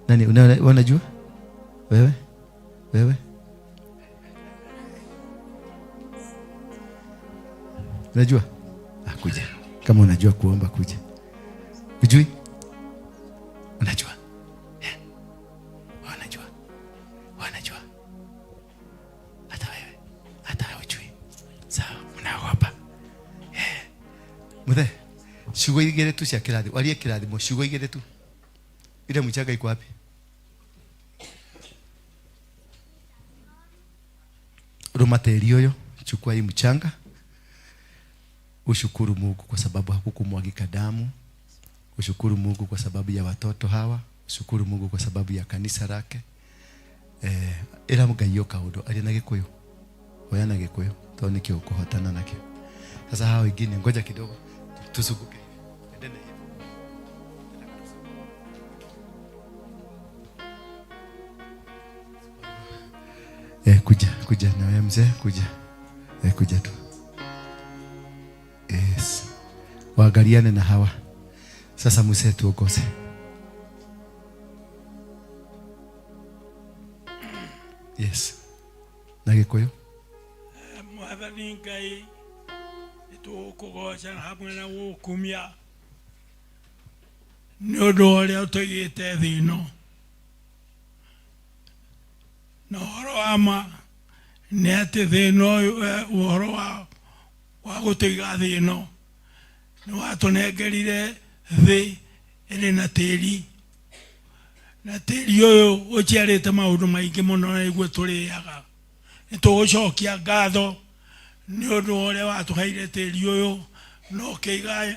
Nani unajua? Wewe? Unajua? Kuja. Kama unajua kuomba kuja. Ujui? Unajua? Wanajua. Hata wewe. Hata ujui. Sawa, unaogopa. Muthe, shugo igere tu cia kirathi. Warie kirathi mo shugo igere tu. Ile mchanga iko wapi? Rumateri yoyo, chukua hii mchanga. Ushukuru Mungu kwa sababu hakukumwagika damu. Ushukuru Mungu kwa sababu ya watoto hawa. Ushukuru Mungu kwa sababu ya kanisa lake. Era mugayo kaudo ali na gikuyu. Oya na Gikuyu. Tao nikio kuhotana nakio. Sasa hao wengine ngoja kidogo tusukuke. Endele hivi. Kuja na wewe mzee, kuja. Kuja tu. Yes. Waangaliane na hawa. Sasa mzee tuokose. Yes. Na Gikuyu. Mwathani Ngai nitukugoca hamwe na gukumia ni undu uria utugite thi ino na uhoro wa ma ni ati thi ino uhoro wa gutiga thi ino ni watunengerire thi iri na tiri uyu uciarite maundu maingi muno na igwe turiaga nitugucokia ngatho ni undu uria watuheire tiri uyu no kiiga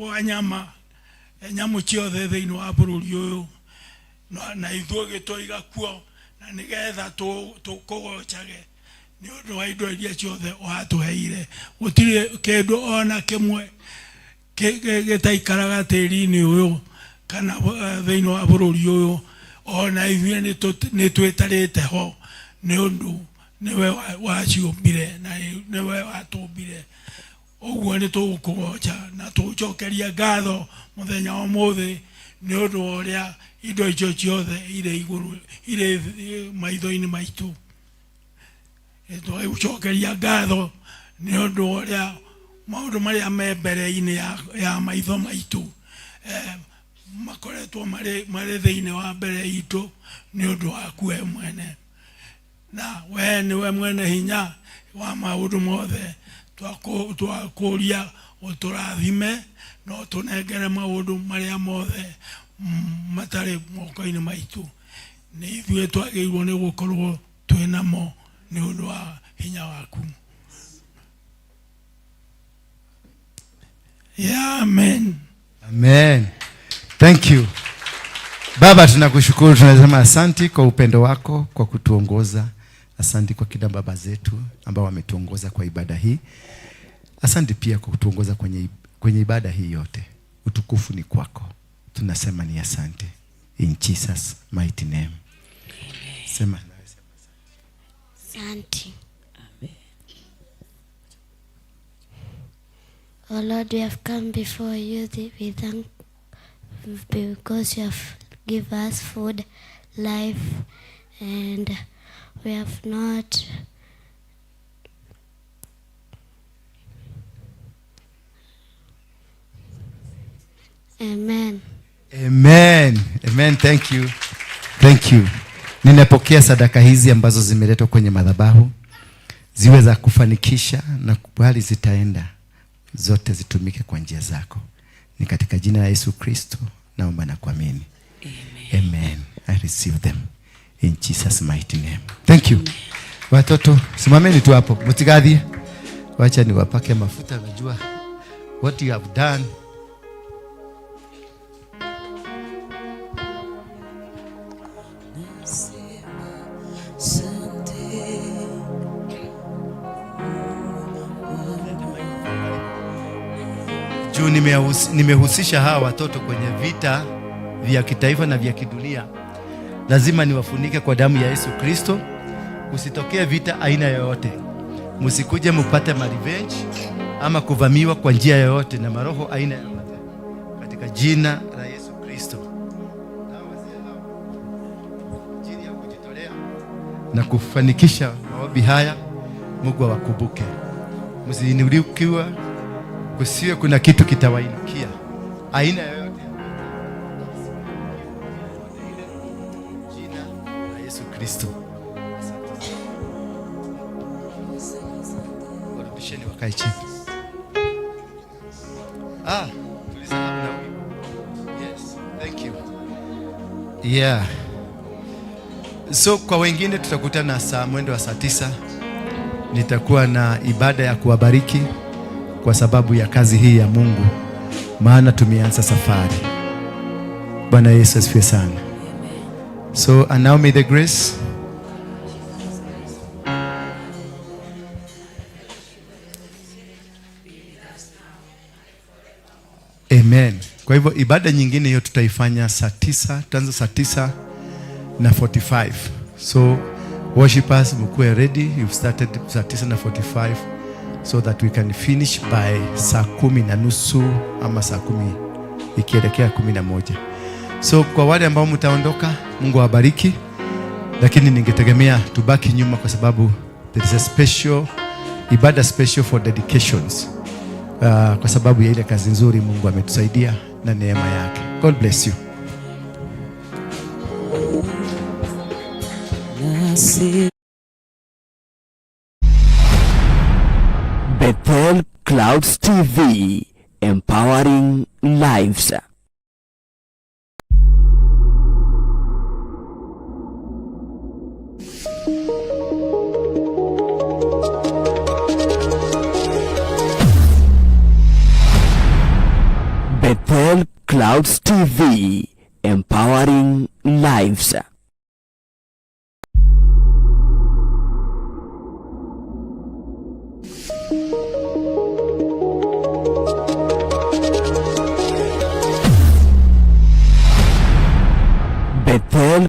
wanyama nyamu ciothe thiini wa bururi uyu na ithuĩ gĩtũiga kuo na nigetha tukugocage ni undu wa indo iria ciothe watuheire gutiri kindu ona kimwe gĩtaikaraga tĩri-inĩ uyu kana thiini wa bururi uyu ona ithuĩ nĩ twĩtarĩte ho ni undu niwe waciumbire na niwe watumbire uguo ni tugukugoca na tucokeria ngatho muthenya wa muthi ni undu uria indo icio ciothe ire iguru ire maitho-ini maitu tugucokeria ngatho ni undu uria maundu maria me mbere-ini ya maitho maitu makoretwo mari thiini wa mbere itu ni undu waku we mwene na we niwe mwene hinya wa maundu mothe twakuria uturathime no tunengere maundu maria mothe matari moko-ini maitu ni ithuĩ twagĩrĩirwo ni gukorwo twinamo ni undu wa hinya waku. Yeah, amen. Amen. Thank you. Baba, tunakushukuru, tunasema asanti kwa upendo wako, kwa kutuongoza. Asanti kwa kila baba zetu ambao wametuongoza kwa ibada hii. Asanti pia kwa kutuongoza kwenye ibada hii yote. Utukufu ni kwako. Tunasema ni asante. In Jesus mighty name. Sema nawe sema asante. Oh Lord, we have come before you. We thank because you have given us food, life, and we have not Amen. Amen. Amen. Thank you. Thank you. Ninapokea sadaka hizi ambazo zimeletwa kwenye madhabahu ziwe za kufanikisha na kubali zitaenda zote zitumike kwa njia zako. Ni katika jina la Yesu Kristo naomba na kuamini. Amen. Amen. I receive them in Jesus mighty name. Thank you. Watoto, simameni tu hapo. Mutigadhi. Wacha niwapake mafuta, najua what you have done. Juu nimehusisha hawa watoto kwenye vita vya kitaifa na vya kidunia. Lazima niwafunike kwa damu ya Yesu Kristo. Usitokee vita aina yoyote. Msikuje mpate revenge ama kuvamiwa kwa njia yoyote na maroho aina yoyote. Katika jina la Yesu Kristo. Jini ya kujitolea na kufanikisha maombi haya, Mungu awakumbuke. Msiinuliwe, kusiwe kuna kitu kitawainukia aina yoyote. Jina la Yesu Kristo. Warudisheni wakae chini. Tulisahau na yes, thank you. Yeah. So kwa wengine tutakutana mwendo wa saa 9. Nitakuwa na ibada ya kuwabariki kwa sababu ya kazi hii ya Mungu, maana tumeanza safari. Bwana Yesu asifiwe sana. So and now may the grace Amen. Kwa hivyo ibada nyingine hiyo tutaifanya saa 9, tutaanza saa 9:45. So worshipers mkuwe ready, you've started saa 9:45 so that we can finish by saa 10:30 ama saa 10 ikielekea 11. So kwa wale ambao mtaondoka, Mungu awabariki, lakini ningetegemea tubaki nyuma kwa sababu there is a special ibada special for dedications. Kwa sababu ya ile kazi nzuri Mungu ametusaidia na neema yake. God bless you. Bethel Clouds TV, empowering lives. Bethel Clouds TV, empowering lives.